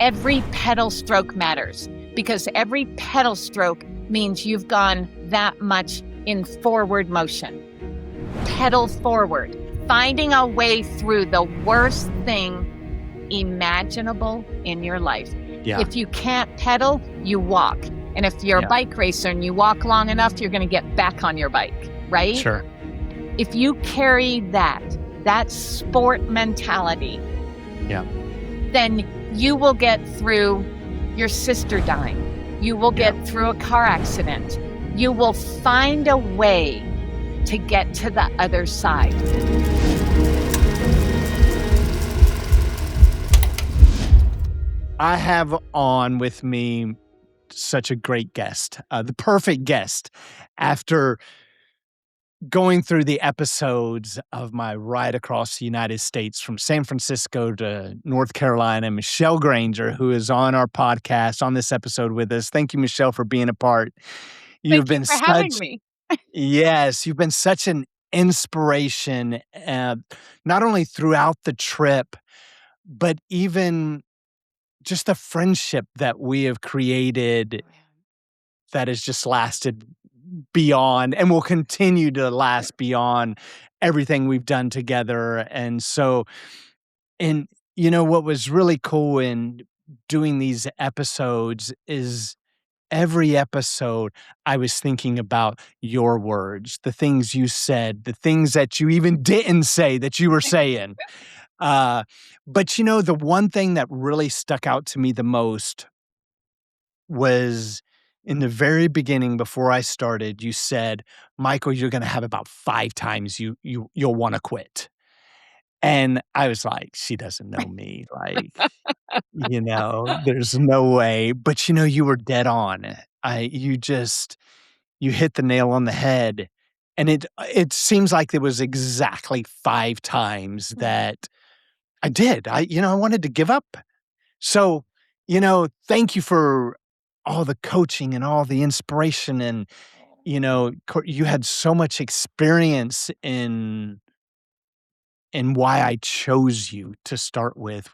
every pedal stroke matters, because every pedal stroke means you've gone that much in forward motion. Pedal forward, finding a way through the worst thing imaginable in your life. Yeah. If you can't pedal, you walk. And if you're a bike racer and you walk long enough, you're going to get back on your bike, right? Sure. If you carry that sport mentality, then you will get through your sister dying. You will get through a car accident. You will find a way to get to the other side. I have on with me such a great guest, the perfect guest. After going through the episodes of my ride across the United States from San Francisco to North Carolina, Michelle Grainger, who is on our podcast on this episode with us. Thank you, Michelle, for being a part. You've Thank you been for having me. Yes, you've been such an inspiration, not only throughout the trip, but even just the friendship that we have created that has just lasted beyond and will continue to last beyond everything we've done together. And so, and what was really cool in doing these episodes is every episode I was thinking about your words, the things you said, the things that you even didn't say that you were saying. But the one thing that really stuck out to me the most was in the very beginning before I started, you said, "Michael, you're gonna have about 5 times you'll wanna quit." And I was like, "She doesn't know me, like, there's no way." But, you were dead on. You hit the nail on the head, and it seems like it was exactly 5 times that I did. I wanted to give up. So, thank you for all the coaching and all the inspiration and, you had so much experience in why I chose you to start with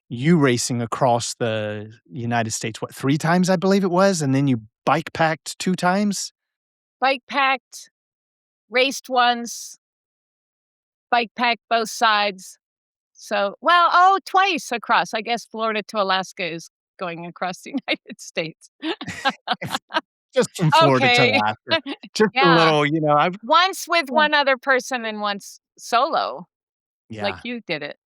you racing across the United States, what, 3 times, I believe it was, and then you bike packed 2 times? Bike packed, raced once, bike packed both sides. So, twice across. I guess Florida to Alaska is going across the United States. Just from Florida to Okay. Alaska. Just a Yeah. little, I've Once with one other person and once solo, like Yeah. you did it.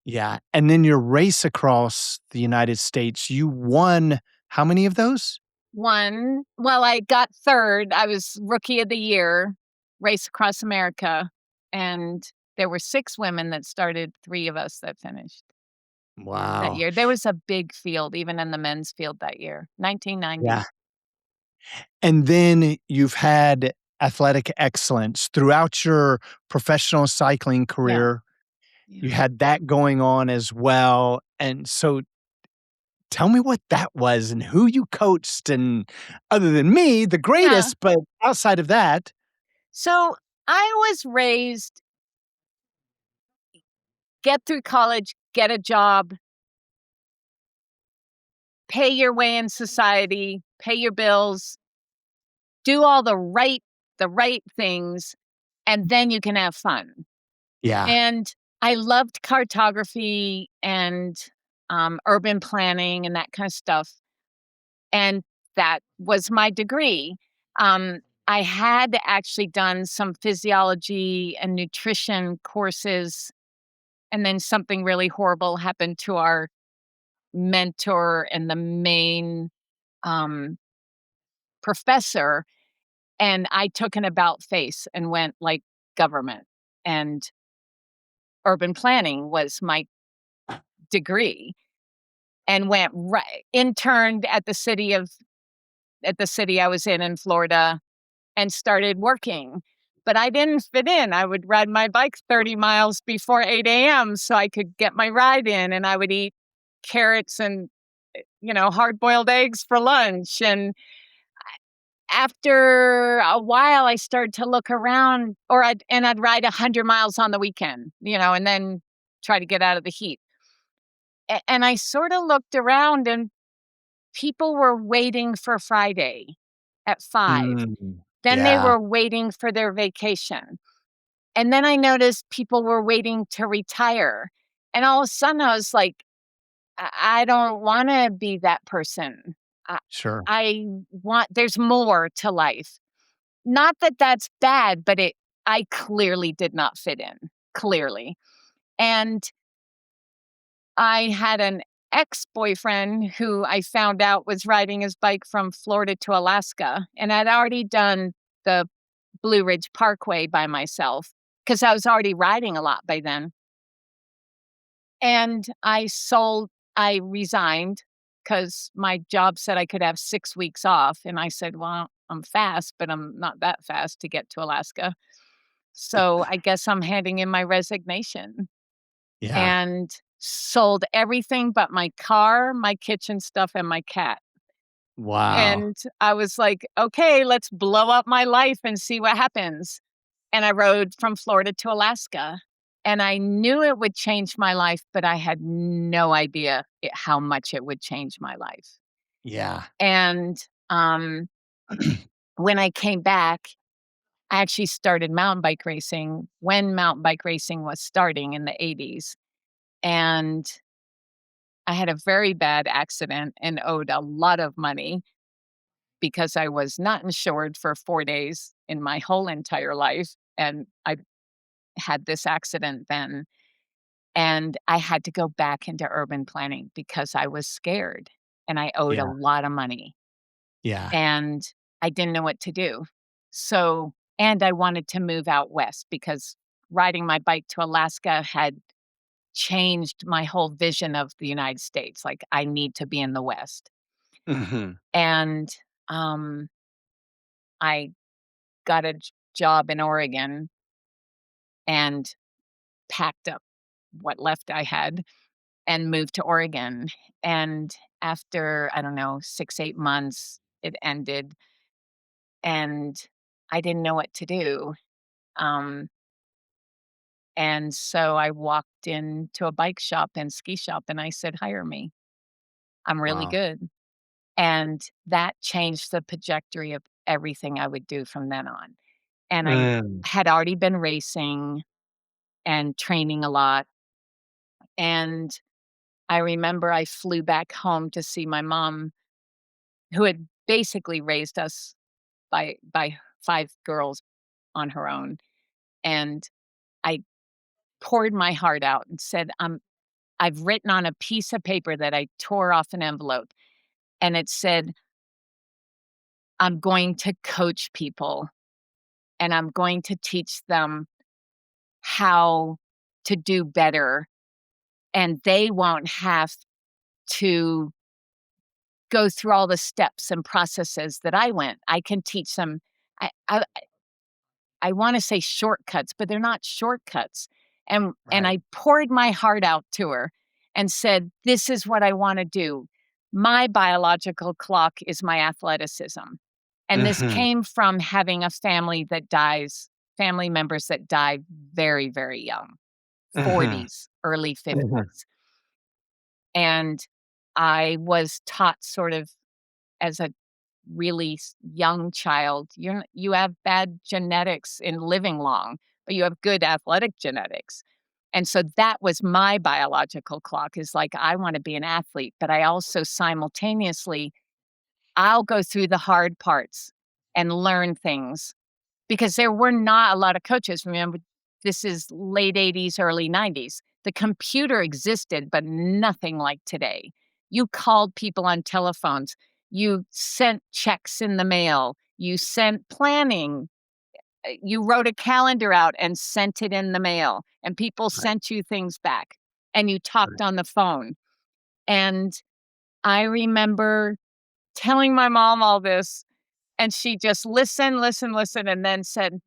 Yeah, and then your race across the United States, you won how many of those? I got third. I was Rookie of the Year, Race Across America, and there were 6 women that started, 3 of us that finished that Wow. year. There was a big field, even in the men's field that year, 1990. Yeah. And then you've had athletic excellence throughout your professional cycling career. You had that going on as well, and so tell me what that was and who you coached and other than me, the Yeah. greatest, but outside of that. So I was raised, get through college, get a job, pay your way in society, pay your bills, do all the right things, and then you can have fun. Yeah. And I loved cartography and urban planning and that kind of stuff. And that was my degree. I had actually done some physiology and nutrition courses, and then something really horrible happened to our mentor and the main um, professor. And I took an about face and went like government. And urban planning was my degree, and went right interned at the city I was in Florida, and started working. But I didn't fit in. I would ride my bike 30 miles before 8 a.m. so I could get my ride in, and I would eat carrots and hard-boiled eggs for lunch. And after a while I started to look around, I'd ride 100 miles on the weekend, and then try to get out of the heat. and I sorta looked around and people were waiting for Friday at 5. Mm. Then they Yeah, were waiting for their vacation. And then I noticed people were waiting to retire. And all of a sudden I was like, I don't wanna be that person. I sure. I want there's more to life. Not that that's bad, but I clearly did not fit in, clearly. And I had an ex-boyfriend who I found out was riding his bike from Florida to Alaska, and I'd already done the Blue Ridge Parkway by myself because I was already riding a lot by then. And I resigned because my job said I could have 6 weeks off, and I said, "Well, I'm fast, but I'm not that fast to get to Alaska. So I guess I'm handing in my resignation." Yeah. And sold everything but my car, my kitchen stuff, and my cat. Wow. And I was like, "Okay, let's blow up my life and see what happens." And I rode from Florida to Alaska, and I knew it would change my life, but I had no idea how much it would change my life. Yeah. And, um, when I came back, I actually started mountain bike racing when mountain bike racing was starting in the '80s, and I had a very bad accident and owed a lot of money because I was not insured for 4 days in my whole entire life, and I had this accident then, and I had to go back into urban planning because I was scared, and I owed a Yeah. lot of money, Yeah. and I didn't know what to do. So and I wanted to move out west because riding my bike to Alaska had changed my whole vision of the United States, like, I need to be in the West. Mhm. And, um, I got a job in Oregon and packed up what left I had and moved to Oregon. And after, I don't know, 6, 8 months, it ended, and I didn't know what to do. Um, and so I walked into a bike shop and ski shop, and I said, "Hire me. I'm really Wow. good." And that changed the trajectory of everything I would do from then on. And I Mm. had already been racing and training a lot, and I remember I flew back home to see my mom, who had basically raised us by 5 girls on her own, and I poured my heart out and said, I've written on a piece of paper that I tore off an envelope, and it said, "I'm going to coach people, and I'm going to teach them how to do better, and they won't have to go through all the steps and processes that I went. I can teach them." I wanna say shortcuts, but they're not shortcuts. And Right. I poured my heart out to her and said, "This is what I wanna do. My biological clock is my athleticism." And this Mhm. came from having a family members that die very, very young, Mhm. 40s, early Mhm. 50s. And I was taught sort of as a really young child, you have bad genetics in living long, but you have good athletic genetics. And so that was my biological clock is like, I want to be an athlete, but I also simultaneously, I'll go through the hard parts and learn things because there were not a lot of coaches. Remember, this is late '80s, early '90s. The computer existed, but nothing like today. You called people on telephones. You sent checks in the mail. You sent planning. You wrote a calendar out and sent it in the mail, and people Right. sent you things back, and you talked Right. on the phone. And I remember telling my mom all this, and she just listened, listened, listened, and then said,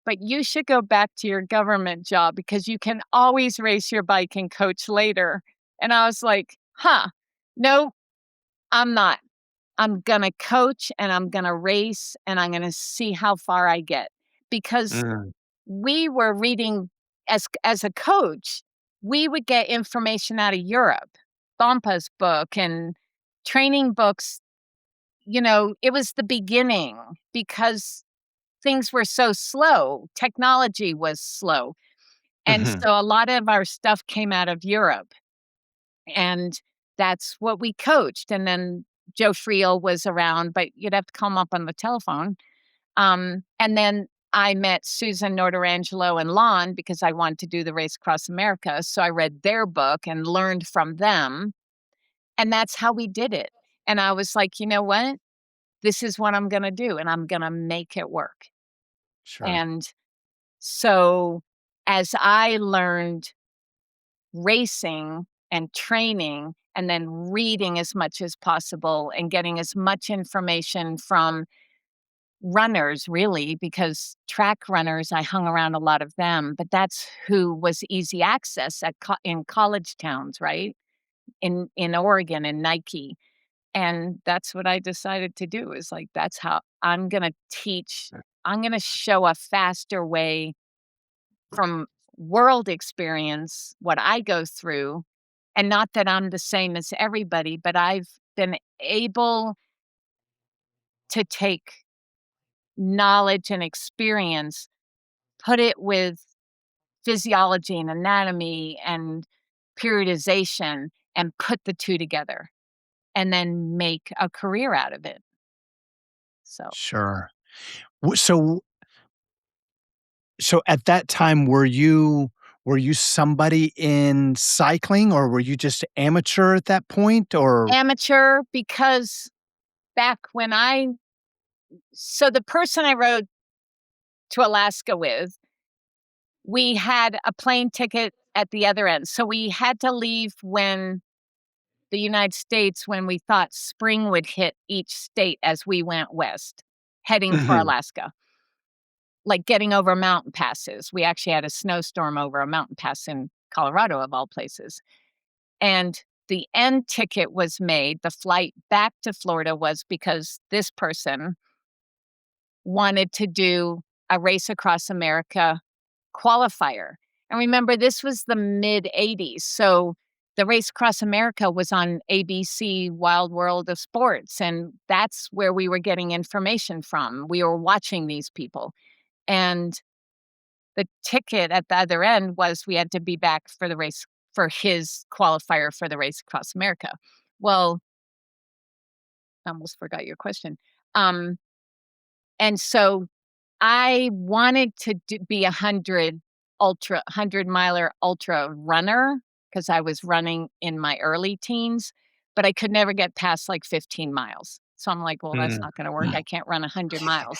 "But you should go back to your government job because you can always race your bike and coach later." And I was like, "Huh, no, I'm not. I'm gonna coach and I'm gonna race and I'm gonna see how far I get." Because Mm. we were reading as a coach, we would get information out of Europe. Bompa's book and training books, it was the beginning because things were so slow. Technology was slow. And Mhm. so a lot of our stuff came out of Europe, and that's what we coached. And then Joe Friel was around, but you'd have to call him up on the telephone. And then I met Susan Norderangelo and Lon because I wanted to do the Race Across America. So I read their book and learned from them. And that's how we did it. And I was like, you know what? This is what I'm going to do, and I'm going to make it work. Sure. And so as I learned racing and training and then reading as much as possible and getting as much information from runners, really, because track runners, I hung around a lot of them, but that's who was easy access in college towns, right? In Oregon and Nike. And that's what I decided to do is like, that's how I'm going to teach. I'm going to show a faster way from world experience, what I go through. And not that I'm the same as everybody, but I've been able to take knowledge and experience, put it with physiology and anatomy and periodization, and put the two together and then make a career out of it. So Sure. So at that time, were you somebody in cycling, or were you just amateur at that point, or amateur because back when I so the person I rode to Alaska with, we had a plane ticket at the other end. So we had to leave when the United States when we thought spring would hit each state as we went west, heading for Mhm. Alaska, like getting over mountain passes. We actually had a snowstorm over a mountain pass in Colorado, of all places. And the end ticket was made. The flight back to Florida was because this person wanted to do a race across America qualifier. And remember, this was the mid 80s. So the Race Across America was on ABC Wild World of Sports. And that's where we were getting information from. We were watching these people. And the ticket at the other end was we had to be back for the race for his qualifier for the Race Across America. Well, I almost forgot your question. Um, and so I wanted to be 100 miler ultra runner because I was running in my early teens, but I could never get past like 15 miles. So I'm like, well, that's Mm. not going to work. I can't run 100 miles.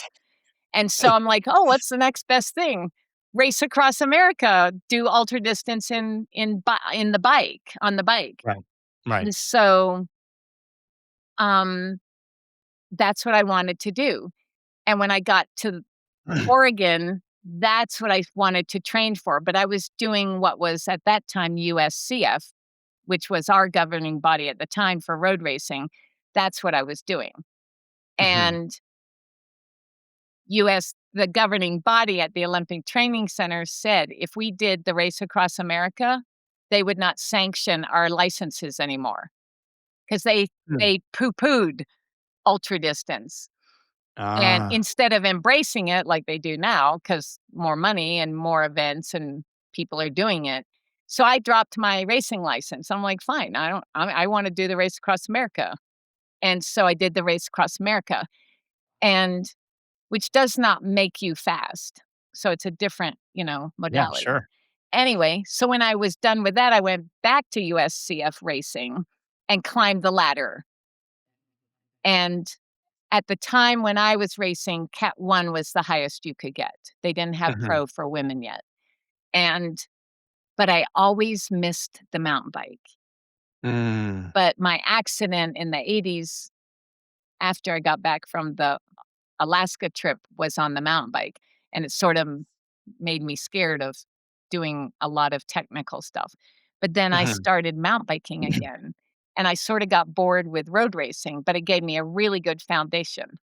And so I'm like, oh, what's the next best thing? Race across America, do ultra distance in the bike on the bike. Right. Right. And so um, that's what I wanted to do. And when I got to Oregon, that's what I wanted to train for, but I was doing what was at that time USCF, which was our governing body at the time for road racing. That's what I was doing. Mhm. And the governing body at the Olympic Training Center said if we did the Race Across America, they would not sanction our licenses anymore because Mm. they poo-pooed ultra distance. And Ah. instead of embracing it like they do now, because more money and more events and people are doing it. So I dropped my racing license. I'm like, fine, I want to do the Race Across America. And so I did the Race Across America, and which does not make you fast. So it's a different, Yeah, modality. sure. Anyway, so when I was done with that, I went back to USCF racing and climbed the ladder. And at the time when I was racing, Cat 1 was the highest you could get. They didn't have Mhm. pro for women yet. And but I always missed the mountain bike. Mm. But my accident in the '80s after I got back from the Alaska trip was on the mountain bike, and it sort of made me scared of doing a lot of technical stuff. But then I Mhm. started mountain biking again, and I sort of got bored with road racing, but it gave me a really good foundation.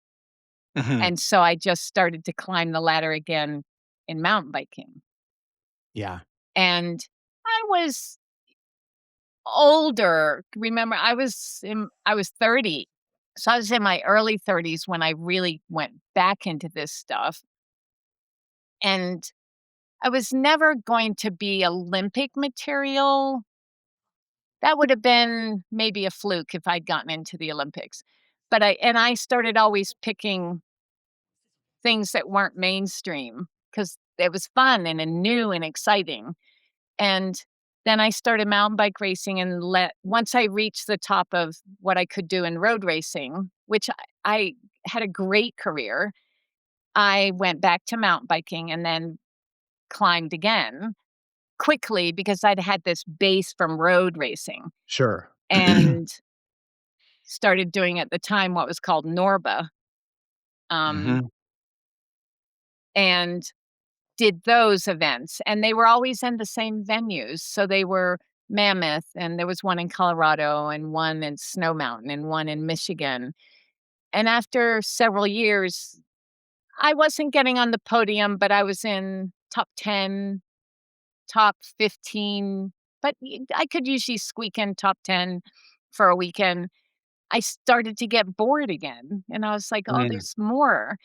Mhm. And so I just started to climb the ladder again in mountain biking. Yeah. And I was older, remember I was 30. So I was in my early 30s when I really went back into this stuff, and I was never going to be Olympic material. That would have been maybe a fluke if I'd gotten into the Olympics. But I started always picking things that weren't mainstream because it was fun and new and exciting. And then I started mountain bike racing and once I reached the top of what I could do in road racing, which I had a great career, I went back to mountain biking and then climbed again quickly because I'd had this base from road racing Sure. and started doing at the time what was called Norba, um, Mhm. and did those events. And they were always in the same venues. So they were Mammoth, and there was one in Colorado, and one in Snow Mountain, and one in Michigan. And after several years, I wasn't getting on the podium, but I was in top 10, top 15, but I could usually squeak in top 10 for a weekend. I started to get bored again, and I was like, "Oh, Mm. there's more."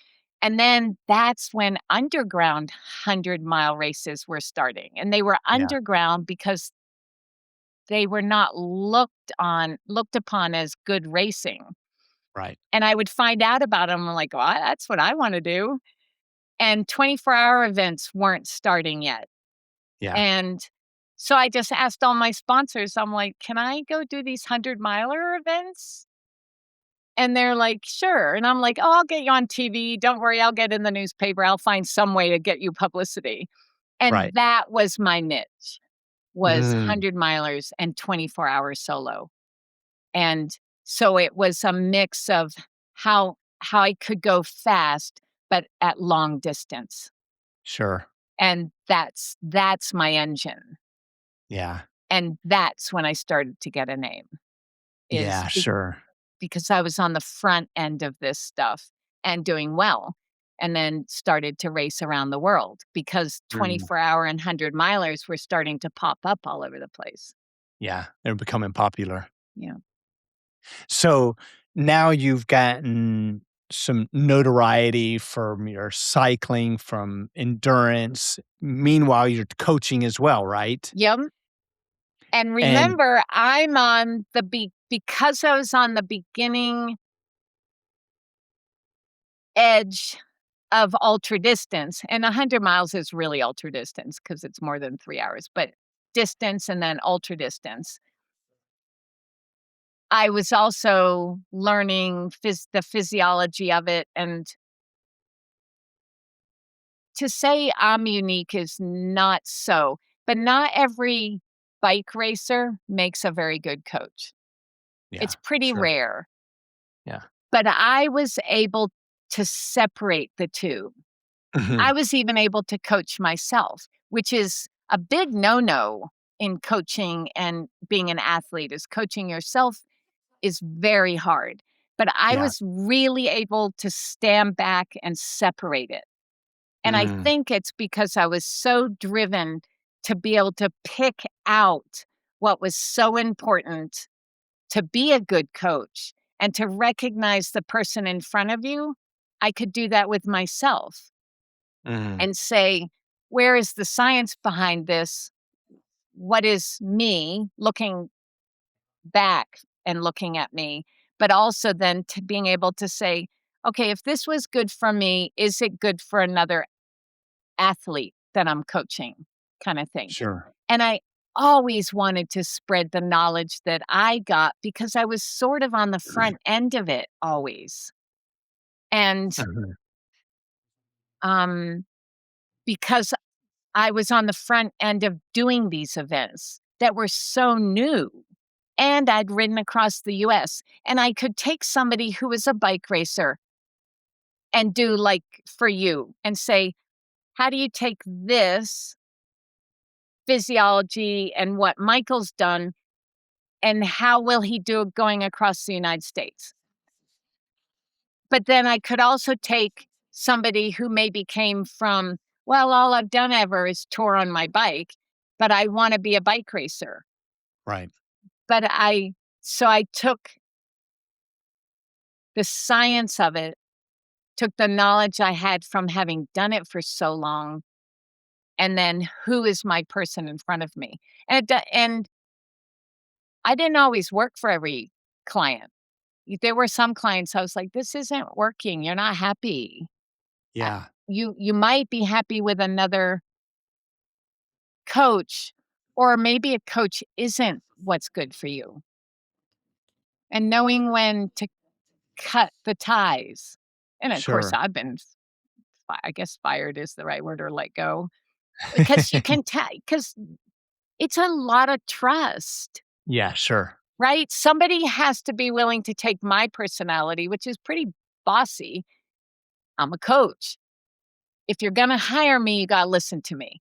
And then that's when underground 100-mile races were starting, and they were Yeah, underground because they were not looked upon as good racing. right. And I would find out about them. I'm like, "Well, that's what I wanna do." And 24-hour events weren't starting yet. Yeah, And so I just asked all my sponsors, I'm like, "Can I go do these 100-miler events?" And they're like, "Sure." And I'm like, "Oh, I'll get you on TV. Don't worry, I'll get in the newspaper. I'll find some way to get you publicity." And right. that was my niche, was Mm, 100-milers and 24-hour solo. And so it was a mix of how I could go fast, but at long distance. sure. And that's my engine. Yeah. And that's when I started to get a name, is Yeah, sure. because I was on the front end of this stuff and doing well, and then started to race around the world because Mm, 24-hour and 100-milers were starting to pop up all over the place. yeah, they're becoming popular. Yeah. So, now you've gotten some notoriety from your cycling, from endurance. Meanwhile, you're coaching as well, right? Yep. And And remember, I'm on the because I was on the beginning edge of ultra distance, and 100 miles is really ultra distance because it's more than 3 hours, but distance and then ultra distance. I was also learning the physiology of it, and to say I'm unique is not so, but not every bike racer makes a very good coach. yeah, It's pretty sure. rare, Yeah. but I was able to separate the 2. I Mhm. was even able to coach myself, which is a big no-no in coaching and being an athlete, is coaching yourself is very hard. But I Yeah. was really able to stand back and separate it. And I Mm, think it's because I was so driven to be able to pick out what was so important to be a good coach and to recognize the person in front of you. I could do that with myself mhm, and say, where is the science behind this? What is me looking back and looking at me? But also then to being able to say, okay, if this was good for me, is it good for another athlete that I'm coaching, kind of thing. sure. And I always wanted to spread the knowledge that I got because I was sort of on the front end of it always. And Mhm. um, because I was on the front end of doing these events that were so new. And I'd ridden across the US, and I could take somebody who was a bike racer and do like for you and say, how do you take this physiology and what Michael's done, and how will he do it going across the United States? But then I could also take somebody who maybe came from, well, all I've done ever is tour on my bike, but I want to be a bike racer. Right. but I took the science of it, took the knowledge I had from having done it for so long, and then who is my person in front of me? And I didn't always work for every client. There were some clients I was like, "This isn't working, you're not happy." Uh, Yeah, you might be happy with another coach, or maybe a coach isn't what's good for you, and knowing when to cut the ties. And, of course, sure. I've been I guess fired is the right word, or let go, because you can tell, because it's a lot of trust, Yeah, sure. right? Somebody has to be willing to take my personality, which is pretty bossy. I'm a coach. If you're gonna hire me, you gotta listen to me.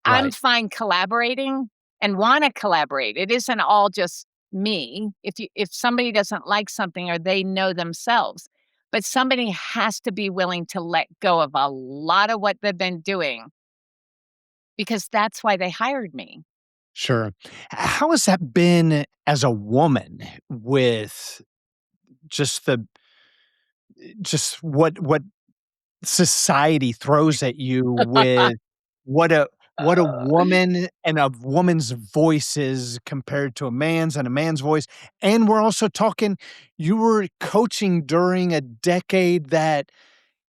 I'm Right, fine collaborating and wanna collaborate. It isn't all just me. If somebody doesn't like something or they know themselves, but somebody has to be willing to let go of a lot of what they've been doing, because that's why they hired me. sure. How has that been as a woman with just the just what society throws at you with what a woman and a woman's voice is compared to a man's voice, and we're also talking you were coaching during a decade that,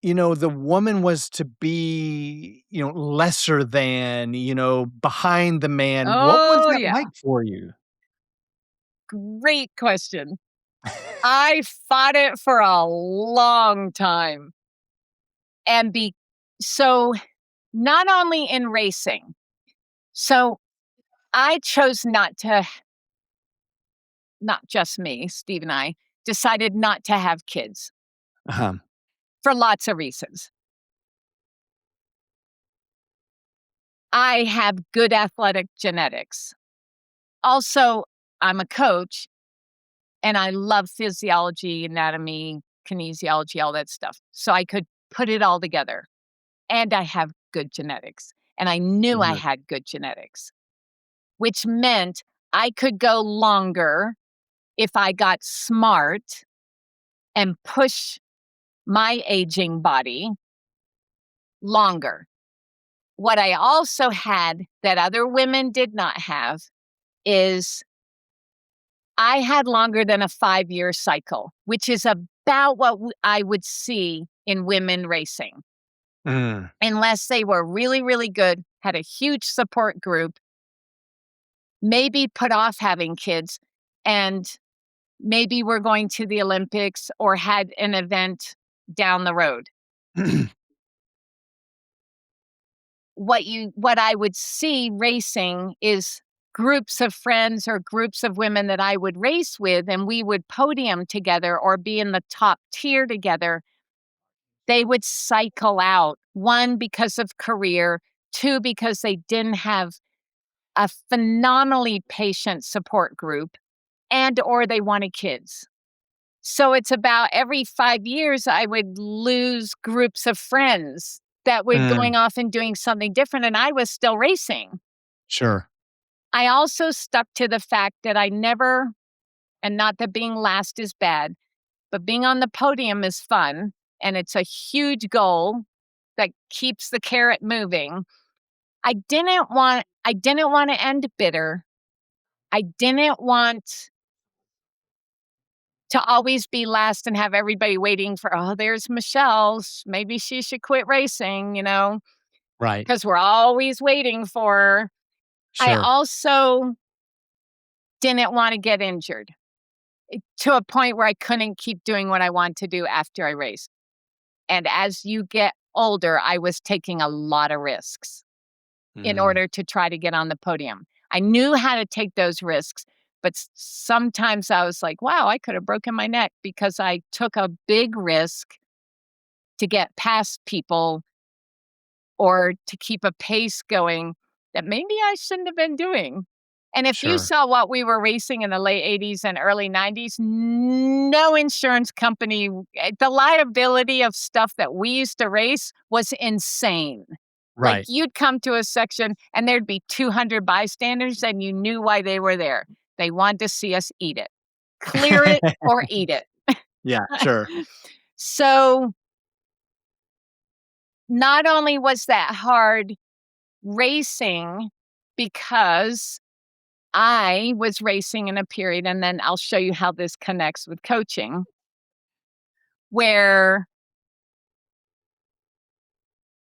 the woman was to be, lesser than, behind the man. What was Oh, that yeah. like for you? Great question. I fought it for a long time, and be so not only in racing. So I chose not just me, Steve and I decided not to have kids Uh-huh. for lots of reasons. I have good athletic genetics. Also, I'm a coach and I love physiology, anatomy, kinesiology, all that stuff. So I could put it all together. And I have good genetics. And I knew I Mhm. had good genetics, which meant I could go longer if I got smart and push my aging body longer. What I also had that other women did not have is I had longer than a 5-year cycle, which is about what I would see in women racing, Mm. unless they were really, really good, had a huge support group, maybe put off having kids, and maybe were going to the Olympics or had an event down the road. What I would see racing is groups of friends or groups of women that I would race with, and we would podium together or be in the top tier together. They would cycle out, 1, because of career, 2, because they didn't have a phenomenally patient support group, and or they wanted kids. So it's about every 5 years, I would lose groups of friends that were Mm. going off and doing something different, and I was still racing. Sure. I also stuck to the fact that I never, and not that being last is bad, but being on the podium is fun, and it's a huge goal that keeps the carrot moving. I didn't want to end bitter. I didn't want to always be last and have everybody waiting for, "Oh, there's Michelle. Maybe she should quit racing," Right. because we're always waiting for her. I Sure. also didn't want to get injured to a point where I couldn't keep doing what I want to do after I raced. And as you get older, I was taking a lot of risks in Mm. order to try to get on the podium. I knew how to take those risks, but sometimes I was like, wow, I could have broken my neck because I took a big risk to get past people or to keep a pace going that maybe I shouldn't have been doing. And if you Sure. saw what we were racing in the late 80s and early 90s, no insurance company, the liability of stuff that we used to race was insane. Like, Right. you'd come to a section and there'd be 200 bystanders and you knew why they were there. They wanted to see us eat it. Clear it or eat it. Yeah, sure. So, not only was that hard racing because I was racing in a period, and then I'll show you how this connects with coaching, where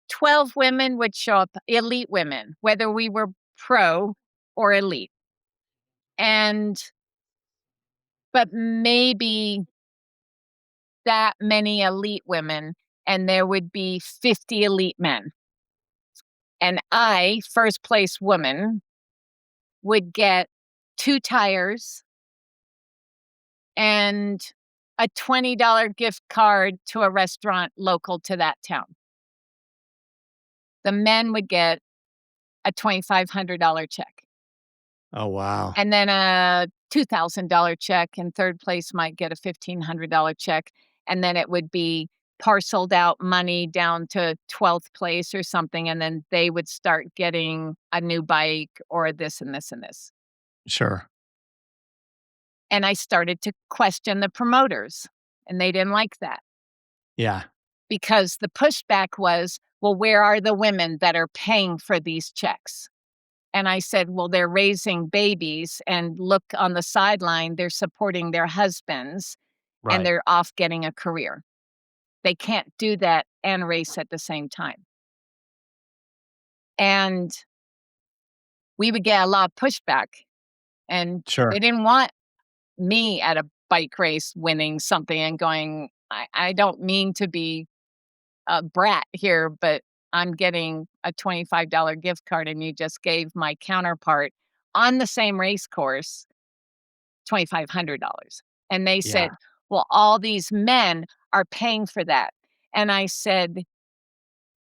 12 women would show up, elite women, whether we were pro or elite. And, but maybe that many elite women, and there would be 50 elite men. And I, first place woman, would get 2 tires and a $20 gift card to a restaurant local to that town. The men would get a $2,500 check, Oh, wow. and then a $2,000 check, and third place might get a $1,500 check, and then it would be parceled out money down to 12th place or something, and then they would start getting a new bike or this and this and this. Sure. And I started to question the promoters, and they didn't like that Yeah, because the pushback was, well, where are the women that are paying for these checks? And I said, well, they're raising babies, and look on the sideline, they're supporting their husbands, and right. they're off getting a career. They can't do that and race at the same time. And we would get a lot of pushback, and Sure. they didn't want me at a bike race winning something and going, I don't mean to be a brat here, but I'm getting a $25 gift card, and you just gave my counterpart on the same race course $2,500. And they Yeah, said, well, all these men are paying for that. And I said,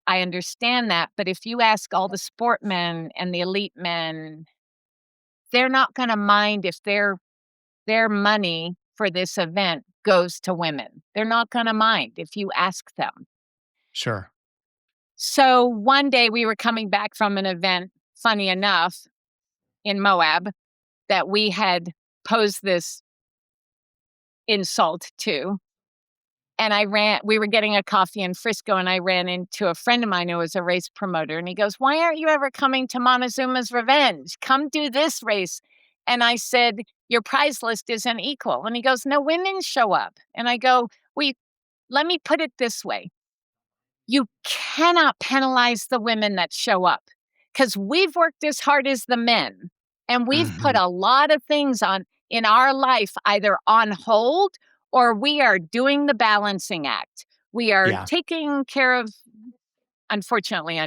I understand that. But if you ask all the sport men and the elite men, they're not going to mind if their money for this event goes to women. They're not going to mind if you ask them. sure. So one day we were coming back from an event, funny enough, in Moab that we had posed this insult to. And we were getting a coffee in Frisco, and I ran into a friend of mine who was a race promoter. And he goes, why aren't you ever coming to Montezuma's Revenge? Come do this race. And I said, your prize list isn't equal. And he goes, no, women show up. And I go, let me put it this way. You cannot penalize the women that show up because we've worked as hard as the men, and we've put Mhm. a lot of things on in our life either on hold, or we are doing the balancing act. We are Yeah, taking care of, unfortunately,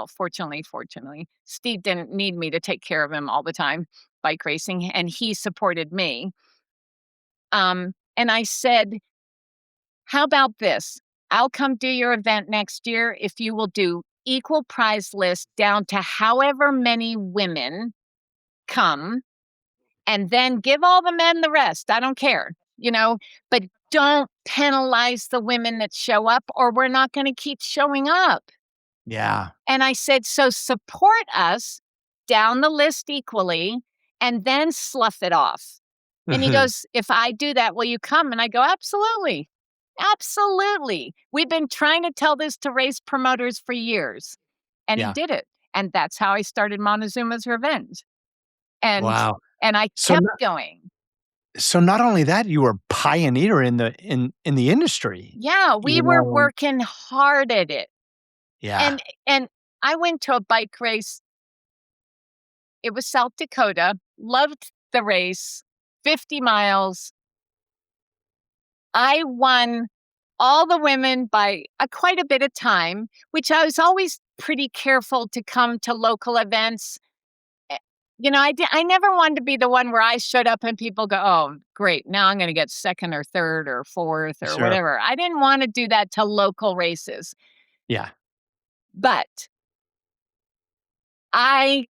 fortunately, Steve didn't need me to take care of him all the time, bike racing, and he supported me. And I said, how about this? I'll come do your event next year if you will do equal prize list down to however many women come, and then give all the men the rest. I don't care, but don't penalize the women that show up, or we're not going to keep showing up. yeah. And I said, so support us down the list equally and then slough it off. And he Mhm. goes, if I do that, will you come? And I go, absolutely. Absolutely. We've been trying to tell this to race promoters for years. And he Yeah. did it. And that's how I started Montezuma's Revenge. And Wow. and I So kept not going. so not only that, you were pioneer in the industry, Yeah, we you were know? working hard at it. Yeah. And I went to a bike race. It was South Dakota. Loved the race. 50 miles. I won all the women by quite a bit of time, which I was always pretty careful to come to local events. Eh, I never wanted to be the one where I showed up and people go, "Oh, great, now I'm gonna get second or third or fourth or Sure. whatever." I didn't wanna do that to local races. Yeah. But I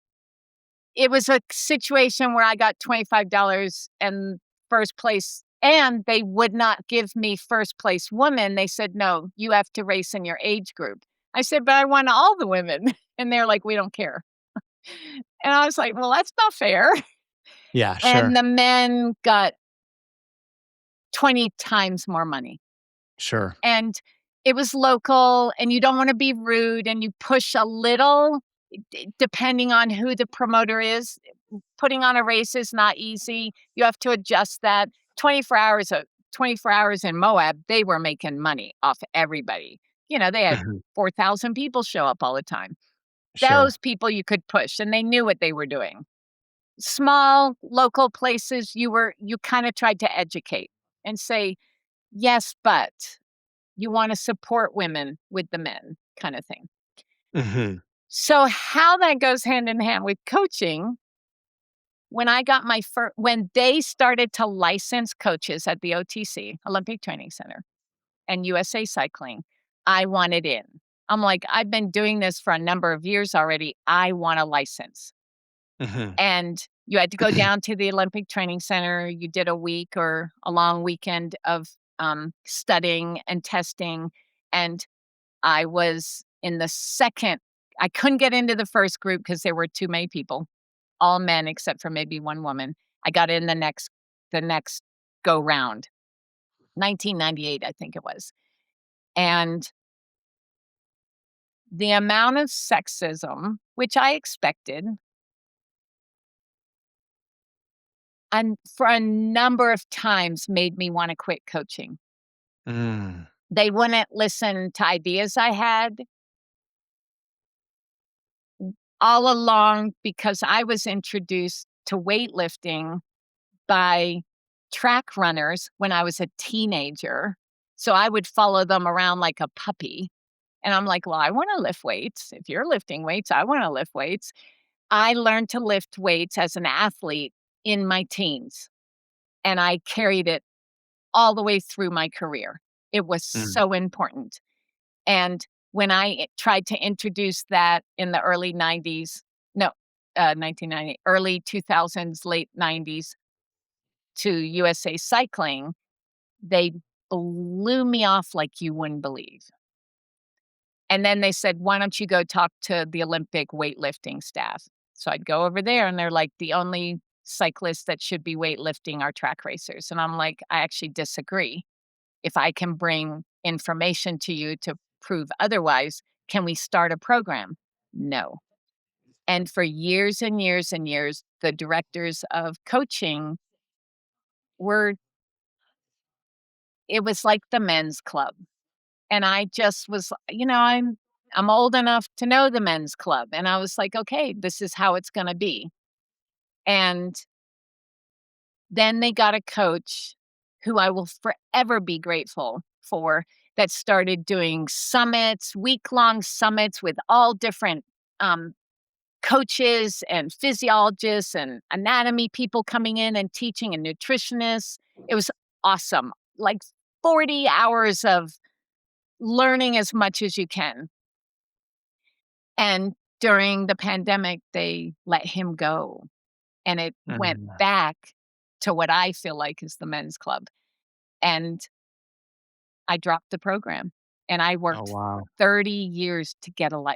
it was a situation where I got $25 and first place, and they would not give me first place woman. They said, "No, you have to race in your age group." I said, "But I want all the women." And they're like, "We don't care." And I was like, "Well, that's not fair." Yeah, and sure. the men got 20 times more money. Sure. And it was local, and you don't wanna be rude, and you push a little, depending on who the promoter is. Putting on a race is not easy. You have to adjust that. 24 hours of 24 hours in Moab, they were making money off everybody. They had Mhm. 4,000 people show up all the time. Sure. Those people you could push, and they knew what they were doing. Small local places, you kinda tried to educate and say, "Yes, but you wanna support women with the men," kinda thing. Mhm. So how that goes hand in hand with coaching, when I got my when they started to license coaches at the OTC, Olympic Training Center, and USA Cycling, I wanted in. I'm like, "I've been doing this for a number of years already. I want a license." Mhm. And you had to go down to the Olympic Training Center. You did a week or a long weekend of, studying and testing, and I was in the second. I couldn't get into the first group because there were too many people, all men except for maybe one woman. I got in the next go round, 1998, I think it was. And the amount of sexism, which I expected, and for a number of times made me wanna quit coaching. Mm. They wouldn't listen to ideas I had all along because I was introduced to weightlifting by track runners when I was a teenager. So I would follow them around like a puppy. And I'm like, well, I want to lift weights. If you're lifting weights, I want to lift weights. I learned to lift weights as an athlete in my teens, and I carried it all the way through my career. It was Mm. so important. And when I tried to introduce that in the early 90s, no, 1990, early 2000s, late 90s to USA Cycling, they blew me off like you wouldn't believe. And then they said, "Why don't you go talk to the Olympic weightlifting staff?" So I'd go over there, and they're like, "The only cyclists that should be weightlifting are track racers." And I'm like, "I actually disagree. If I can bring information to you to prove otherwise, can we start a program?" No. And for years and years and years, the directors of coaching were it was like the men's club. And I just was, I'm old enough to know the men's club. And I was like, okay, this is how it's gonna be. And then they got a coach who I will forever be grateful for, that started doing summits, week-long summits with all different um, coaches and physiologists and anatomy people coming in and teaching, and nutritionists. It was awesome. Like 40 hours of learning as much as you can. And during the pandemic, they let him go, and it went Mm. back to what I feel like is the men's club. And I dropped the program, and I Oh, worked wow. 30 years to get a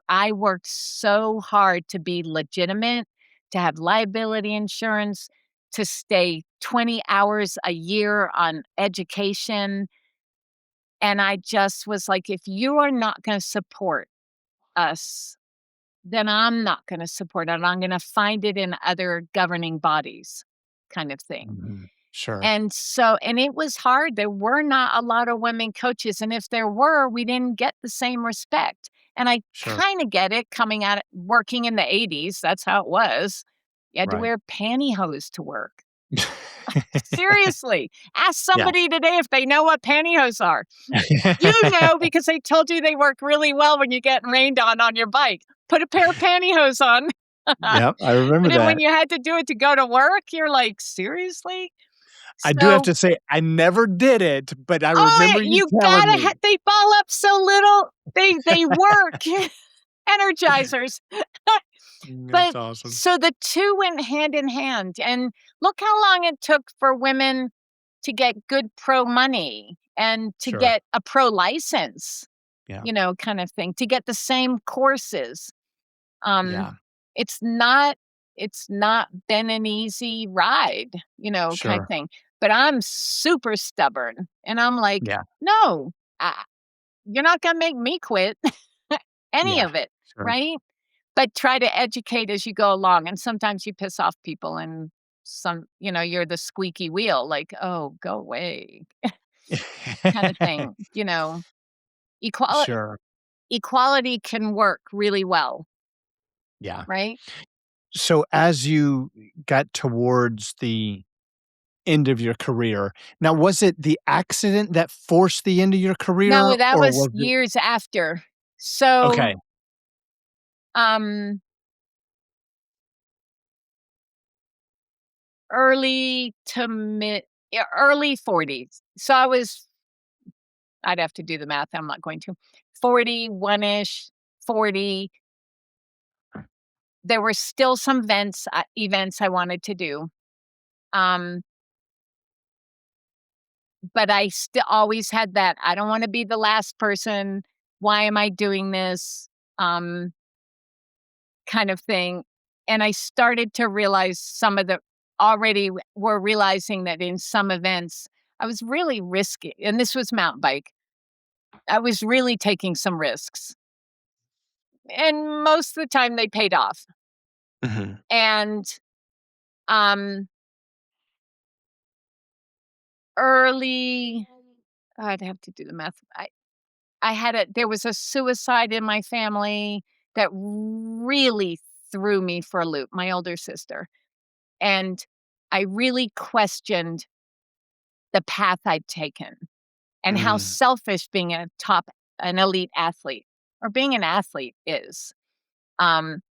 I worked so hard to be legitimate, to have liability insurance, to stay 20 hours a year on education, and I just was like, "If you are not gonna support us, then I'm not gonna support it. I'm gonna find it in other governing bodies," kind of thing. Mhm. Sure. And it was hard. There were not a lot of women coaches, and if there were, we didn't get the same respect. And I Sure. kinda get it coming at it working in the '80s, that's how it was. You had to Right. wear pantyhose to work. Seriously, ask Yeah. somebody today if they know what pantyhose are. You know, because they told you they work really well when you get rained on your bike. Put a pair of pantyhose on. Yep, I But remember then when that. you had to do it to go to work, you're like, "Seriously?" I do have So to say, I never did it, but I oh, remember you you telling gotta me. they ball up so little, they work. Energizers. That's But awesome. so the 2 went hand in hand, and look how long it took for women to get good pro money and to Sure. get a pro license, Yeah. kind of thing, to get the same courses. Um, Yeah. it's not it's not been an easy ride, kind of Sure. thing. But I'm super stubborn, and I'm like, Yeah. "No, you're not gonna make me quit any Yeah. of it," Sure. right? But try to educate as you go along, and sometimes you piss off people and you're the squeaky wheel, like, "Oh, go away," kinda thing, Equali Sure. equality can work really well, Yeah. right? So as you got towards the end of your career, now was it the accident that forced the end of your No, career, that or was was it years after. So, okay, um, early to mid yeah, early 40s. So I'd have to do the math, I'm not going to. 41-ish, 40. There were still some events I wanted to do, um, but I still always had that, "I don't wanna be the last person. Why am I doing this?" Um, kind of thing, and I started to realize some of the already were realizing that in some events, I was really risky, and this was mountain bike. I was really taking some risks, and most of the time they paid off, mhm, and, um, early I'd have to do the math. I had a there was a suicide in my family that really threw me for a loop, my older sister, and I really questioned the path I'd taken and how mm, selfish being an elite athlete or being an athlete is. Um,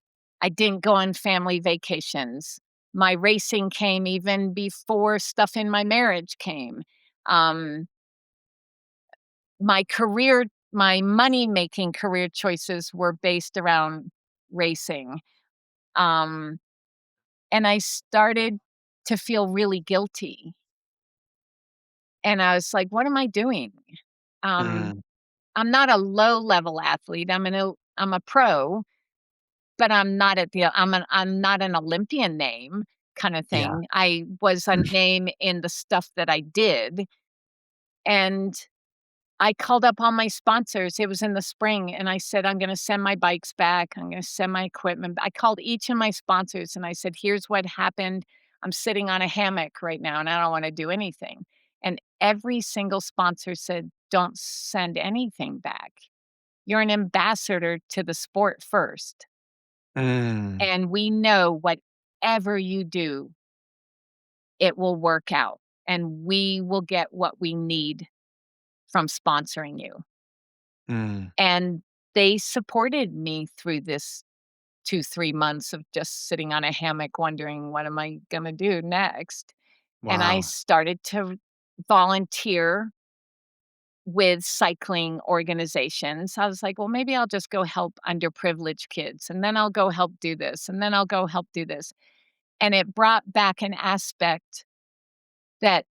I didn't go on family vacations. My racing came even before stuff in my marriage came. Um, my money-making career choices were based around racing. Um, and I started to feel really guilty. And I was like, "What am I doing?" Um, mm, I'm not a low-level athlete. I'm a pro, but I'm not an Olympian name kinda yeah, thing. I was a name in the stuff that I did, and I called up all my sponsors. It was in the spring, and I said, "I'm gonna send my bikes back. I'm gonna send my equipment." I called each of my sponsors, and I said, "Here's what happened. I'm sitting on a hammock right now, and I don't wanna do anything." And every single sponsor said, "Don't send anything back. You're an ambassador to the sport first, mm, and we know whatever you do, it will work out, and we will get what we need from sponsoring you." mm, And they supported me through this 2, 3 months of just sitting on a hammock wondering, "What am I gonna do next?" And I wow, started to volunteer with cycling organizations. I was like, "Well, maybe I'll just go help underprivileged kids, and then I'll go help do this, and then I'll go help do this." And it brought back an aspect that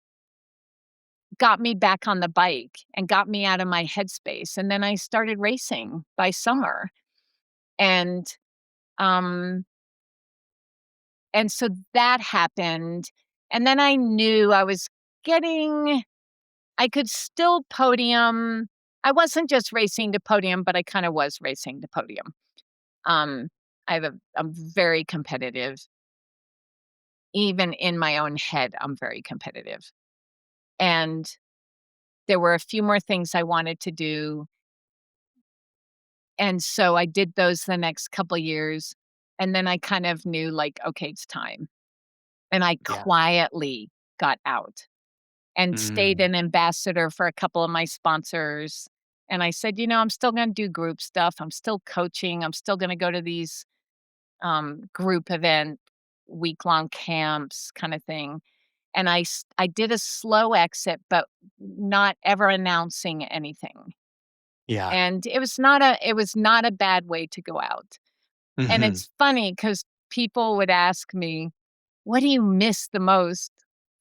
got me back on the bike and got me out of my headspace, and then I started racing by summer, and, um and so that happened, and then I knew I could still podium. I wasn't just racing to podium, but I kinda was racing to podium. Um, I'm very competitive. Even in my own head, I'm very competitive, and there were a few more things I wanted to do, and so I did those the next couple years, and then I kind of knew, like, "Okay, it's time." And I yeah, quietly got out and stayed mm, an ambassador for a couple of my sponsors, and I said, "I'm still gonna do group stuff, I'm still coaching, I'm still gonna go to these, group event, week-long camps kinda thing." And I did a slow exit, but not ever announcing anything. yeah, And it was not a bad way to go out. And mhm, it's funny because people would ask me, "What do you miss the most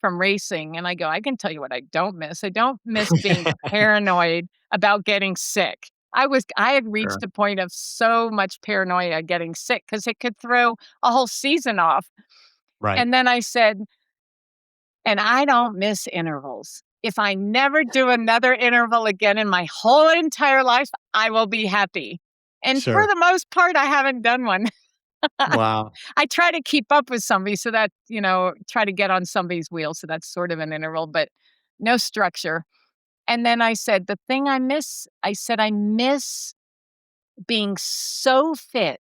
from racing?" And I go, "I can tell you what I don't miss. I don't miss being paranoid about getting sick." I had Sure. reached a point of so much paranoia getting sick because it could throw a whole season off. Right. And then I said, "And I don't miss intervals. If I never do another interval again in my whole entire life, I will be happy." And for Sure. the most part, I haven't done one. Wow. I try to keep up with somebody so that, try to get on somebody's wheel, so that's sort of an interval, but no structure. And then I said, "The thing I said, "I miss being so fit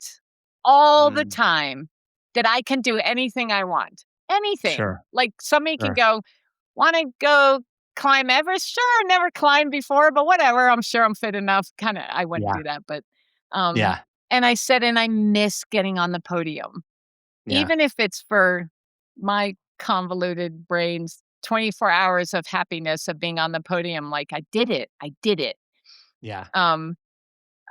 all the Mm. time that I can do anything I want." Anything. Sure. Like, somebody can Sure. go, "Wanna go climb Everest?" "Sure, never climbed before, but whatever, I'm sure I'm fit enough." Kinda I wouldn't Yeah. do that, but, um Yeah. and I said, "And I miss getting on the podium." Yeah. Even if it's for my convoluted brain's 24 hours of happiness of being on the podium, like, I did it, I did it. Yeah. Um,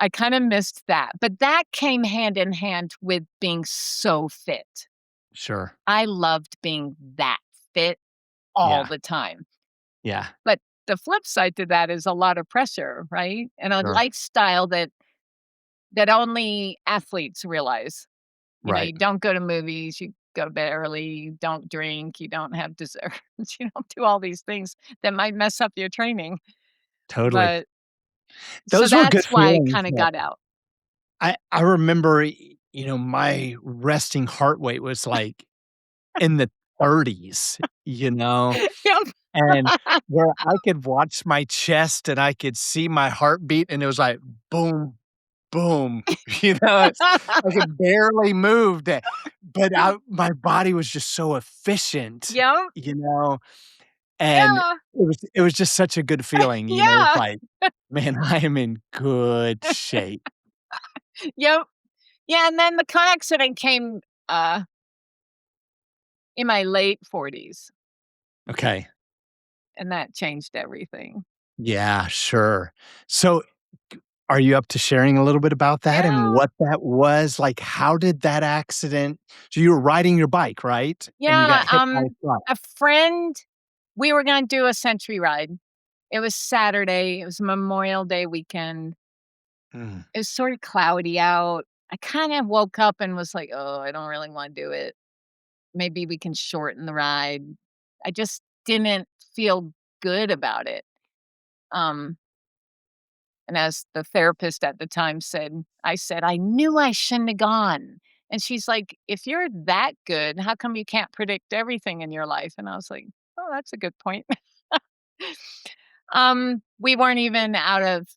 I kinda missed that, but that came hand in hand with being so fit. Sure. I loved being that fit all Yeah. the time. Yeah. But the flip side to that is a lot of pressure, right? And a Sure. lifestyle that only athletes realize. Right. You don't go to movies, you go to bed early, you don't drink, you don't have desserts, you don't do all these things that might mess up your training. Totally. But so Those were good that's why I feelings, kinda got though. out. I remember, my resting heart rate was, like, in the 30s, Yep. and where I could watch my chest and I could see my heartbeat, and it was like, boom, boom, it's I could barely move that, but my body was just so efficient, Yep. and Yeah. it was just such a good feeling, it's Yeah. like, "Man, I am in good shape." Yep. Yeah, and then the car accident came, uh, in my late 40s, Okay. and that changed everything. Yeah, sure. So, are you up to sharing a little bit about that and Yeah. what that was? Like, how did that accident so you were riding your bike, right? And you Yeah, got hit by a truck. a friend we were gonna do a century ride. It was Saturday, it was Memorial Day weekend. Mm, It was sort of cloudy out. I kinda woke up and was like, "Oh, I don't really wanna do it. Maybe we can shorten the ride." I just didn't feel good about it. Um, and as the therapist at the time said, I said, "I knew I shouldn't have gone." And she's like, "If you're that good, how come you can't predict everything in your life?" And I was like, "Oh, that's a good point." We weren't even out of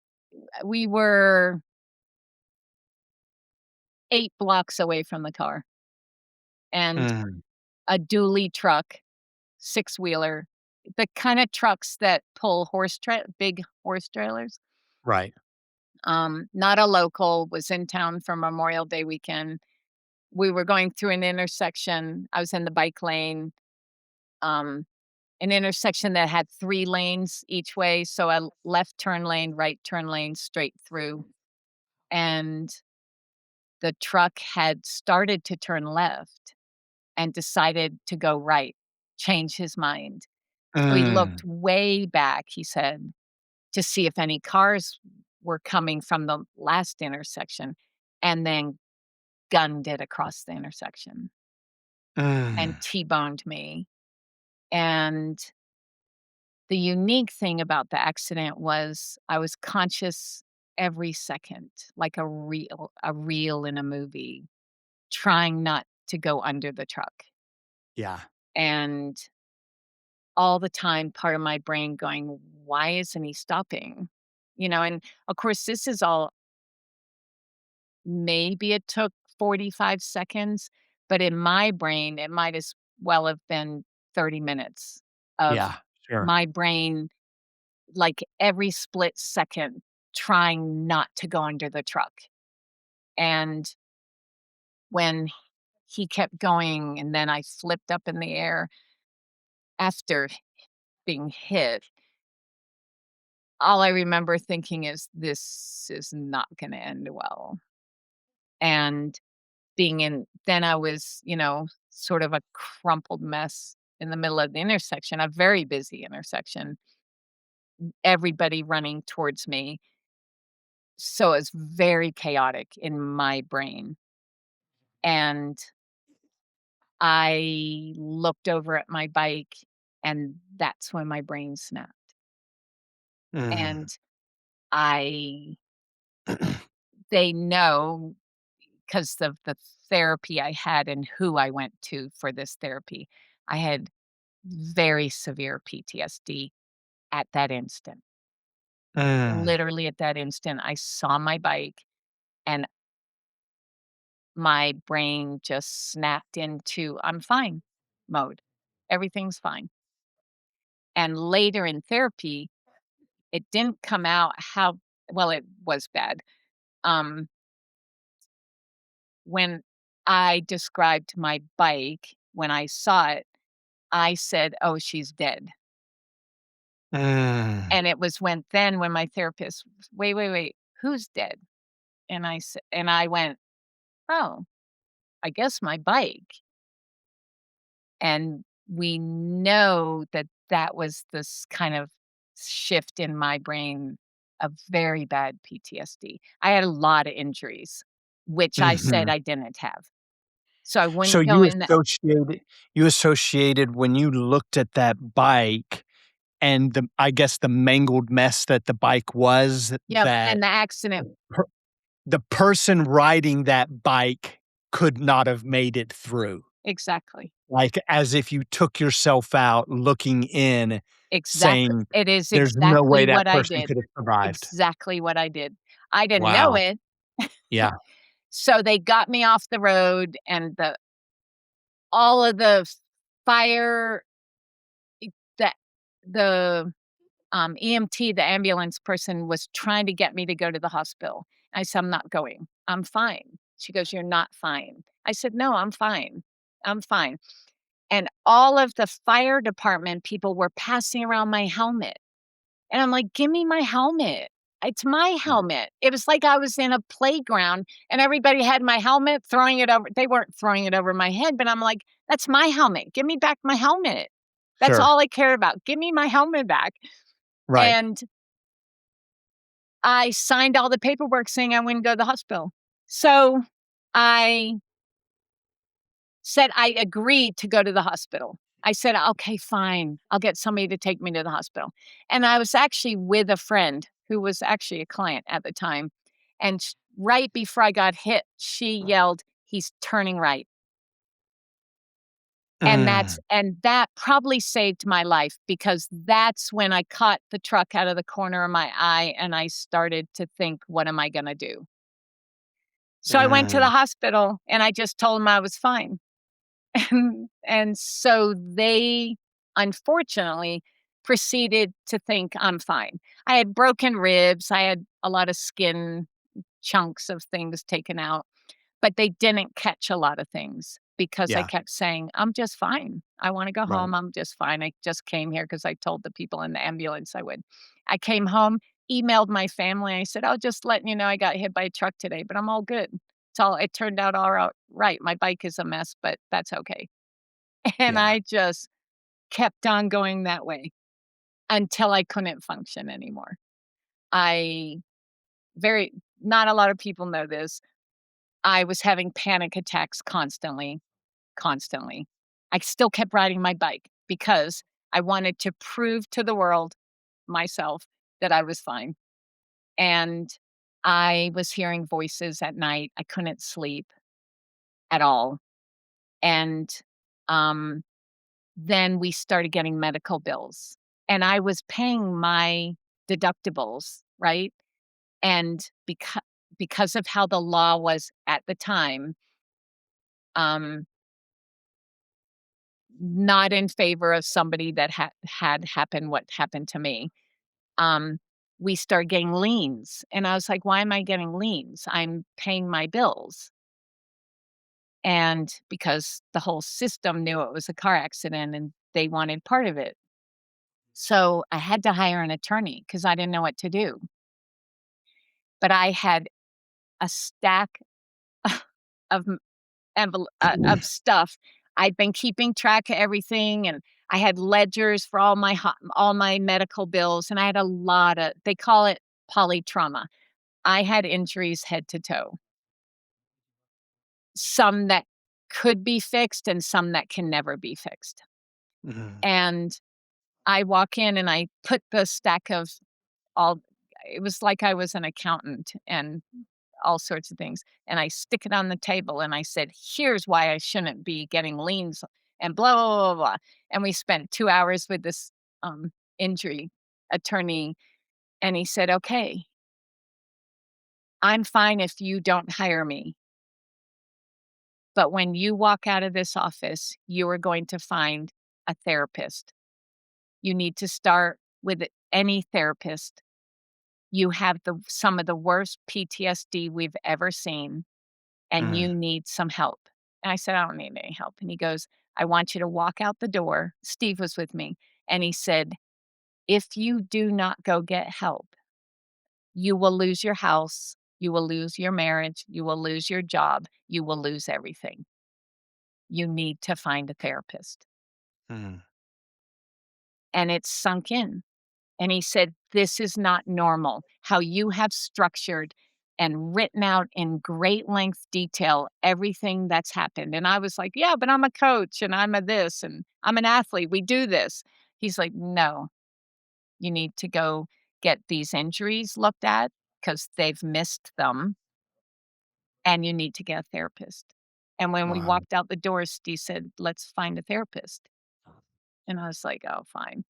we were 8 blocks away from the car, and mm, a dually truck, six-wheeler, the kinda trucks that pull big horse trailers. right. Not a local, was in town for Memorial Day weekend. We were going through an intersection. I was in the bike lane, um, an intersection that had 3 lanes each way, so a left turn lane, right turn lane, straight through, and the truck had started to turn left and decided to go right, change his mind. So he Mm, looked way back, he said, to see if any cars were coming from the last intersection, and then gunned it across the intersection and mm, T-boned me. And the unique thing about the accident was I was conscious every second, like a reel in a movie, trying not to go under the truck. yeah, And all the time, part of my brain going, "Why isn't he stopping?" And of course, this is all maybe it took 45 seconds, but in my brain, it might as well have been 30 minutes of yeah, sure. my brain, like, every split second trying not to go under the truck. And when he kept going and then I flipped up in the air after being hit, all I remember thinking is, "This is not gonna end well." And being in then I was, sort of a crumpled mess in the middle of the intersection, a very busy intersection, everybody running towards me. So it's very chaotic in my brain, and I looked over at my bike, and that's when my brain snapped, Mm. and I they know because of the therapy I had and who I went to for this therapy. I had very severe PTSD at that instant. Mm. Literally at that instant, I saw my bike and my brain just snapped into "I'm fine" mode. Everything's fine. And later in therapy, it didn't come out how well, it was bad. Um, when I described my bike, when I saw it, I said, "Oh, she's dead." Mm. And it was when my therapist, "Wait, wait, wait, who's dead?" And I went, "Oh, I guess my bike." And we know that that was this kind of shift in my brain of very bad PTSD. I had a lot of injuries, which I said Mhm. I didn't have. So I So wouldn't go in that. you associated when you looked at that bike and I guess the mangled mess that the bike was, Yep, that and the accident. per the person riding that bike could not have made it through. Exactly. Like, as if you took yourself out looking in, Exactly. saying, It is "There's no way exactly that what I person did. could have survived." Exactly what I did. I didn't know Wow. it. Yeah. So they got me off the road, and the all of the fire e the the EMT, the ambulance person, was trying to get me to go to the hospital. I said, "I'm not going. I'm fine." She goes, "You're not fine." I said, "No, I'm fine. I'm fine." And all of the fire department people were passing around my helmet. And I'm like, "Give me my helmet. It's my Yeah. helmet." It was like I was in a playground and everybody had my helmet, throwing it over. They weren't throwing it over my head, but I'm like, "That's my helmet. Give me back my helmet. That's Sure. all I care about. Give me my helmet back." Right. And I signed all the paperwork saying I wouldn't go to the hospital. So I said I agreed to go to the hospital. I said, "Okay, fine. I'll get somebody to take me to the hospital." And I was actually with a friend who was actually a client at the time. And right before I got hit, she yelled, "He's turning right." Mm. And that probably saved my life, because that's when I caught the truck out of the corner of my eye and I started to think, "What am I going to do?" So I went to the Mm. hospital and I just told them I was fine. And so they, unfortunately, proceeded to think I'm fine. I had broken ribs, I had a lot of skin chunks of things taken out, but they didn't catch a lot of things because I Yeah. kept saying, "I'm just fine. I wanna go Right. home. I'm just fine. I just came here because I told the people in the ambulance I would." I came home, emailed my family. I said, "Oh, just letting you know I got hit by a truck today, but I'm all good. It turned out all right. My bike is a mess, but that's okay." And Yeah. I just kept on going that way until I couldn't function anymore. I very Not a lot of people know this. I was having panic attacks constantly, constantly. I still kept riding my bike because I wanted to prove to the world, myself, that I was fine. And I was hearing voices at night. I couldn't sleep at all. And um, then we started getting medical bills, and I was paying my deductibles, right? And because of how the law was at the time, um, not in favor of somebody that had happened what happened to me, um, we started getting liens, and I was like, "Why am I getting liens? I'm paying my bills." And because the whole system knew it was a car accident and they wanted part of it. So I had to hire an attorney because I didn't know what to do. But I had a stack of of stuff. I'd been keeping track of everything, and I had ledgers for all my medical bills, and I had a lot of, they call it polytrauma. I had injuries head to toe, some that could be fixed and some that can never be fixed. Mhm. And I walk in and I put the stack of all it was like I was an accountant and all sorts of things, and I stick it on the table and I said, "Here's why I shouldn't be getting liens," and blah, blah, blah, blah, blah. And we spent 2 hours with this, injury attorney, and he said, "Okay, I'm fine if you don't hire me, but when you walk out of this office, you are going to find a therapist. You need to start with any therapist. You have some of the worst PTSD we've ever seen, and Mm. you need some help." And I said, "I don't need any help." And he goes, "I want you to walk out the door." Steve was with me. And he said, "If you do not go get help, you will lose your house. You will lose your marriage. You will lose your job. You will lose everything. You need to find a therapist." Mm. And it sunk in. And he said, "This is not normal. How you have structured and written out in great length detail everything that's happened." And I was like, "Yeah, but I'm a coach and I'm a this and I'm an athlete. We do this." He's like, "No, you need to go get these injuries looked at because they've missed them and you need to get a therapist." And when we Wow. walked out the door, Steve said, "Let's find a therapist." And I was like, "Oh, fine."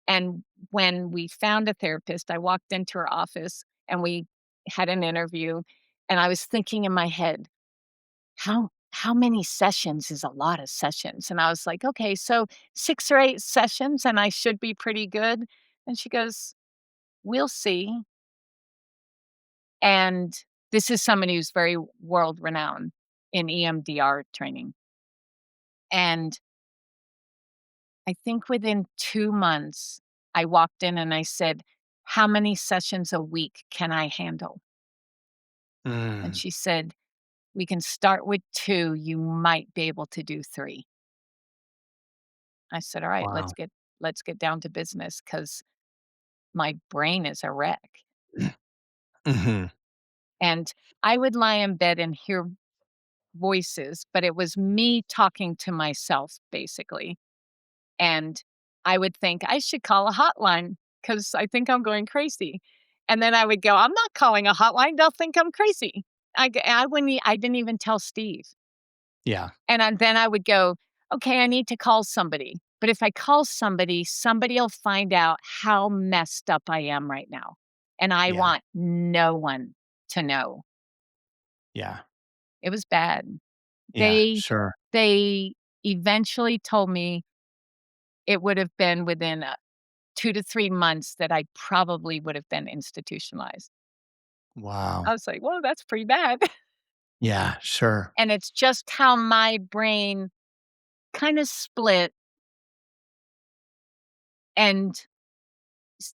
And when we found a therapist, I walked into her office and we had an interview, and I was thinking in my head, how many sessions is a lot of sessions? And I was like, "Okay, so 6 or 8 sessions and I should be pretty good." And she goes, "We'll see." And this is somebody who's very world renowned in EMDR training. And I think within 2 months, I walked in and I said, "How many sessions a week can I handle?" And Mm. she said, "We can start with 2, you might be able to do 3." I said, "All right, Wow. let's get down to business because my brain is a wreck." Mhm. And I would lie in bed and hear voices, but it was me talking to myself, basically. And I would think, "I should call a hotline because I think I'm going crazy." And then I would go, "I'm not calling a hotline, they'll think I'm crazy." I didn't even tell Steve. Yeah. And then I would go, "Okay, I need to call somebody." But if I call somebody, somebody'll find out how messed up I am right now, and I Yeah. want no one to know. Yeah. It was bad. Yeah. They Sure. they eventually told me it would have been within, 2 to 3 months that I probably would have been institutionalized. I Wow. was like, "Whoa, that's pretty bad." Yeah. Sure. And it's just how my brain kinda split and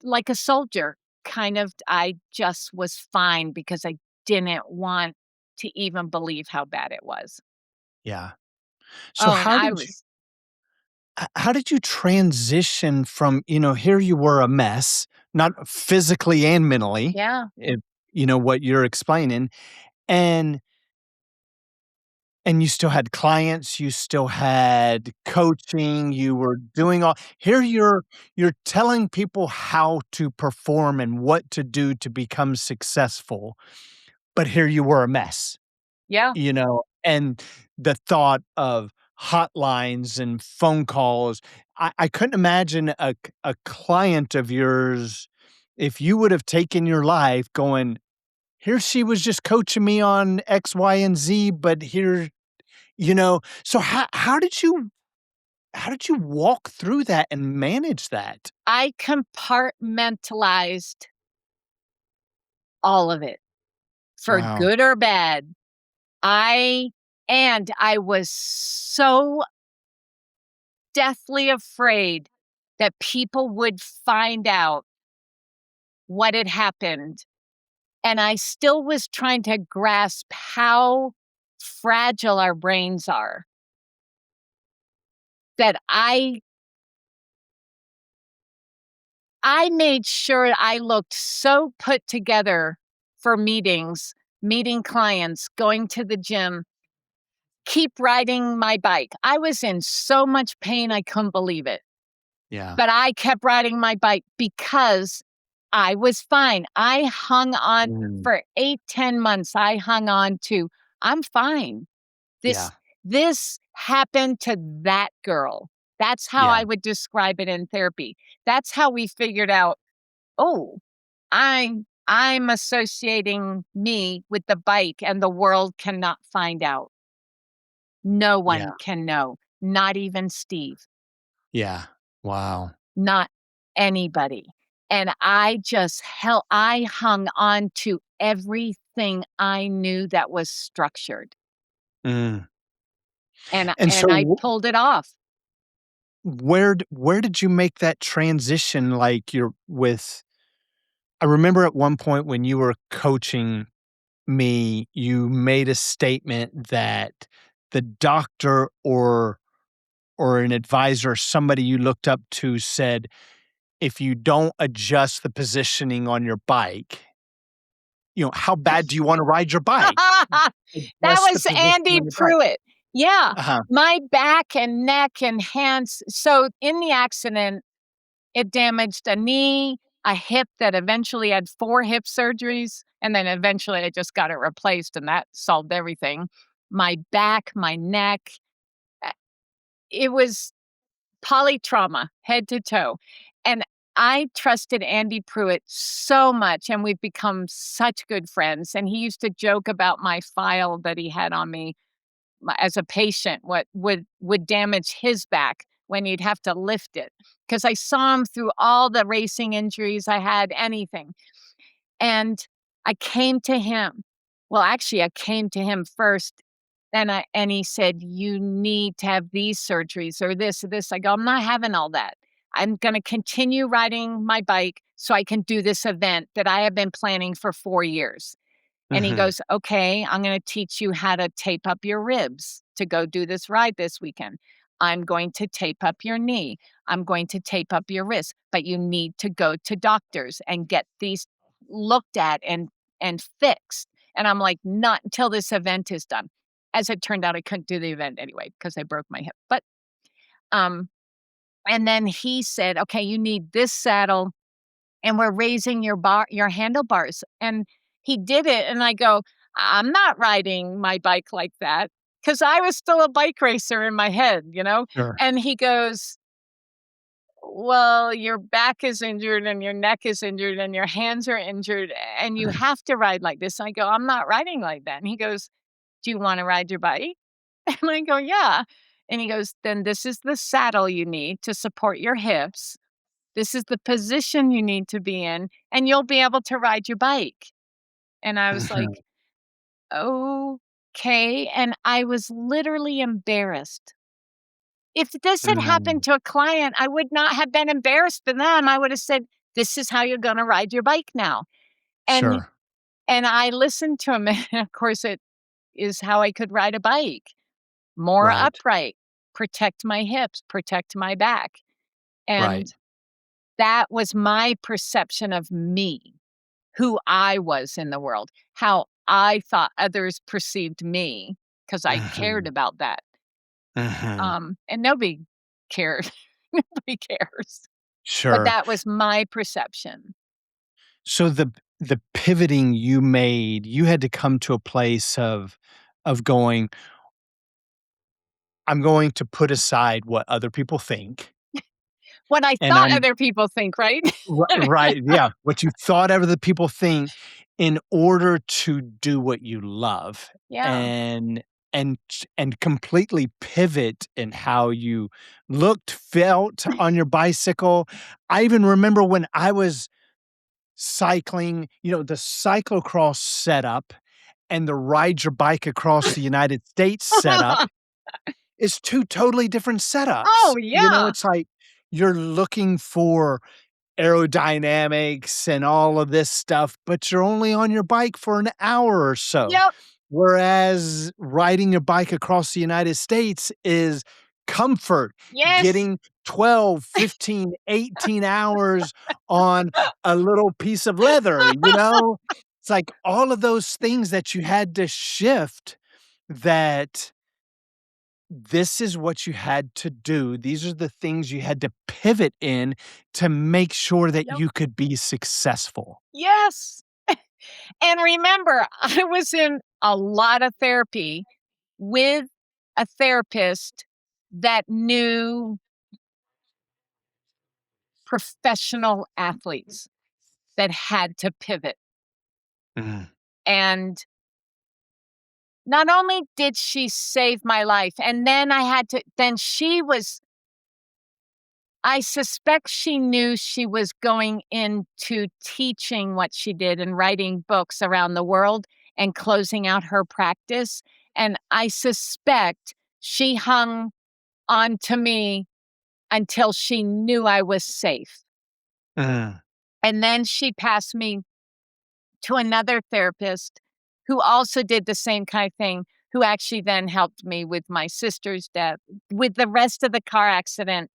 like a soldier, kind of I just was fine because I didn't want to even believe how bad it was. Yeah. So Oh, and I was how did you transition from, here you were a mess, not physically and mentally, yeah, if what you're explaining, and you still had clients, you still had coaching, you were doing all here you're telling people how to perform and what to do to become successful, but here you were a mess. yeah. And the thought of hotlines and phone calls, I couldn't imagine a client of yours, if you would have taken your life going, "Here she was just coaching me on X, Y, and Z, but here," so how did you walk through that and manage that? I compartmentalized all of it for Wow. good or bad. I I was so deathly afraid that people would find out what had happened. And I still was trying to grasp how fragile our brains are, that I made sure I looked so put together for meetings, meeting clients, going to the gym, keep riding my bike. I was in so much pain, I couldn't believe it. Yeah. But I kept riding my bike because I was fine. I hung on Mm. for 8, 10 months. I hung on to, I'm fine. Yeah. This happened to that girl. That's how Yeah. I would describe it in therapy. That's how we figured out, oh, I'm associating me with the bike and the world cannot find out. No Yeah. one can know, not even Steve, Yeah. Wow. not anybody. And I hung on to everything I knew that was structured, Mm. and And so I pulled it off. where did you make that transition, like, you're with I remember at one point when you were coaching me, you made a statement that the doctor or an advisor, somebody you looked up to said, "If you don't adjust the positioning on your bike, how bad do you wanna ride your bike? That Adjust the was position Andy on your bike." Pruitt. Yeah, Uh-huh. my back and neck and hands, so in the accident, it damaged a knee, a hip that eventually had 4 hip surgeries, and then eventually I just got it replaced, and that solved everything. My back, my neck, uh, it was polytrauma, head to toe, and I trusted Andy Pruitt so much, and we've become such good friends, and he used to joke about my file that he had on me as a patient, what would damage his back when he'd have to lift it, because I saw him through all the racing injuries I had, anything. And I came to him. Well, actually, I came to him first, and he said, "You need to have these surgeries or this or this." I go, "I'm not having all that. I'm gonna continue riding my bike so I can do this event that I have been planning for 4 years." And he Mhm. goes, "Okay, I'm gonna teach you how to tape up your ribs to go do this ride this weekend. I'm going to tape up your knee. I'm going to tape up your wrist, but you need to go to doctors and get these looked at and fixed." And I'm like, "Not until this event is done." As it turned out, I couldn't do the event anyway because I broke my hip. But um, and then he said, "Okay, you need this saddle and we're raising your handlebars." And he did it, and I go, "I'm not riding my bike like that," because I was still a bike racer in my head, you know? Sure. And he goes, "Well, your back is injured and your neck is injured and your hands are injured, and you have to ride like this." And I go, "I'm not riding like that." And he goes, "Do you wanna ride your bike?" And I go, "Yeah." And he goes, "Then this is the saddle you need to support your hips. This is the position you need to be in, and you'll be able to ride your bike." And I was Mhm. like, "Okay." And I was literally embarrassed. If this had Mm. happened to a client, I would not have been embarrassed for them. I would have said, "This is how you're gonna ride your bike now." And Sure. I listened to him, and of course, it is how I could ride a bike. More Right. upright, protect my hips, protect my back. Right. And that was my perception of me. Who I was in the world, how I thought others perceived me, because I cared Mhm. about that, Mhm. and nobody cared. Nobody cares, but Sure. that was my perception. So the pivoting you made, you had to come to a place of going, "I'm going to put aside what other people think, What I and thought I'm" other people think, right? Right, yeah, what you thought other people think in order to do what you love, Yeah. and and completely pivot in how you looked, felt on your bicycle. I even remember when I was cycling, the cyclocross setup and the ride your bike across the United States setup is 2 totally different setups. Oh, yeah. It's like you're looking for aerodynamics and all of this stuff, but you're only on your bike for an hour or so. Yep. Whereas riding your bike across the United States is comfort, Yes. getting 12, 15, 18 hours on a little piece of leather, you know? It's it's like all of those things that you had to shift that this is what you had to do. These are the things you had to pivot in to make sure that Yep. you could be successful. Yes. And remember, I was in a lot of therapy with a therapist that knew professional athletes that had to pivot. Mhm, And not only did she save my life, and then then she was, I suspect she knew she was going into teaching what she did and writing books around the world and closing out her practice. And I suspect she hung on to me until she knew I was safe. mhm, And then she passed me to another therapist who also did the same kind of thing, who actually then helped me with my sister's death, with the rest of the car accident,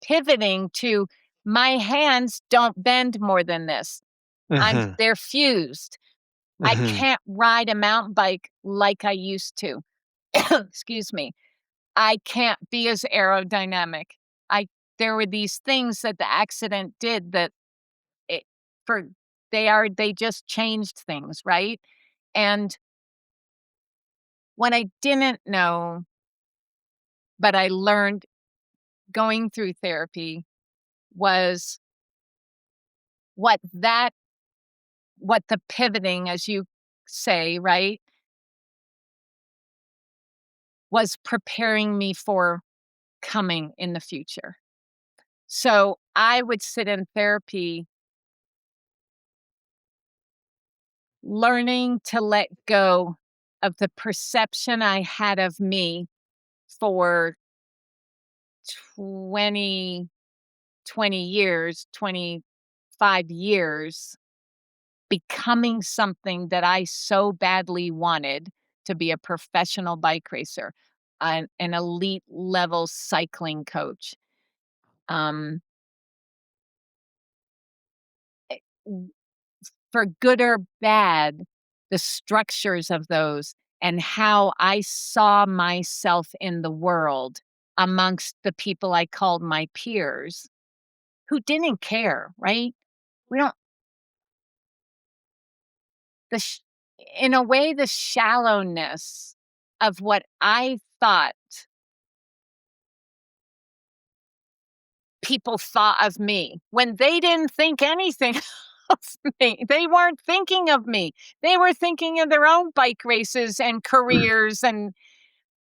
pivoting to my hands don't bend more than this. mhm, They're fused. I mhm. can't ride a mountain bike like I used to. Excuse me. I can't be as aerodynamic. I There were these things that the accident did that it for they just changed things, right? And what I didn't know, but I learned going through therapy was what that what the pivoting, as you say, right, was preparing me for coming in the future. So I would sit in therapy learning to let go of the perception I had of me for 20 20 years, 25 years, becoming something that I so badly wanted to be a professional bike racer, an elite level cycling coach. Um, w- for good or bad, the structures of those and how I saw myself in the world amongst the people I called my peers who didn't care, right? We don't the sh- in a way the shallowness of what I thought people thought of me when they didn't think anything of me. They weren't thinking of me. They were thinking of their own bike races and careers, and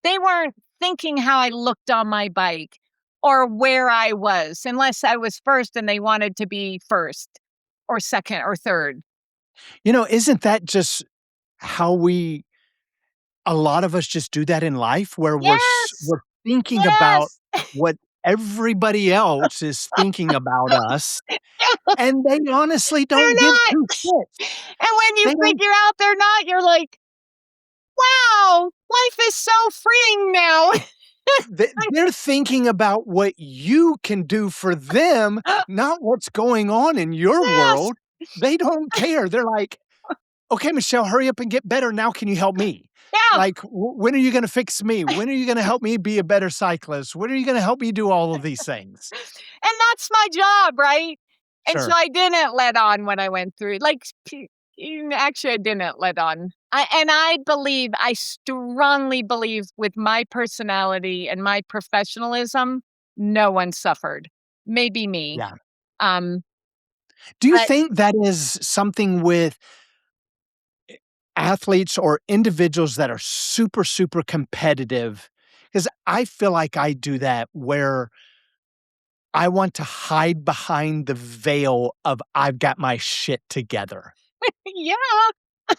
they weren't thinking how I looked on my bike or where I was, unless I was first and they wanted to be first or second or third. Isn't that just how we a lot of us just do that in life where Yes, we're thinking about yes. what everybody else is thinking about us, and they honestly They're don't give not. 2 shits. And when you They don't figure out they're not, you're like, wow, life is so freeing now. they're thinking about what you can do for them, not what's going on in your Yes. world. They don't care. They're like, "Okay, Michelle, hurry up and get better. Now can you help me? Yeah. Like, when are you gonna fix me? When are you gonna help me be a better cyclist? When are you gonna help me do all of these things?" And that's my job, right? And so Sure. I didn't let on what I went through. Actually, I didn't let on. I strongly believe with my personality and my professionalism, no one suffered. Maybe me. Yeah. Um, Do you but think that is something with athletes or individuals that are super, super competitive? Because I feel like I do that where I want to hide behind the veil of I've got my shit together. yeah,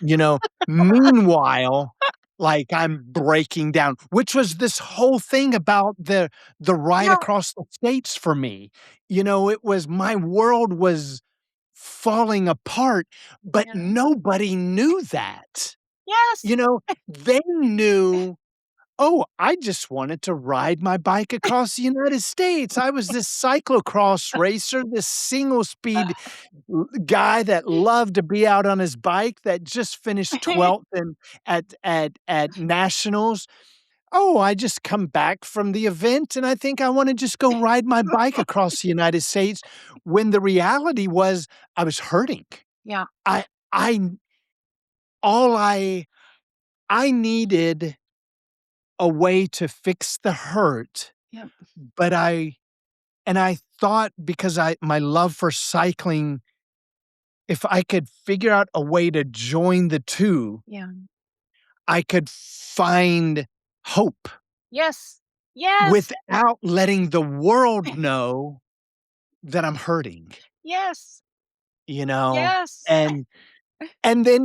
You know, meanwhile, like, I'm breaking down, which was this whole thing about the ride no, across the states for me. It was my world was falling apart, but yeah, nobody knew that. yes, They knew, "Oh, I just wanted to ride my bike across the United States. I was this cyclocross racer, this single speed guy that loved to be out on his bike that just finished 12th in at nationals. Oh, I just come back from the event, and I think I wanna just go ride my bike across the United States," when the reality was I was hurting. Yeah. I I all I needed a way to fix the hurt, Yep. but I thought because I my love for cycling, if I could figure out a way to join the 2, Yeah. I could find hope Yes. Yes. without letting the world know that I'm hurting, Yes. you know? Yes. And and then,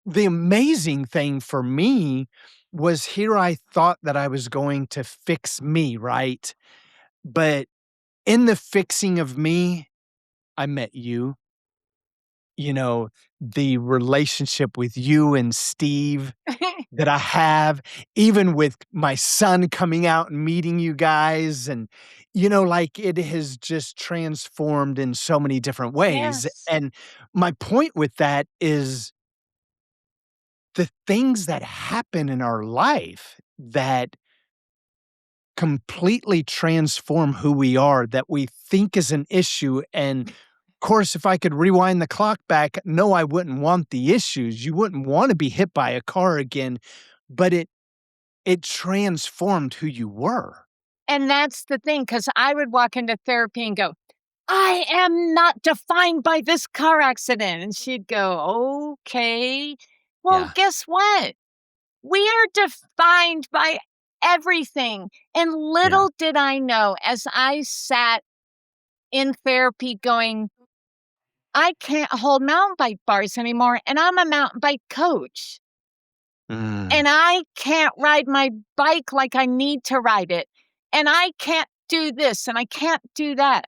the amazing thing for me was here I thought that I was going to fix me, right? But in the fixing of me, I met you. The relationship with you and Steve that I have, even with my son coming out and meeting you guys, and, like, it has just transformed in so many different ways, Yes. and my point with that is the things that happen in our life that completely transform who we are that we think is an issue, and, of course, if I could rewind the clock back, no, I wouldn't want the issues. You wouldn't wanna be hit by a car again, but it transformed who you were. And that's the thing, because I would walk into therapy and go, "I am not defined by this car accident." And she'd go, "Okay. Well, Yeah. guess what? We are defined by everything." And Yeah. little did I know as I sat in therapy going, I can't hold mountain bike bars anymore, and I'm a mountain bike coach. Mm. And I can't ride my bike like I need to ride it. And I can't do this and I can't do that.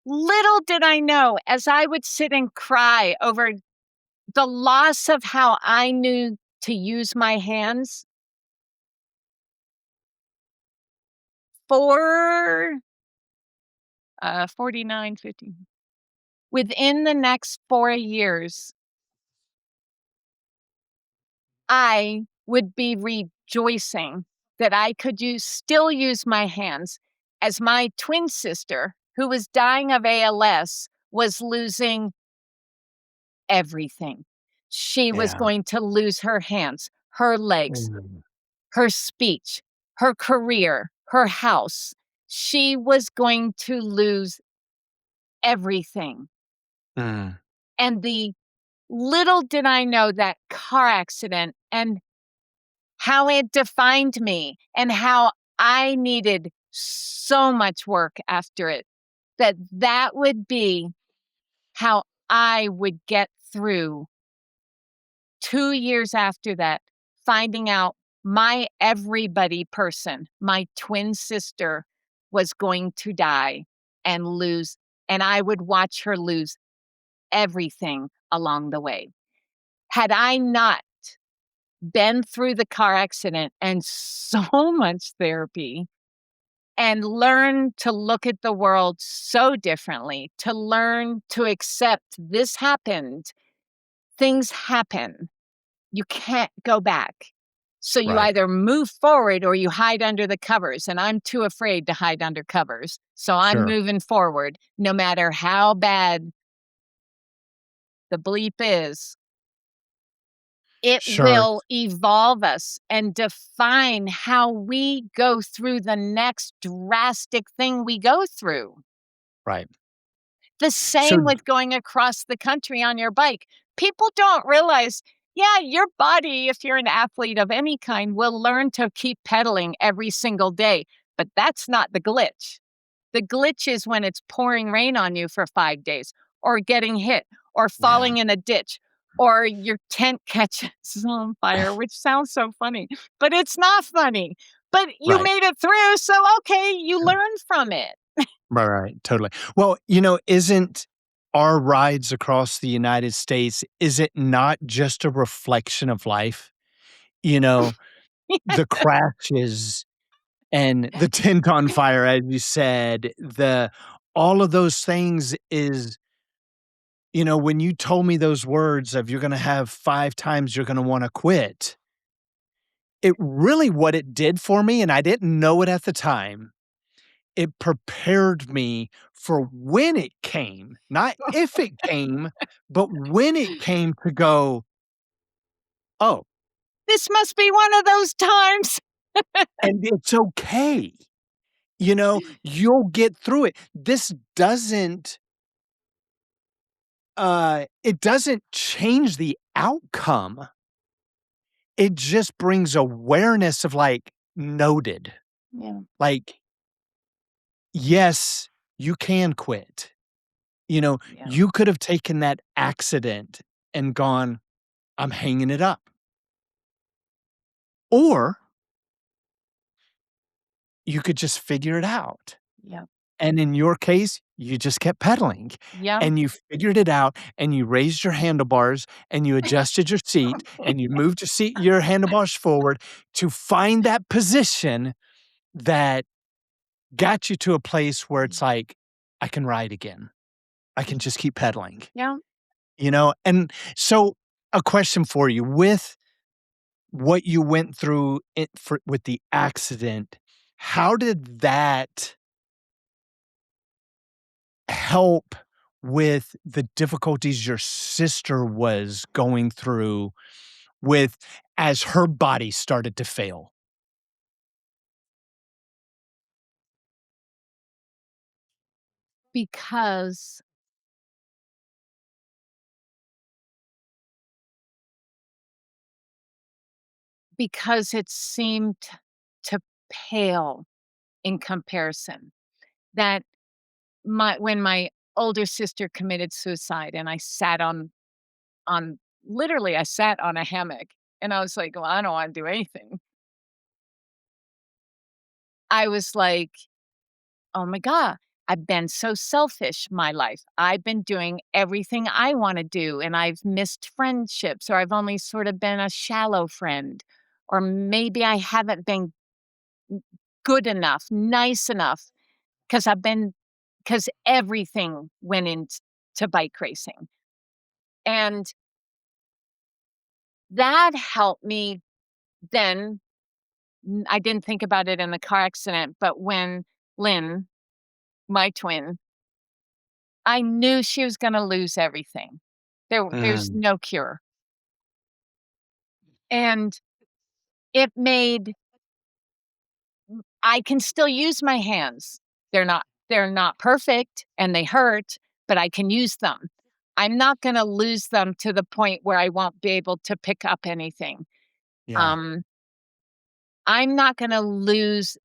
Little did I know as I would sit and cry over the loss of how I knew to use my hands for 49, 50. Within the next 4 years, I would be rejoicing that I could still use my hands as my twin sister, who was dying of ALS, was losing everything. She was Yeah. going to lose her hands, her legs, Mm. her speech, her career, her house. She was going to lose everything. Mm. And the little did I know that car accident and how it defined me and how I needed so much work after it, that would be how I would get through 2 years after that, finding out my everybody person, my twin sister, was going to die and lose, and I would watch her lose everything along the way. Had I not been through the car accident and so much therapy and learn to look at the world so differently, to learn to accept this happened, things happen. You can't go back. So you Right. either move forward or you hide under the covers. And I'm too afraid to hide under covers. So I'm Sure. moving forward no matter how bad the bleep is. It Sure. will evolve us and define how we go through the next drastic thing we go through. Right. The So same with going across the country on your bike. People don't realize, yeah, your body, if you're an athlete of any kind, will learn to keep pedaling every single day, but that's not the glitch. The glitch is when it's pouring rain on you for 5 days, or getting hit, or yeah. falling in a ditch, or your tent catches on fire, which sounds so funny, but it's not funny. But you Right. made it through, so okay, you Sure. learn from it. Right, totally. Well, isn't our rides across the United States, is it not just a reflection of life? you know, the crashes and the tent on fire, as you said, the all of those things is when you told me those words of you're gonna have 5 times you're gonna wanna quit, it really what it did for me, and I didn't know it at the time, it prepared me for when it came, not if it came, but when it came to go, "Oh, This must be one of those times. and it's okay." You'll get through it. This doesn't, it doesn't change the outcome. It just brings awareness of, like, noted. Yeah, Like, yes, you can quit. yeah, You could have taken that accident and gone, "I'm hanging it up." Or you could just figure it out. yeah, And in your case, you just kept pedaling yeah. and you figured it out and you raised your handlebars and you adjusted your seat and you moved your handlebars forward to find that position that got you to a place where it's like, "I can ride again. I can just keep pedaling." Yeah. And so a question for you, with what you went through with the accident, how did that help with the difficulties your sister was going through with as her body started to fail? Because it seemed to pale in comparison. That when my older sister committed suicide and I sat on literally I sat on a hammock and I was like, "Well, I don't wanna do anything." I was like, "Oh my god, I've been so selfish my life. I've been doing everything I wanna do, and I've missed friendships, or I've only sort of been a shallow friend, or maybe I haven't been good enough, nice enough, because 'cause I've been because everything went into bike racing." And that helped me then. I didn't think about it in the car accident, but when Lynn, my twin, I knew she was gonna lose everything. There's Mm, no cure. And it made I can still use my hands. They're not perfect and they hurt, but I can use them. I'm not gonna lose them to the point where I won't be able to pick up anything. yeah. Um, I'm not gonna lose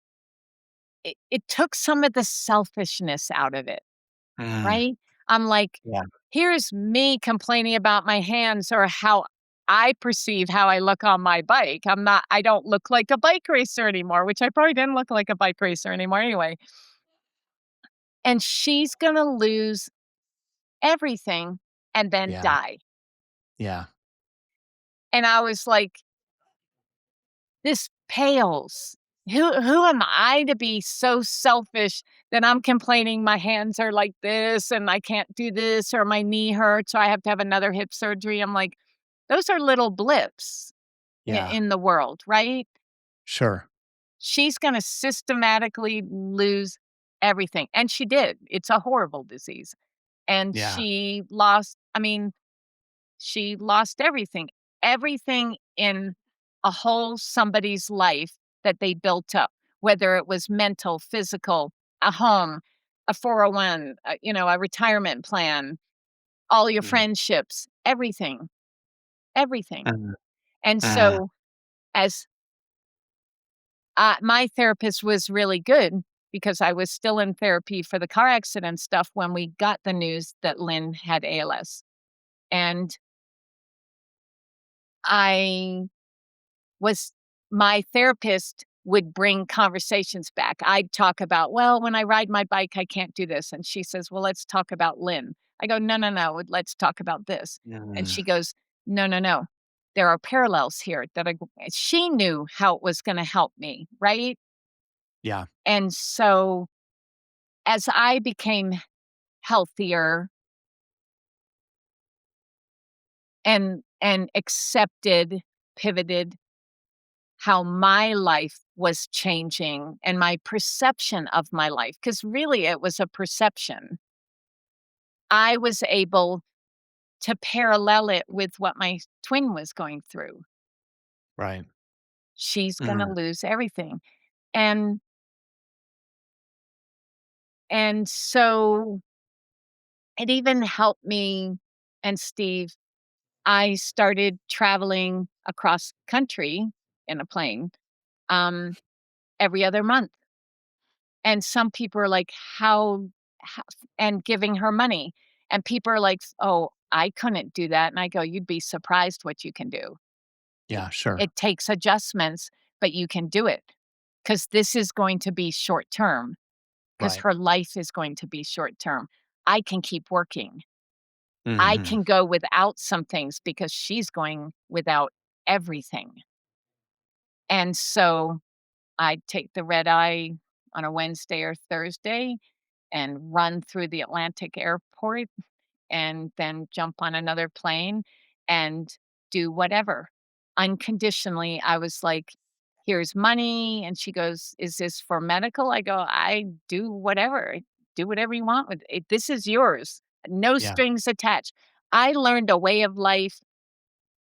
it took some of the selfishness out of it. Mm, Right? I'm like, yeah. here's me complaining about my hands or how I perceive how I look on my bike. I don't look like a bike racer anymore, which I probably didn't look like a bike racer anymore anyway. And she's gonna lose everything and then Yeah. die. Yeah. And I was like, this pales. Who am I to be so selfish that I'm complaining my hands are like this and I can't do this or my knee hurts so I have to have another hip surgery. I'm like, those are little blips Yeah. in the world, right? Sure. She's going to systematically lose everything. And she did. It's a horrible disease. And Yeah. she lost everything, everything in a whole somebody's life that they built up, whether it was mental, physical, a home, a 401, a retirement plan, all your Mm, friendships, everything, everything. mm, And mm, so, as my therapist was really good because I was still in therapy for the car accident stuff when we got the news that Lynn had ALS. And I was my therapist would bring conversations back. I'd talk about, "Well, when I ride my bike, I can't do this." And she says, "Well, let's talk about Lynn." I go, "No, no, no, let's talk about this." And mm, she goes, "No, no, no. there are parallels here that she knew how it was gonna help me, right? Yeah. And so, as I became healthier and accepted, pivoted how my life was changing and my perception of my life, because really it was a perception, I was able to parallel it with what my twin was going through. Right. She's gonna Mhm. lose everything. And so it even helped me and Steve. I started traveling across country in a plane, um, every other month. And some people are like, how," and giving her money. And people are like, "Oh, I couldn't do that." And I go, "You'd be surprised what you can do. It Yeah, sure. it takes adjustments, but you can do it because this is going to be short term, because Right. her life is going to be short term. I can keep working. I Mhm. can go without some things because she's going without everything." And so I'd take the red eye on a Wednesday or Thursday and run through the Atlantic airport and then jump on another plane and do whatever. Unconditionally, I was like, "Here's money." And she goes, "Is this for medical?" I go, "I do whatever. Do whatever you want with it. This is yours. No Yeah. strings attached." I learned a way of life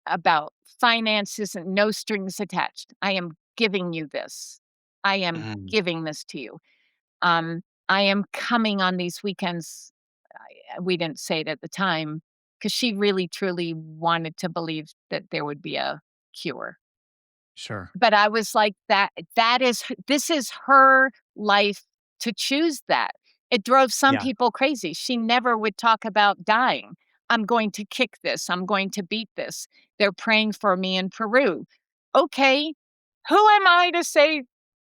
about finances and no strings attached. I am giving you this. I am Mhm. giving this to you. I am coming on these weekends. We didn't say it at the time because she really truly wanted to believe that there would be a cure. Sure. But I was like, this is her life to choose that. It drove some Yeah. people crazy. She never would talk about dying. "I'm going to kick this. I'm going to beat this. They're praying for me in Peru." Okay, who am I to say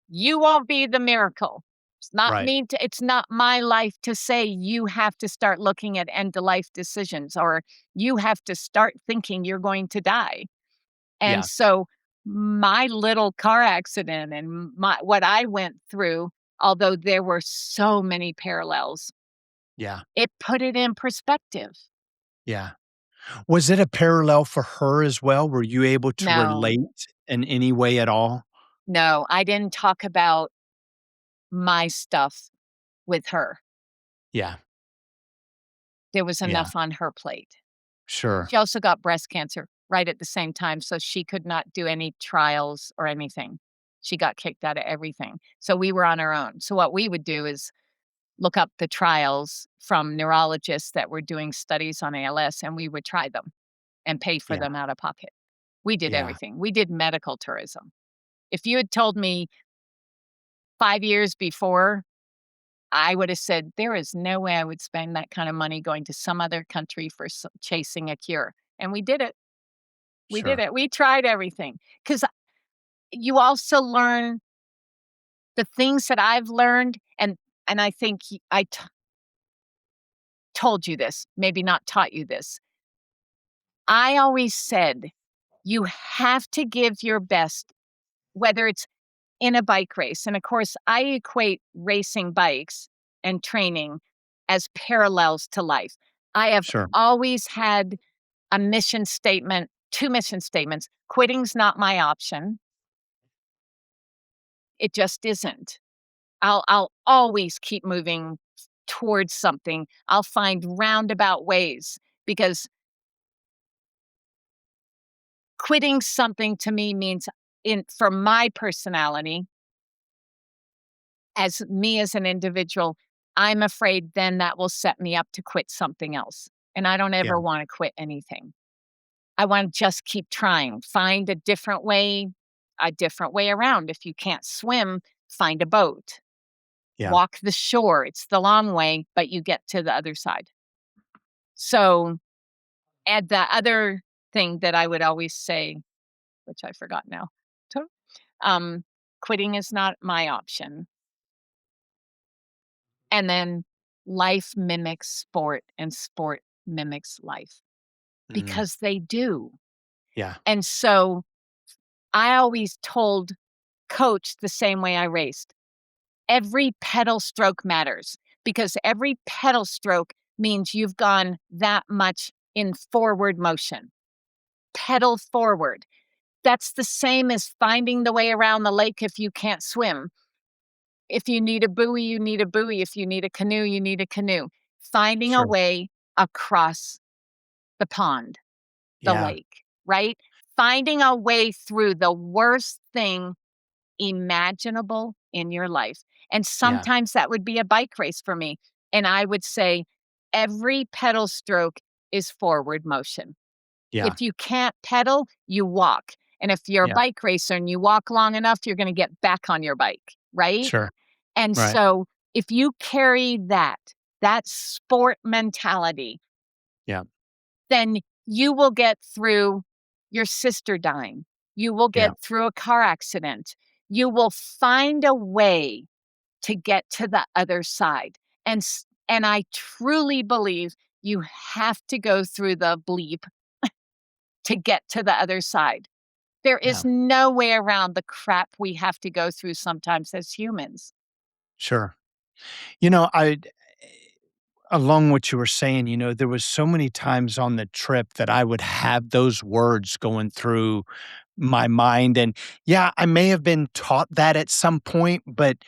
you won't be the miracle? Right. It's not my life to say you have to start looking at end of life decisions or you have to start thinking you're going to die. And Yeah. so my little car accident and what I went through, although there were so many parallels, Yeah. it put it in perspective. Yeah. Was it a parallel for her as well? Were you able to No, relate in any way at all? no, I didn't talk about my stuff with her. Yeah. There was Yeah. enough on her plate. Sure. She also got breast cancer right at the same time, so she could not do any trials or anything. She got kicked out of everything. So we were on our own. So what we would do is look up the trials from neurologists that were doing studies on ALS, and we would try them and pay for Yeah. them out of pocket. We did Yeah. everything. We did medical tourism. If you had told me 5 years before, I would have said, "There is no way I would spend that kind of money going to some other country for chasing a cure." And we did it. We did Sure. it. We tried everything because you also learn the things that I've learned, and I think told you this, maybe not taught you this. I always said, "You have to give your best, whether it's in a bike race." And of course, I equate racing bikes and training as parallels to life. I have Sure. always had a mission statement, 2 mission statements. Quitting's not my option. It just isn't. I'll always keep moving towards something. I'll find roundabout ways because quitting something to me means, in for my personality, as me as an individual, I'm afraid then that will set me up to quit something else. And I don't Yeah. ever want to quit anything. I want to just keep trying, find a different way around. If you can't swim, find a boat, Yeah. walk the shore. It's the long way, but you get to the other side. So, and the other thing that I would always say, which I forgot now, to- um, quitting is not my option. And then life mimics sport and sport mimics life Mm. because they do. Yeah. And so I always told coach the same way I raced. Every pedal stroke matters because every pedal stroke means you've gone that much in forward motion. Pedal forward. That's the same as finding the way around the lake if you can't swim. If you need a buoy, you need a buoy. If you need a canoe, you need a canoe. Finding a Sure. way across the pond, the Yeah. lake, right? Finding a way through the worst thing imaginable in your life. And Yeah. sometimes that would be a bike race for me. And I would say every pedal stroke is forward motion. Yeah. If you can't pedal, you walk. And if you're a Yeah. bike racer and you walk long enough, you're going to get back on your bike, right? Sure. And Right. so if you carry that sport mentality, Yeah. then you will get through your sister dying. You will Yeah. get through a car accident. You will find a way to get to the other side. And I truly believe you have to go through the bleep to get to the other side. There Yeah. is no way around the crap we have to go through sometimes as humans. Sure. You know, I along what you were saying, there was so many times on the trip that I would have those words going through my mind. And yeah, I may have been taught that at some point, but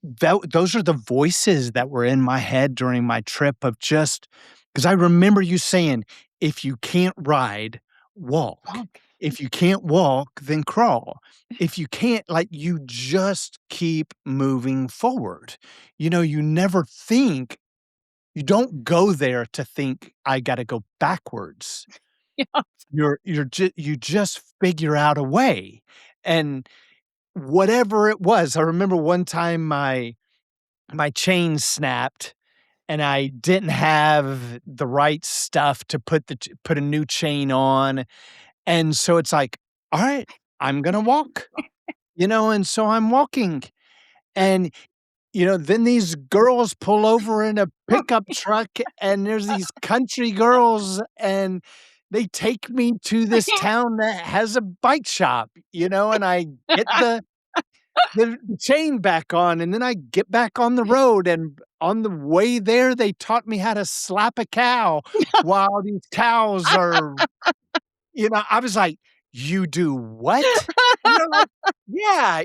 those are the voices that were in my head during my trip of just because I remember you saying, if you can't ride, walk. Wonk. If you can't walk, then crawl. If you can't, like, you just keep moving forward. You never think, you don't go there to think, I got to go backwards. Yeah. You just figure out a way. And whatever it was, I remember one time my chain snapped and I didn't have the right stuff to put a new chain on, and so it's like, "All right, I'm gonna walk," and so I'm walking, and, then these girls pull over in a pickup truck, and there's these country girls, and they take me to this town that has a bike shop, and I get the chain back on, and then I get back on the road, and on the way there, they taught me how to slap a cow while these cows are I was like, "You do what?" And they're like, "Yeah,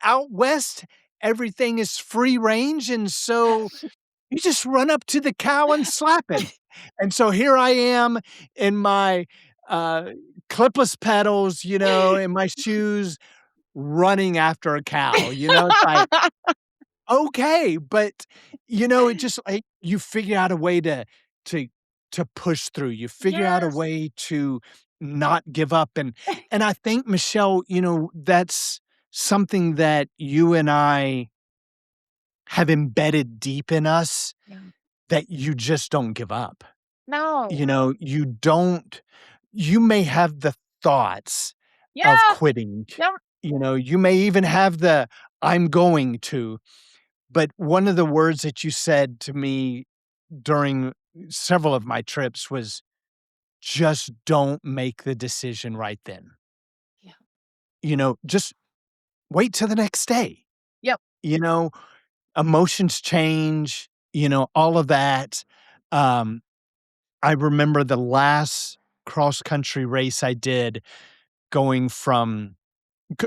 out west, everything is free range, and so you just run up to the cow and slap it." And so here I am in my, uh, clipless pedals, in my shoes, running after a cow, it's like, okay, but, it just like you figure out a way to to push through. You figure out a Yes. way to not give up, and I think, Michelle, that's something that you and I have embedded deep in us, Yeah. that you just don't give up. No. You don't you may have the thoughts of Yeah. quitting, Yep. you may even have the "I'm going to," but one of the words that you said to me during several of my trips was, "Just don't make the decision right then." Yeah. Just wait till the next day. Yep. You know, Emotions change, all of that. Um, I remember the last cross country race I did going from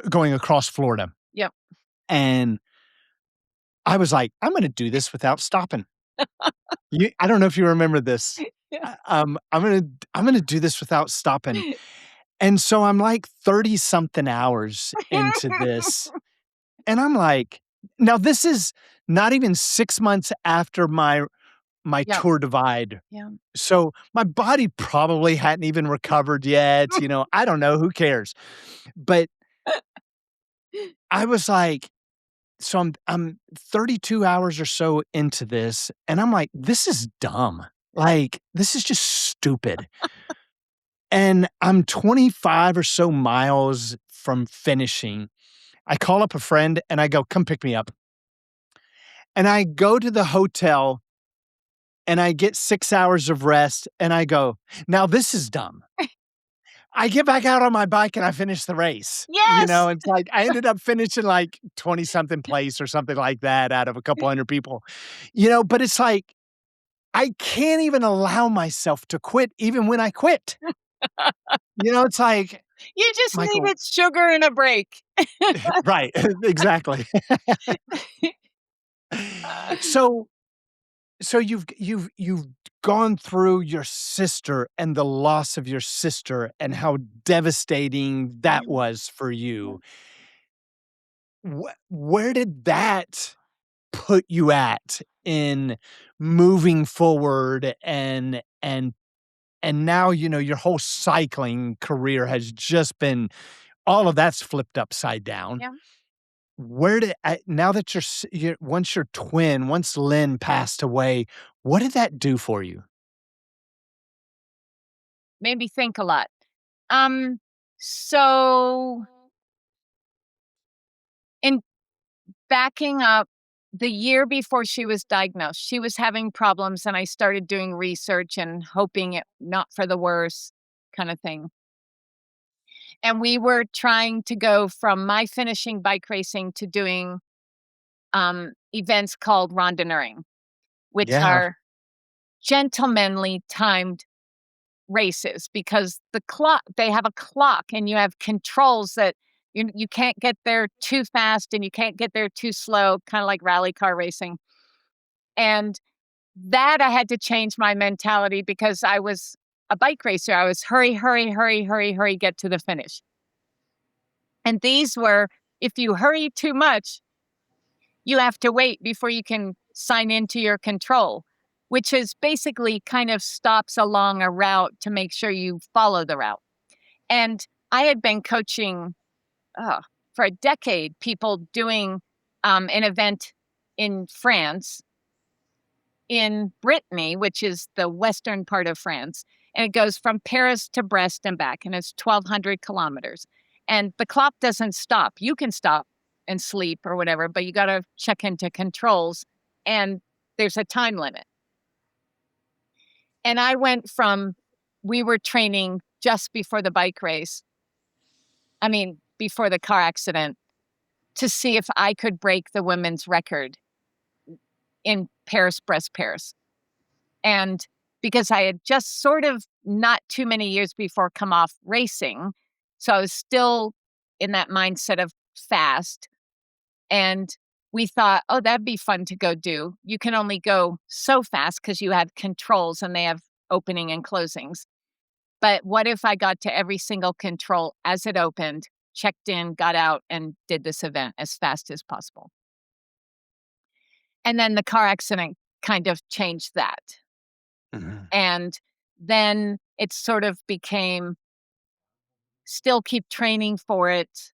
going across Florida, Yep. and I was like, "I'm gonna do this without stopping." I don't know if you remember this. Yeah. I'm gonna do this without stopping, and so I'm like 30 something hours into this, and I'm like, now this is not even 6 months after my Yep. tour divide, Yeah. so my body probably hadn't even recovered yet, I don't know, who cares? But I was like, so I'm 32 hours or so into this, and I'm like, "This is dumb. Like, this is just stupid." And I'm 25 or so miles from finishing. I call up a friend and I go, "Come pick me up." And I go to the hotel and I get 6 hours of rest and I go, "Now this is dumb." I get back out on my bike and I finish the race. You Yes! know, it's like I ended up finishing like 20 something place or something like that out of a couple hundred people. But it's like I can't even allow myself to quit even when I quit. It's like, You just Michael. needed sugar and a break. Right, exactly. So so you've gone through your sister and the loss of your sister and how devastating that was for you. Where did that put you at in moving forward and now, your whole cycling career has just been all of that's flipped upside down. Yeah. Where did now that once your twin, once Lynn passed away, what did that do for you? Made me think a lot. Um, so in backing up, the year before she was diagnosed, she was having problems, and I started doing research and hoping it not for the worse kinda thing. And we were trying to go from my finishing bike racing to doing, events called randonneuring, which Yeah. are gentlemanly timed races because they have a clock and you have controls that you can't get there too fast and you can't get there too slow, kind of like rally car racing. And that I had to change my mentality because I was a bike racer. I was hurry, hurry, hurry, hurry, hurry, get to the finish. And these were, if you hurry too much, you have to wait before you can sign into your control, which is basically kind of stops along a route to make sure you follow the route. And I had been coaching for a decade people doing an event in France, in Brittany, which is the western part of France. And it goes from Paris to Brest and back, and it's 1,200 kilometers. And the clock doesn't stop. You can stop and sleep or whatever, but you got to check into controls, and there's a time limit. And I went from, we were training just before the bike race, I mean, before the car accident, to see if I could break the women's record in Paris, Brest, Paris. And because I had just sort of not too many years before come off racing, so I was still in that mindset of fast. And we thought, oh, that'd be fun to go do. You can only go so fast because you have controls and they have opening and closings. But what if I got to every single control as it opened, checked in, got out, and did this event as fast as possible? And then the car accident kind of changed that. Mhm. And then it sort of became still keep training for it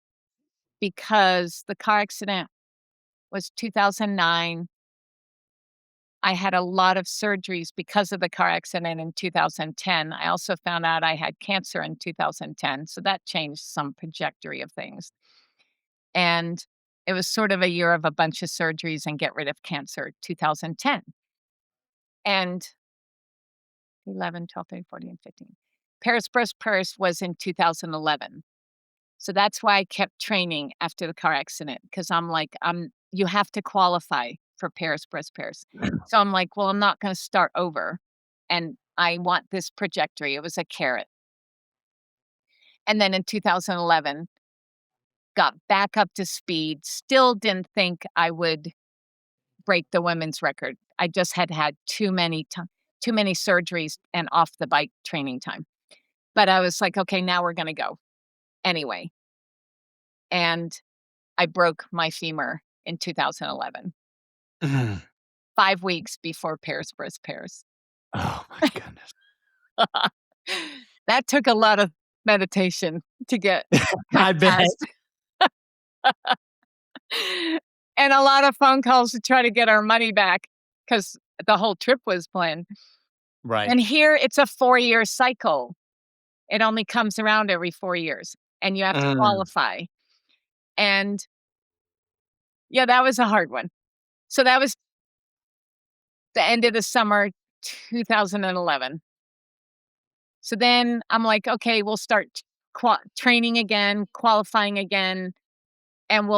because the car accident was 2009. I had a lot of surgeries because of the car accident in 2010. I also found out I had cancer in 2010, so that changed some trajectory of things. And it was sort of a year of a bunch of surgeries and get rid of cancer, 2010. And 11, 12, 13, 14, 15. Paris Brest Paris was in 2011. So that's why I kept training after the car accident because I'm like, you have to qualify for Paris Brest Paris. So I'm like, well, I'm not going to start over. And I want this trajectory. It was a carrot. And then in 2011, got back up to speed. Still didn't think I would break the women's record. I just had had too many surgeries and off the bike training time. But I was like, okay, now we're going to go anyway. And I broke my femur in 2011, Mhm. 5 weeks before Paris Brest Paris. Oh my goodness. That took a lot of meditation to get I bet. past, and a lot of phone calls to try to get our money back because the whole trip was planned. Right. And here, it's a 4-year cycle. It only comes around every 4 years, and you have to Mm. qualify. And, yeah, that was a hard one. So that was the end of the summer 2011. So then I'm like, "Okay, we'll start training again, qualifying again, and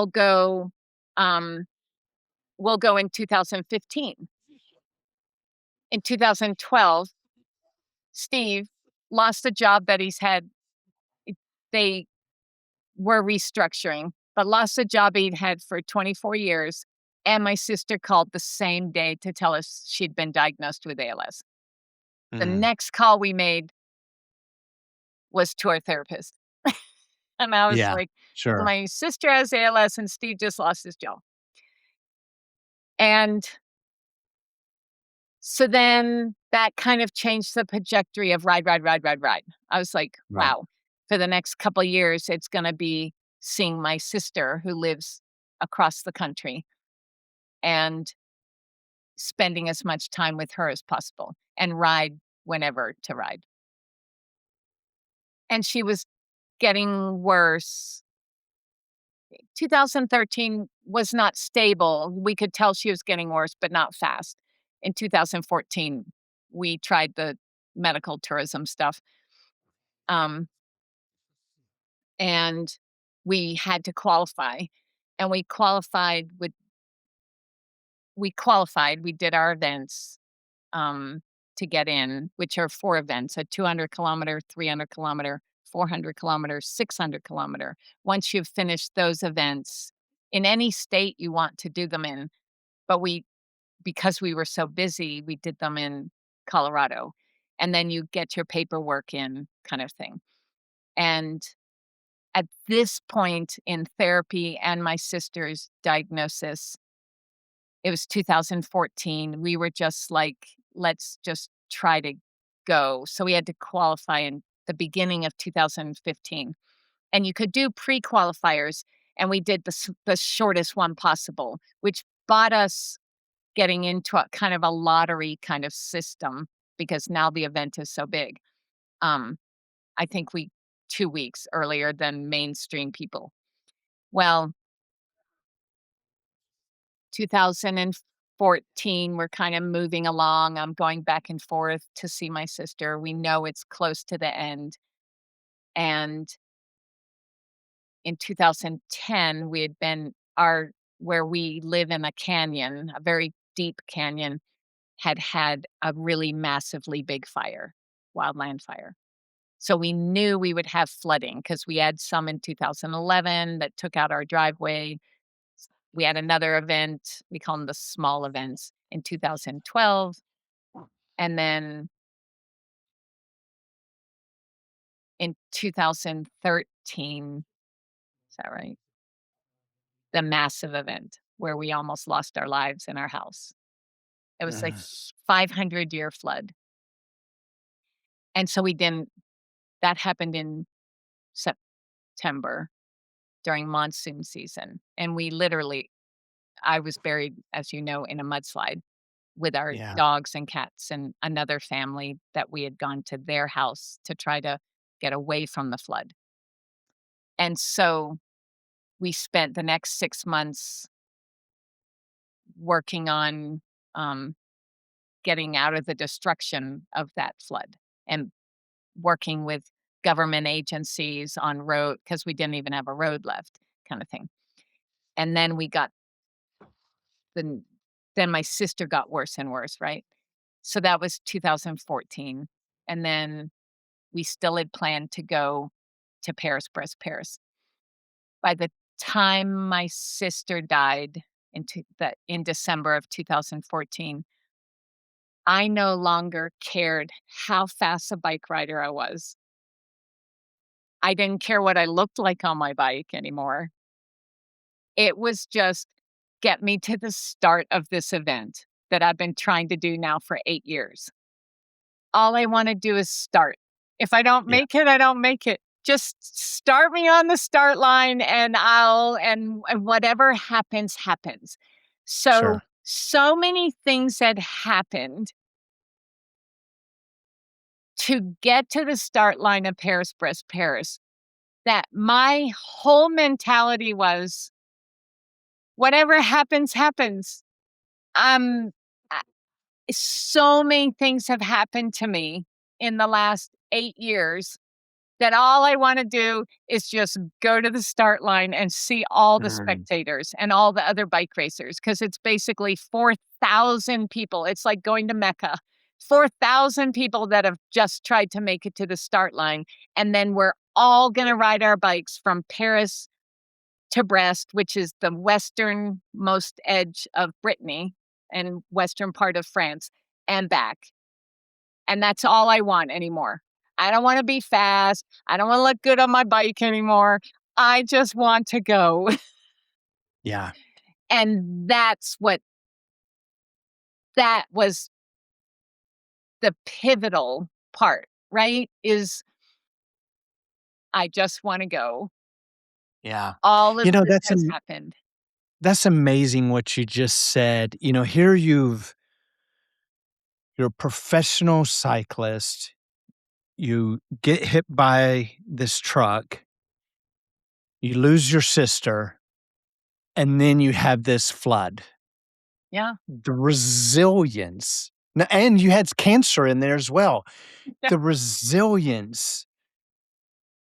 um, we'll go in 2015. In 2012, Steve lost a job that he's had. They were restructuring, but lost a job he'd had for 24 years. And my sister called the same day to tell us she'd been diagnosed with ALS. The Mm. next call we made was to our therapist. And I was Yeah, like, sure. my sister has ALS and Steve just lost his job. And so then that kind of changed the trajectory of ride, ride, ride, ride, ride. I was like, Right. wow, for the next couple years, it's going to be seeing my sister who lives across the country and spending as much time with her as possible and ride whenever to ride. And she was getting worse. 2013 was not stable. We could tell she was getting worse, but not fast. In 2014, we tried the medical tourism stuff. Um, and we had to qualify. And we qualified, we did our events um, to get in, which are 4 events, a 200-kilometer, 300-kilometer, 400-kilometer, 600-kilometer. Once you've finished those events, in any state you want to do them in, but because we were so busy, we did them in Colorado, and then you get your paperwork in kind of thing. And at this point in therapy and my sister's diagnosis, it was 2014. We were just like, let's just try to go. So we had to qualify in the beginning of 2015. And you could do pre-qualifiers, and we did the shortest one possible, which bought us getting into a kind of a lottery kind of system because now the event is so big. Um, I think we 2 weeks earlier than mainstream people. Well, 2014, we're kind of moving along. I'm going back and forth to see my sister. We know it's close to the end. And in 2010, we had been where we live in a canyon, a very deep canyon, had a really massively big fire, wildland fire. So we knew we would have flooding because we had some in 2011 that took out our driveway. We had another event, we call them the small events, in 2012, and then in 2013, is that right? The massive event where we almost lost our lives in our house. It was a Mm. 500-year flood, and so we didn't that happened in September during monsoon season, and we literally I was buried, as you know, in a mudslide with our Yeah. dogs and cats and another family that we had gone to their house to try to get away from the flood. And so we spent the next 6 months working on um, getting out of the destruction of that flood and working with government agencies on road because we didn't even have a road left, kind of thing. And then the then my sister got worse and worse, right? So that was 2014. And then we still had planned to go to Paris, Brest, Paris. By the time my sister died in December of 2014, I no longer cared how fast a bike rider I was. I didn't care what I looked like on my bike anymore. It was just get me to the start of this event that I've been trying to do now for 8 years. All I wanna do is start. If I don't Yeah. make it, I don't make it. Just start me on the start line and and whatever happens, happens. Sure. So many things had happened to get to the start line of Paris, Brest, Paris, that my whole mentality was, "Whatever happens, happens." Um, uh, so many things have happened to me in the last 8 years that all I wanna do is just go to the start line and see all the Mm. spectators and all the other bike racers, because it's basically 4,000 people. It's like going to Mecca. 4,000 people that have just tried to make it to the start line, and then we're all gonna ride our bikes from Paris to Brest, which is the westernmost edge of Brittany and western part of France, and back. And that's all I want anymore. I don't wanna be fast. I don't wanna look good on my bike anymore. I just want to go. Yeah. And that was the pivotal part, right? Is I just wanna go. Yeah. All of You know, this has happened. that's amazing what you just said. You know, here you're a professional cyclist. You get hit by this truck, you lose your sister, and then you have this flood. Yeah. The resilience, and you had cancer in there as well. Yeah. The resilience,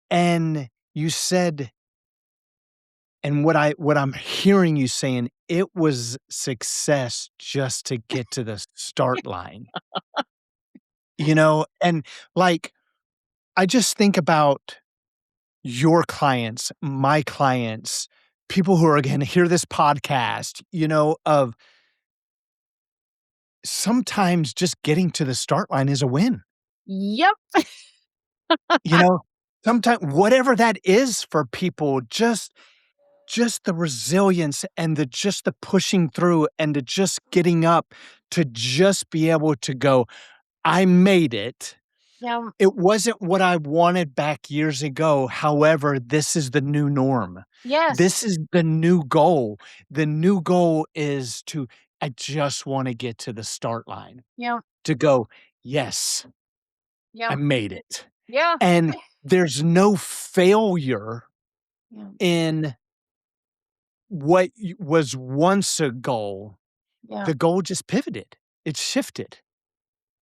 and you said, and what I'm hearing you saying, it was success just to get to the start line, and, like, I just think about your clients, my clients, people who are gonna hear this podcast, of sometimes just getting to the start line is a win, Yep. you know? Sometimes whatever that is for people, just the resilience and the pushing through and the just getting up to just be able to go, "I made it. Yeah. It wasn't what I wanted back years ago. However, this is the new norm. Yes. This is the new goal. The new goal is to I just wanna get to the start line, Yeah. to go, 'Yes, I Yeah. made it.'" Yeah. And there's no failure Yeah. in what was once a goal. Yeah. The goal just pivoted. It shifted,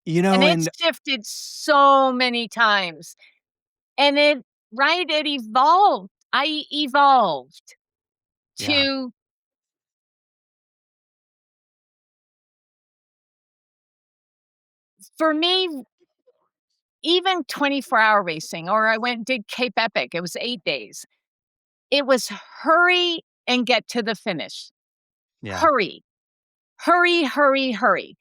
And it's and shifted so many times. And it evolved. I evolved yeah, to, for me, even 24-hour racing, or I went and did Cape Epic, it was 8 days. It was hurry and get to the finish. yeah, Hurry, hurry, hurry, hurry.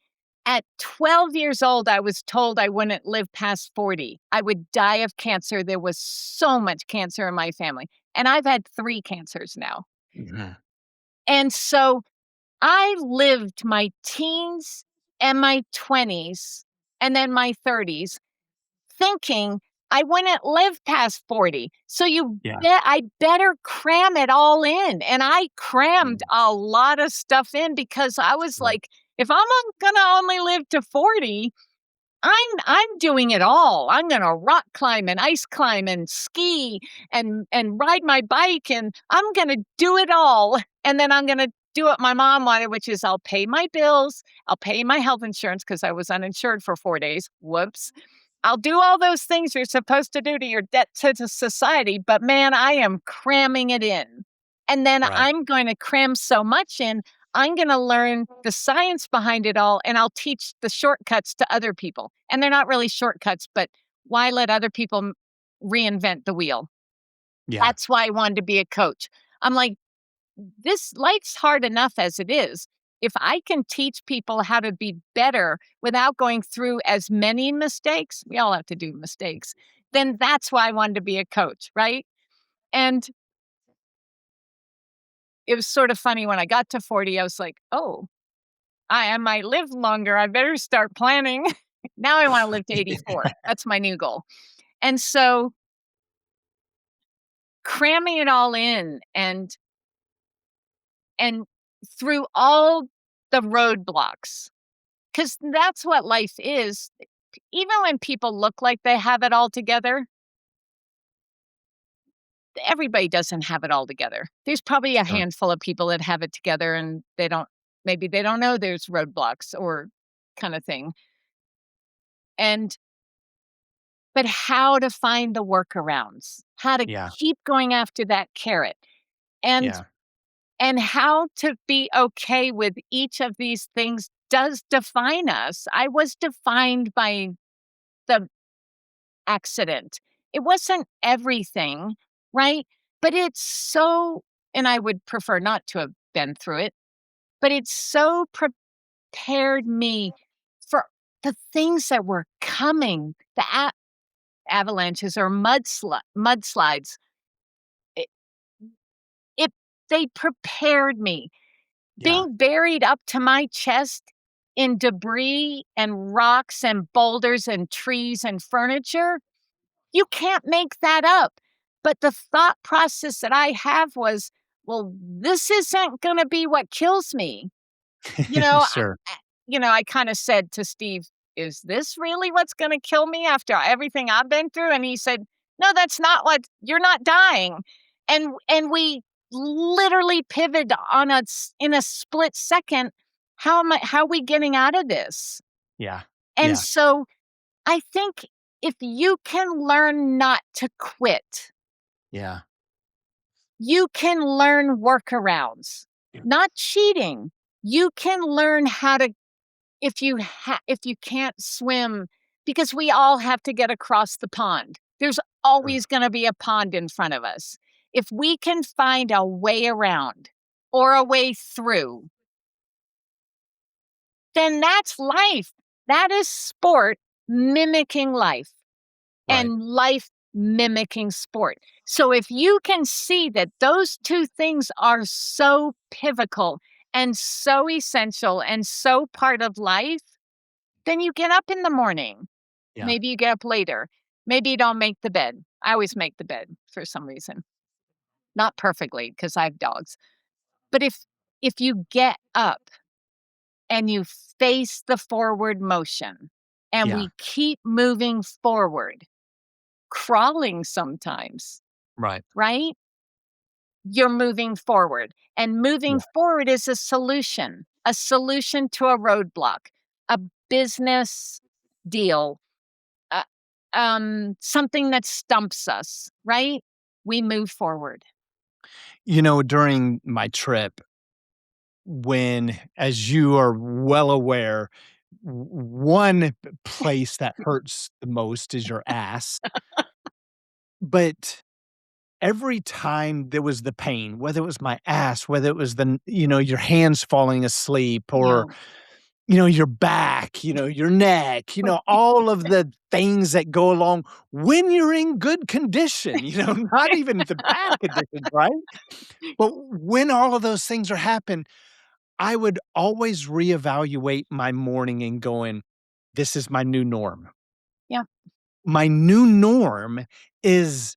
At 12 years old, I was told I wouldn't live past 40. I would die of cancer. There was so much cancer in my family, and I've had 3 cancers now. mhm, And so I lived my teens and my 20s and then my 30s thinking I wouldn't live past 40. So yeah, I better cram it all in. And I crammed mm, a lot of stuff in because I was right, like, if I'm gonna only live to 40, I'm doing it all. I'm gonna rock climb and ice climb and ski and ride my bike, and I'm gonna do it all. And then I'm gonna do what my mom wanted, which is I'll pay my bills, I'll pay my health insurance because I was uninsured for 4 days. Whoops. I'll do all those things you're supposed to do to your debt to society, but man, I am cramming it in. And then right, I'm going to cram so much in, I'm going to learn the science behind it all, and I'll teach the shortcuts to other people. And they're not really shortcuts, but why let other people reinvent the wheel? yeah, That's why I wanted to be a coach. I'm like, this life's hard enough as it is. If I can teach people how to be better without going through as many mistakes, we all have to do mistakes, then that's why I wanted to be a coach, right? And it was sort of funny when I got to 40, I was like, oh, I might live longer. I better start planning. Now I want to live to 84. That's my new goal. And so cramming it all in and through all the roadblocks, because that's what life is. Even when people look like they have it all together, everybody doesn't have it all together. There's probably a sure, handful of people that have it together and maybe they don't know there's roadblocks or kind of thing. And, but how to find the workarounds, how to Yeah. keep going after that carrot, and Yeah. how to be okay with each of these things does define us. I was defined by the accident. It wasn't everything, right? But it's so, and I would prefer not to have been through it, but it so prepared me for the things that were coming, the avalanches or mudslides. It, it they prepared me. Yeah. Being buried up to my chest in debris and rocks and boulders and trees and furniture, you can't make that up. But the thought process that I have was, well, this isn't going to be what kills me. You know, Sure. I kinda said to Steve, "Is this really what's gonna kill me after everything I've been through?" And he said, "No, that's not what you're not dying." And we literally pivoted on in a split second, how are we getting out of this? Yeah. And Yeah. so, I think if you can learn not to quit, Yeah. you can learn workarounds, not cheating. You can learn how to, if you can't swim, because we all have to get across the pond. There's Sure. always gonna be a pond in front of us. If we can find a way around or a way through, then that's life. That is sport mimicking life Right. and life mimicking sport. So if you can see that those 2 things are so pivotal and so essential and so part of life, then you get up in the morning. Yeah. Maybe you get up later. Maybe you don't make the bed. I always make the bed for some reason. Not perfectly because I have dogs. But if you get up and you face the forward motion and Yeah. we keep moving forward, crawling sometimes, Right. right? You're moving forward. And moving Yeah. forward is a solution to a roadblock, a business deal, uh, something that stumps us, right? We move forward. During my trip, when, as you are well aware, one place that hurts the most is your ass, but every time there was the pain, whether it was my ass, whether it was your hands falling asleep Yeah. or, your back, your neck, all of the things that go along when you're in good condition, not even the bad conditions, right? But when all of those things are happen, I would always reevaluate my morning and going, this is my new norm. Yeah. My new norm is,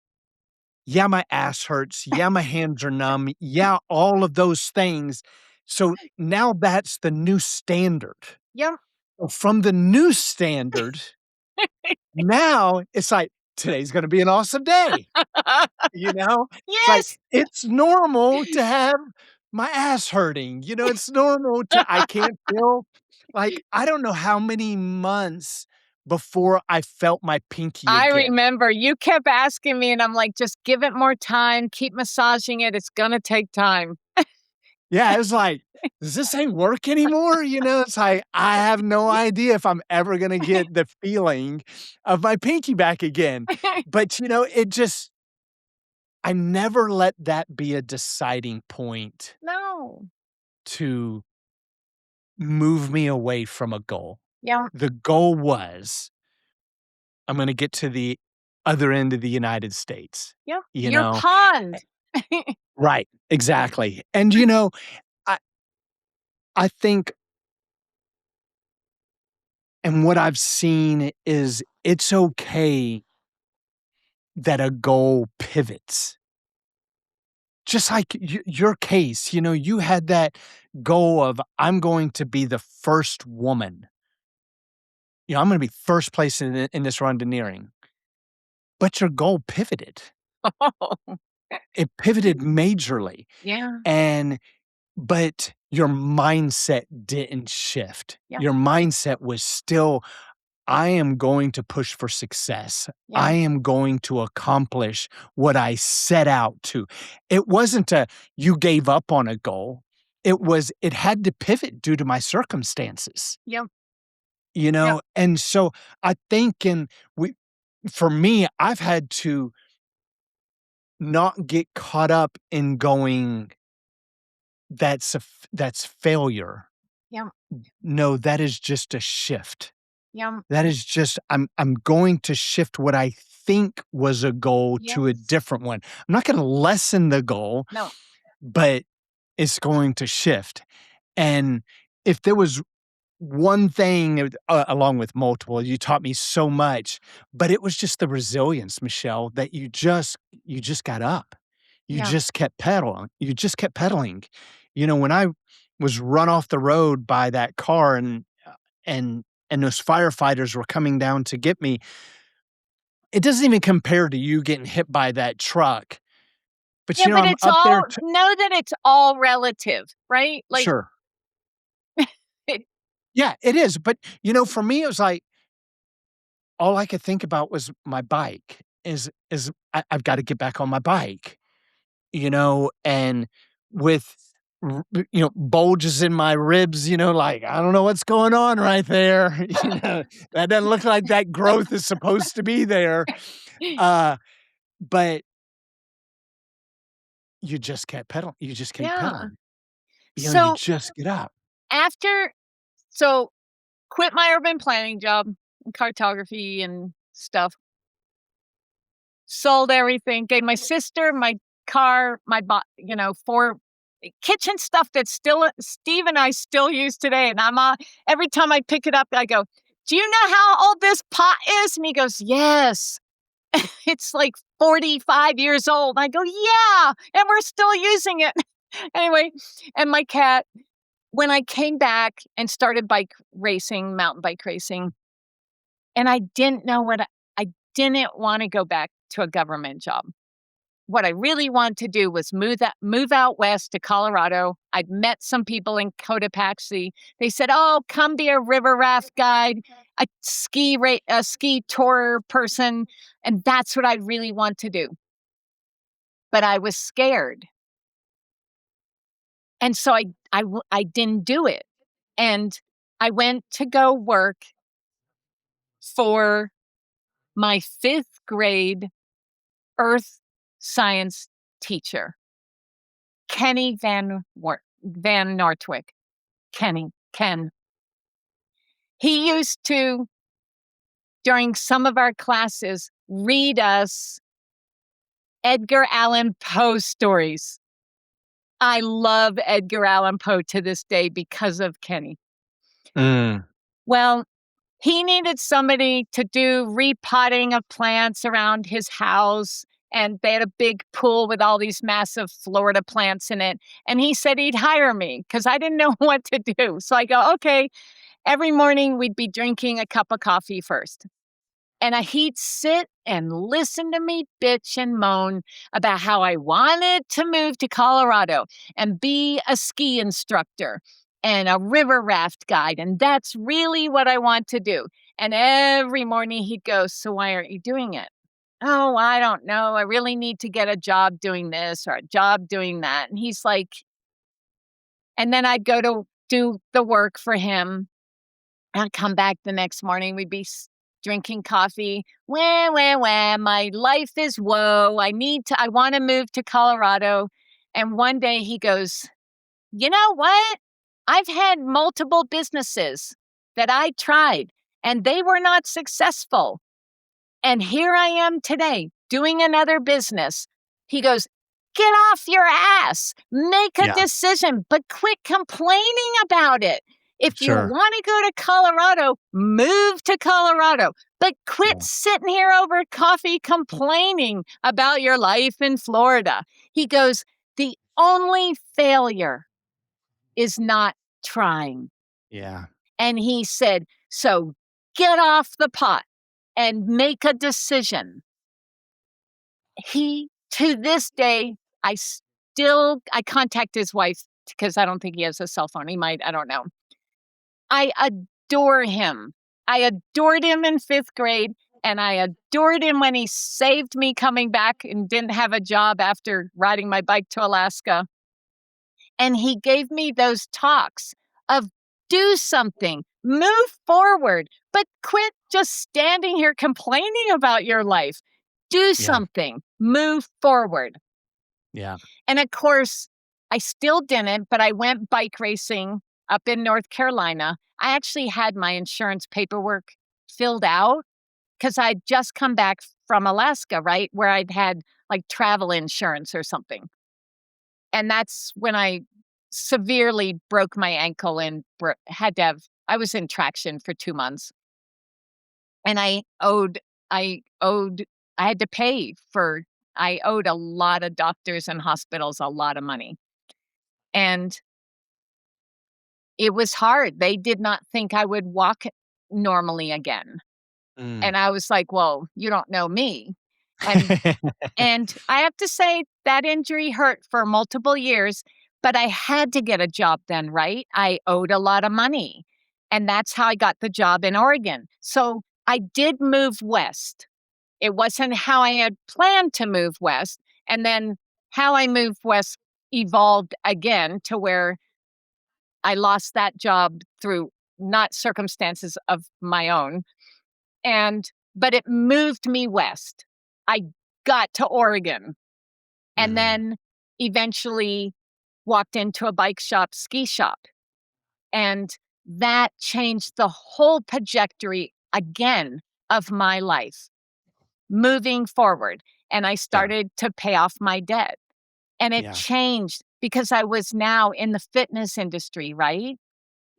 yeah, my ass hurts. Yeah, my hands are numb. Yeah, all of those things. So now that's the new standard. Yeah. So from the new standard, now it's like, today's going to be an awesome day. You know? It's like, Yes. it's normal to have my ass hurting, it's normal to I can't feel I don't know how many months before I felt my pinky I again. remember you kept asking me, and I'm like, just give it more time, keep massaging it. It's going to take time. Yeah, it was like, "Does this ain't work anymore?" It's like, I have no idea if I'm ever gonna get the feeling of my pinky back again. But, it just I never let that be a deciding point No. to move me away from a goal. Yeah. The goal was, I'm gonna get to the other end of the United States, Yeah. you Your know? pond. Right, exactly. And, I I think and what I've seen is it's okay that a goal pivots. Just like your case, you had that goal of, "I'm going to be the first woman. I'm gonna be first place in this Rundoneering." But your goal pivoted. Oh, It pivoted majorly, yeah. and but your mindset didn't shift. Yeah. Your mindset was still, I am going to push for success. Yeah. I am going to accomplish what I set out to. It wasn't a you gave up on a goal. It had to pivot due to my circumstances, Yep. you Yep. know? And so I think we for me, I've had to not get caught up in going, that's failure. Yep. No, that is just a shift. Yep. That is just I'm going to shift what I think was a goal to a Yes. different one. I'm not gonna lessen the goal, No. but it's going to shift. And if there was one thing, along with multiple, you taught me so much, but it was just the resilience, Michelle, that you just got up. You Yeah. just kept pedaling. You just kept pedaling. You know, when I was run off the road by that car and those firefighters were coming down to get me, it doesn't even compare to you getting hit by that truck. But, Yeah, you know, but I'm it's up there all t know that it's all relative, right? Like, Sure. it Yeah, it is, but, you know, for me, it was like, all I could think about was my bike, is I've gotta get back on my bike, you know, and with bulges in my ribs, like, I don't know what's going on right there, that doesn't look like that growth is supposed to be there, uh, but you just kept pedaling, you just keep Yeah. pedaling, you So, just get up. after so, quit my urban planning job, cartography and stuff, sold everything, gave my sister my car, 4 kitchen stuff that still Steve and I still use today, and every time I pick it up, I go, "Do you know how old this pot is?" And he goes, "Yes." It's like 45 years old. I go, "Yeah, and we're still using it." Anyway, and my cat, when I came back and started bike racing, mountain bike racing, and I didn't know I didn't wanna go back to a government job. What I really wanted to do was move out west to Colorado. I'd met some people in Cotopaxi. They said, "Oh, come be a river raft guide, a ski tour person," and that's what I really want to do. But I was scared, and so I didn't do it, and I went to go work for my 5th grade earth science teacher, Kenny Van Nortwick. Ken. He used to, during some of our classes, read us Edgar Allan Poe stories. I love Edgar Allan Poe to this day because of Kenny. Mm. Well, he needed somebody to do repotting of plants around his house, and they had a big pool with all these massive Florida plants in it, and he said he'd hire me because I didn't know what to do. So I go, "Okay." Every morning, we'd be drinking a cup of coffee first, and he'd sit and listen to me bitch and moan about how I wanted to move to Colorado and be a ski instructor and a river raft guide, and that's really what I want to do. And every morning he'd go, "So why aren't you doing it?" "Oh, I don't know. I really need to get a job doing this or a job doing that." And he's like, and then I'd go to do the work for him. I'd come back the next morning, we'd be drinking coffee. Wah, wah, wah. My life is woe. I want to move to Colorado. And one day he goes, "You know what? I've had multiple businesses that I tried and they were not successful. And here I am today doing another business." He goes, "Get off your ass, make a Yeah, decision, but quit complaining about it. If you sure. want to go to Colorado, move to Colorado, but quit Yeah, sitting here over coffee complaining about your life in Florida." He goes, "The only failure is not trying." yeah, And he said, "So get off the pot and make a decision." He, to this day, I contact his wife because I don't think he has a cell phone. He might, I don't know. I adore him. I adored him in 5th grade, and I adored him when he saved me coming back and didn't have a job after riding my bike to Alaska. And he gave me those talks of do something, move forward, but quit just standing here complaining about your life. Do Yeah. something, move forward. Yeah. And of course, I still didn't, but I went bike racing up in North Carolina. I actually had my insurance paperwork filled out because I'd just come back from Alaska, right? Where I'd had like travel insurance or something. And that's when I severely broke my ankle and had to have, I was in traction for 2 months. And I owed, I had to pay for, I owed a lot of doctors and hospitals a lot of money. And it was hard. They did not think I would walk normally again. Mm. And I was like, well, you don't know me. And And I have to say that injury hurt for multiple years, but I had to get a job then, right? I owed a lot of money. And that's how I got the job in Oregon. So I did move west. It wasn't how I had planned to move west. And then how I moved west evolved again to where I lost that job through not circumstances of my own. But it moved me west. I got to Oregon and Mhm. then eventually walked into a bike shop, ski shop. And that changed the whole trajectory again of my life moving forward. And I Yeah. started to pay off my debt. And it Yeah. changed because I was now in the fitness industry, right?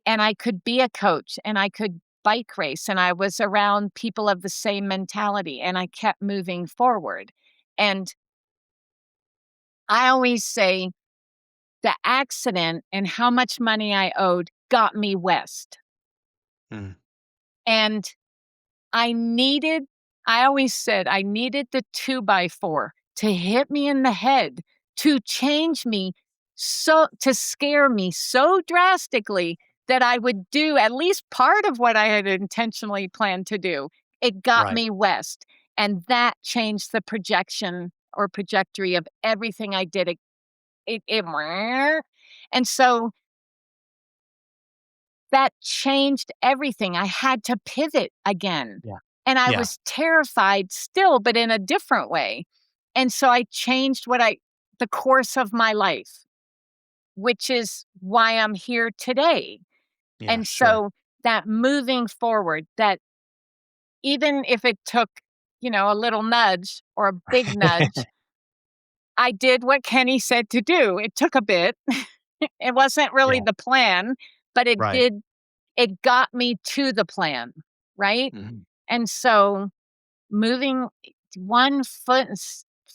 And I could be a coach and I could bike race and I was around people of the same mentality and I kept moving forward. And I always say the accident and how much money I owed got me west. Mm. And I needed, I always said I needed the 2x4 to hit me in the head, to change me, so to scare me so drastically that I would do at least part of what I had intentionally planned to do. It got Right. me west. And that changed the projection or trajectory of everything I did. It and so that changed everything. I had to pivot again. Yeah. And I Yeah. was terrified still, but in a different way. And so I changed the course of my life, which is why I'm here today. Yeah. And Sure. so that moving forward, that even if it took, a little nudge or a big nudge, I did what Kenny said to do. It took a bit. It wasn't really Yeah. the plan, but Right. it got me to the plan, right? Mhm. And so moving one foot in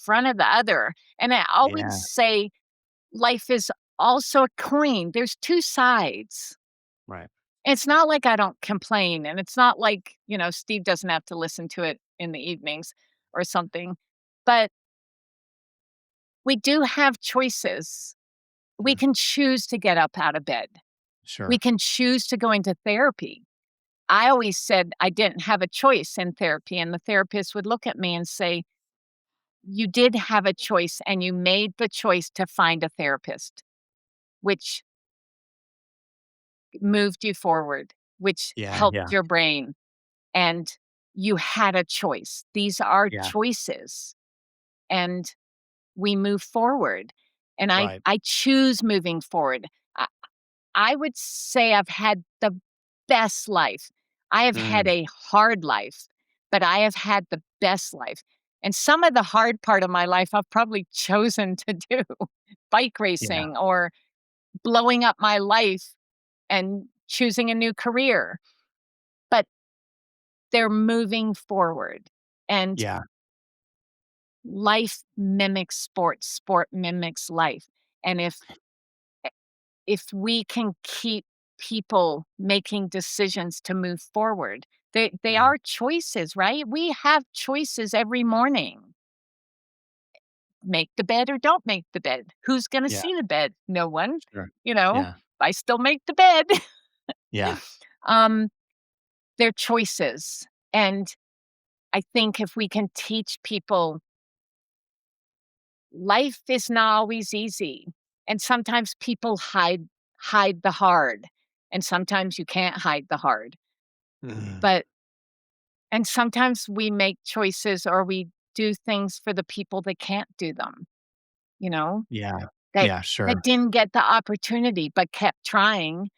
front of the other. And I always Yeah. say life is also a coin. There's two sides. Right. It's not like I don't complain. And it's not like, Steve doesn't have to listen to it in the evenings or something. But we do have choices. We Mm. can choose to get up out of bed. We Sure. can choose to go into therapy. I always said I didn't have a choice in therapy, and the therapist would look at me and say, you did have a choice, and you made the choice to find a therapist, which moved you forward, which Yeah. helped Yeah. your brain, and you had a choice. These are Yeah. choices, and we move forward. And I, Right. I choose moving forward. I would say I've had the best life. I have had Mm. a hard life, but I have had the best life. And some of the hard part of my life I've probably chosen to do bike Yeah. racing or blowing up my life and choosing a new career, but they're moving forward. And Yeah. life mimics sport, sport mimics life. And if we can keep people making decisions to move forward, they Mhm. are choices, right? We have choices every morning. Make the bed or don't make the bed. Who's going to Yeah. see the bed? No one. Sure. You know, Yeah. I still make the bed. Yeah. um, their choices. And I think if we can teach people life is not always easy, and sometimes people hide the hard, and sometimes you can't hide the hard. Mm. But and sometimes we make choices or we do things for the people that can't do them, you know, Yeah. that Yeah, that sure. didn't get the opportunity but kept trying.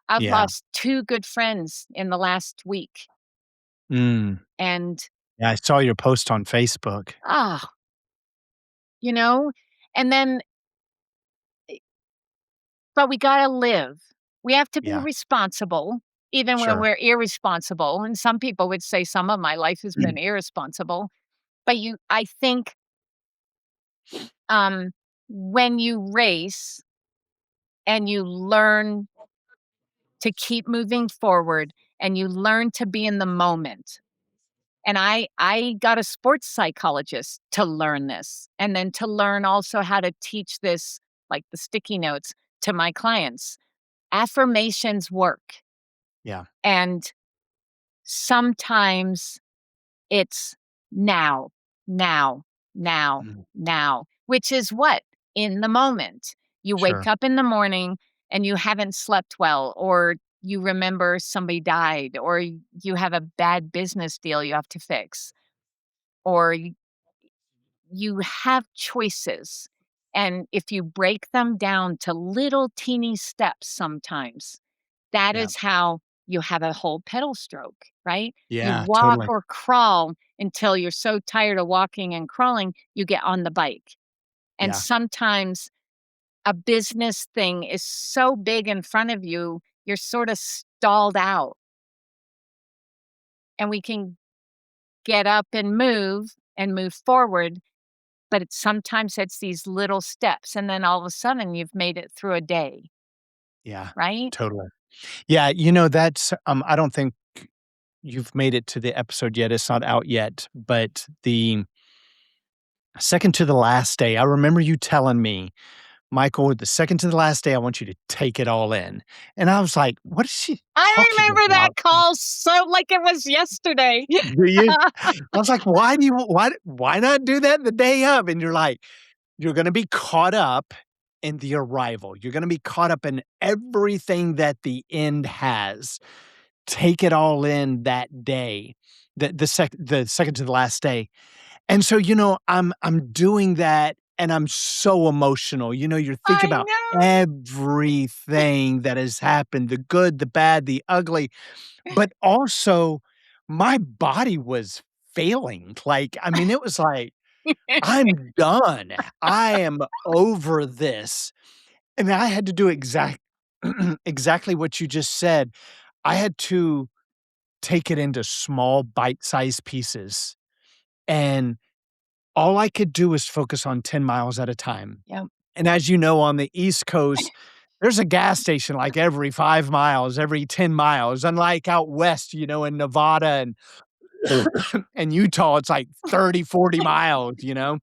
I've Yeah. lost 2 good friends in the last week, Mm. and, Yeah, I saw your post on Facebook. ah, you know, and then but we gotta live. We have to be Yeah, responsible even when sure. we're irresponsible, and some people would say some of my life has been irresponsible, but I think, um, when you race and you learn to keep moving forward and you learn to be in the moment, and I got a sports psychologist to learn this, and then to learn also how to teach this, like the sticky notes, to my clients. Affirmations work, Yeah. and sometimes it's now, now, now, Mm. now, which is what? In the moment. You wake Sure. up in the morning and you haven't slept well, or you remember somebody died, or you have a bad business deal you have to fix, or you have choices. And if you break them down to little teeny steps sometimes, that Yeah. is how you have a whole pedal stroke, right? You Yeah, walk totally. or crawl until you're so tired of walking and crawling, you get on the bike. And Yeah. sometimes a business thing is so big in front of you, you're sort of stalled out. And we can get up and move forward. But sometimes it's these little steps. And then all of a sudden you've made it through a day, Yeah, right? totally. Yeah, that's, I don't think you've made it to the episode yet, it's not out yet, but the second to the last day, I remember you telling me, "Michael, the second to the last day, I want you to take it all in." And I was like, "What is she I talking remember that about?" call so like it was yesterday. Do you? I was like, "Why do you why not do that the day of?" And you're like, "You're gonna be caught up in the arrival. You're gonna be caught up in everything that the end has. Take it all in that day, the second to the last day." And so, I'm doing that and I'm so emotional. You're thinking I about know. everything that has happened, the good, the bad, the ugly, but also my body was failing. Like, I mean, it was like, I'm done. I am over this. And I had to do exactly what you just said. I had to take it into small bite-sized pieces, and all I could do was focus on 10 miles at a time. Yep, And as you know, on the East Coast, there's a gas station like every 5 miles, every 10 miles, unlike out west, in Nevada and and Utah, it's like 30, 40 miles, you know?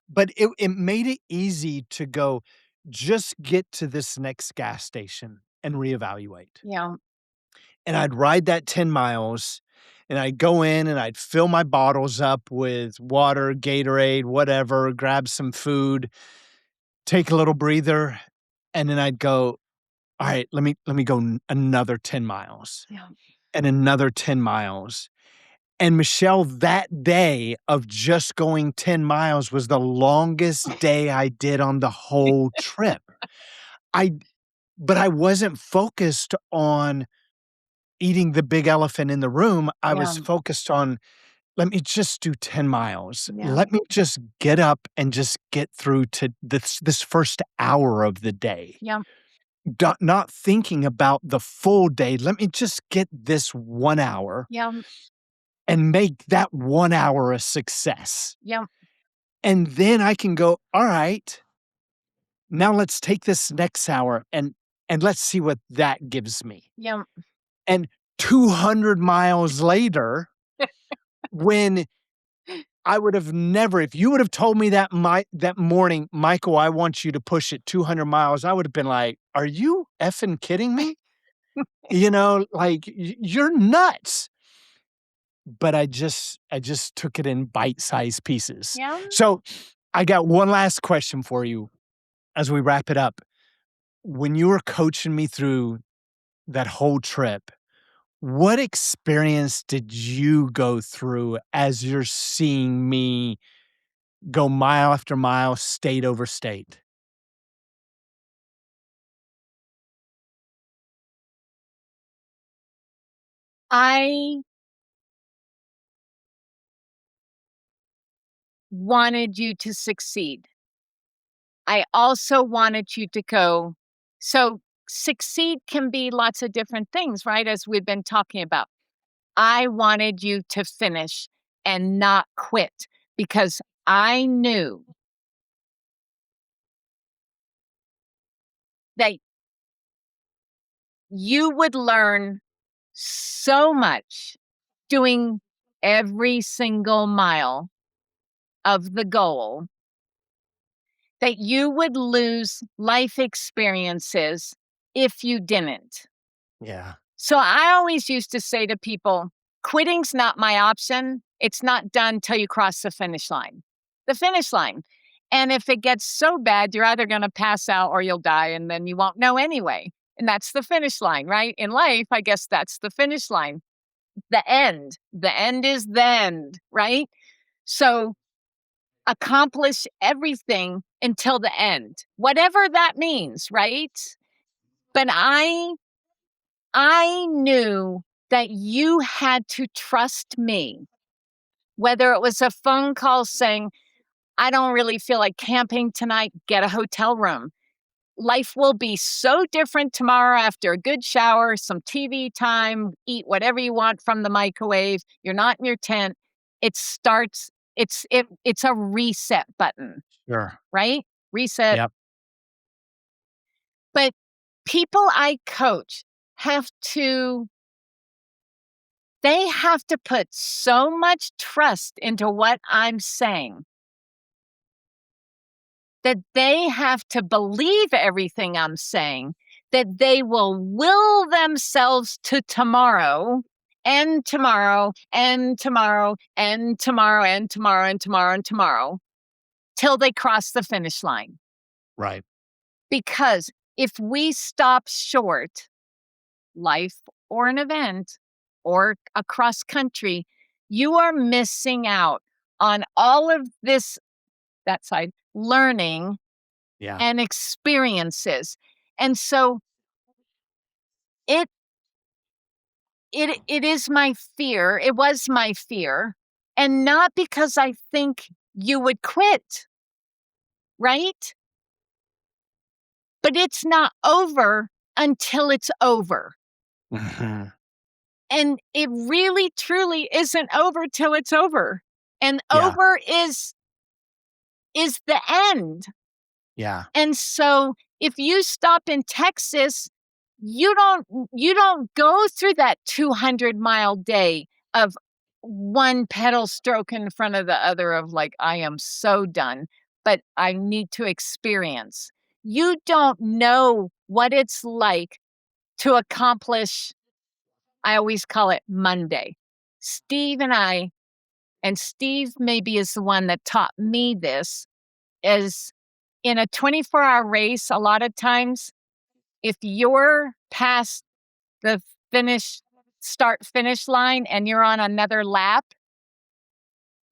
But it made it easy to go, "Just get to this next gas station and reevaluate." yeah, And I'd ride that 10 miles, and I'd go in and I'd fill my bottles up with water, Gatorade, whatever, grab some food, take a little breather, and then I'd go, "Alright, let me go another 10 miles, yeah, and another 10 miles." And Michelle, that day of just going 10 miles was the longest day I did on the whole trip. I but I wasn't focused on eating the big elephant in the room. I yeah, was focused on, "Let me just do 10 miles. yeah, Let me just get up and just get through to this first hour of the day." yeah, Not thinking about the full day. Let me just get this 1 hour yeah, and make that 1 hour a success. yeah, And then I can go, "All right, now let's take this next hour and let's see what that gives me." yeah. And 200 miles later, when I would have never if you would have told me that morning, "Michael, I want you to push it 200 miles," I would have been like, "Are you effing kidding me?" like, "You're nuts." But I just took it in bite-sized pieces. Yeah. So, I got one last question for you as we wrap it up. When you were coaching me through that whole trip, what experience did you go through as you're seeing me go mile after mile, state over state? I wanted you to succeed. I also wanted you to go. So, succeed can be lots of different things, right? As we've been talking about. I wanted you to finish and not quit because I knew that you would learn so much doing every single mile of the goal that you would lose life experiences if you didn't. Yeah. So I always used to say to people, quitting's not my option. It's not done till you cross the finish line. The finish line. And if it gets so bad, you're either going to pass out or you'll die, and then you won't know anyway. And that's the finish line, right? In life, I guess that's the finish line. The end. The end is the end, right? So accomplish everything until the end, whatever that means, right? But I knew that you had to trust me, whether it was a phone call saying, I don't really feel like camping tonight, get a hotel room. Life will be so different tomorrow after a good shower, some TV time, eat whatever you want from the microwave. You're not in your tent. It starts, it's a reset button, Sure. right? Reset. Yep. But people I coach have to they have to put so much trust into what I'm saying that they have to believe everything I'm saying, that they will themselves to tomorrow and tomorrow and tomorrow and tomorrow and tomorrow and tomorrow and tomorrow till they cross the finish line. Right. Because if we stop short, life or an event or across country, you are missing out on all of this, that side, learning Yeah. and experiences. And so it it is my fear. It was my fear. And not because I think you would quit, right? But it's not over until it's over. Mhm. And it really truly isn't over till it's over. And Yeah. over is the end. Yeah. And so if you stop in Texas, you don't go through that 200-mile day of one pedal stroke in front of the other of like, I am so done, but I need to experience. You don't know what it's like to accomplish, I always call it Monday. Steve and I, and Steve maybe is the one that taught me this, is in a 24-hour race, a lot of times, if you're past the finish, start finish line and you're on another lap,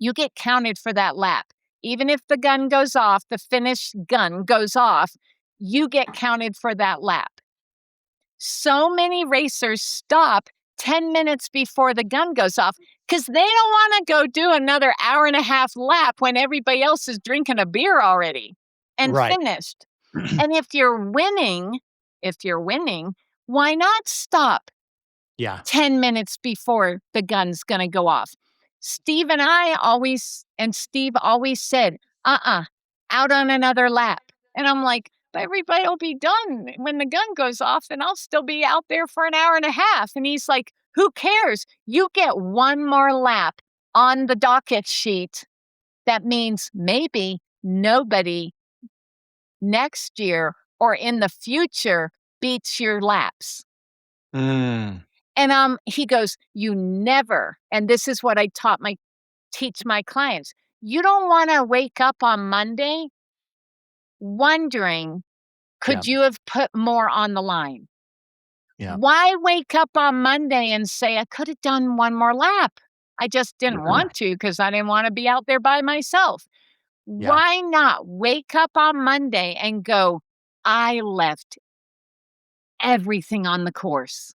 you get counted for that lap. Even if the gun goes off, the finish gun goes off, you get counted for that lap. So many racers stop 10 minutes before the gun goes off because they don't want to go do another hour and a half lap when everybody else is drinking a beer already and Right. finished. And if you're winning, why not stop Yeah. 10 minutes before the gun's going to go off? Steve always said, out on another lap. And I'm like, but everybody will be done when the gun goes off and I'll still be out there for an hour and a half. And he's like, who cares? You get one more lap on the docket sheet. That means maybe nobody next year or in the future beats your laps. Mm. And, he goes, "You never," and this is what I teach my clients, "You don't wanna wake up on Monday wondering, Yeah, could you have put more on the line? yeah, Why wake up on Monday and say, 'I coulda done one more lap. I just didn't want to because I didn't wanna be out there by myself.' yeah. Why not wake up on Monday and go, 'I left everything on the course.'"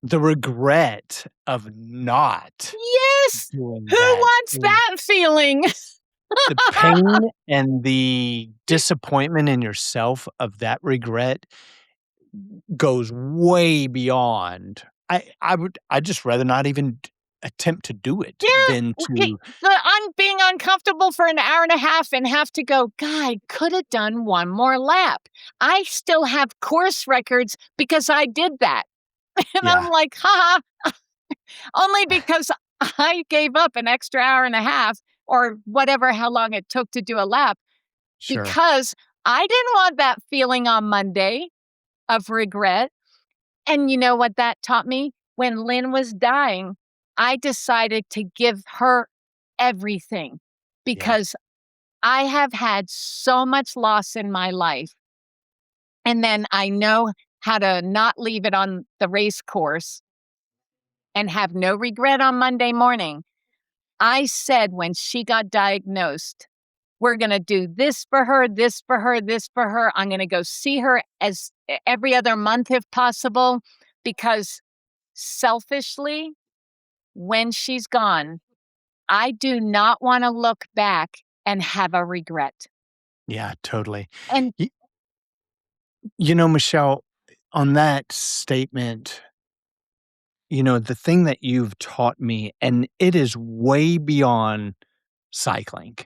The regret of not Yes! doing Who that wants is that feeling? the pain and the disappointment in yourself of that regret goes way beyond I'd just rather not even attempt to do it Yeah, than okay, to being uncomfortable for an hour and a half and have to go, "God, coulda done one more lap." I still have course records because I did that, and I'm yeah, like, "Ha ha," only because I gave up an extra hour and a half or whatever how long it took to do a lap sure. because I didn't want that feeling on Monday of regret. And you know what that taught me? When Lynn was dying, I decided to give her everything Yeah, because I have had so much loss in my life. And then I know how to not leave it on the race course and have no regret on Monday morning. I said when she got diagnosed, we're going to do this for her, this for her, this for her. I'm going to go see her as every other month if possible because selfishly, when she's gone, I do not wanna look back and have a regret. yeah, totally. And Y Michelle, on that statement, the thing that you've taught me, and it is way beyond cycling,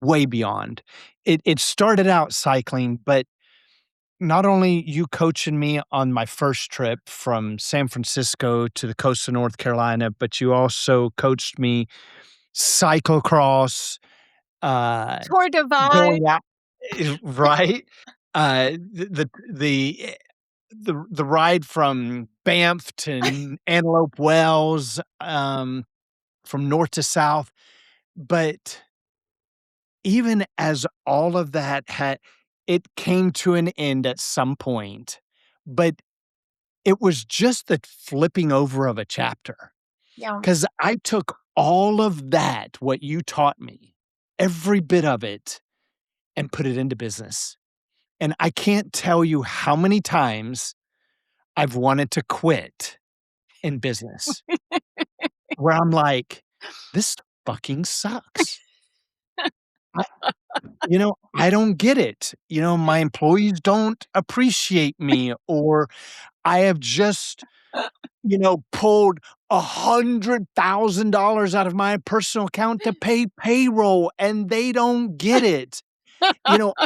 way beyond. It started out cycling, but not only you coaching me on my first trip from San Francisco to the coast of North Carolina, but you also coached me cyclocross, uh, Tour Divide, going out right? The ride from Banff to Antelope Wells, from north to south, but even as all of that had it came to an end at some point, but it was just the flipping over of a chapter. yeah, Because I took all of that, what you taught me, every bit of it, and put it into business. And I can't tell you how many times I've wanted to quit in business, where I'm like, "This fucking sucks." I I don't get it. My employees don't appreciate me, or I have just, pulled $100,000 out of my personal account to pay payroll, and they don't get it.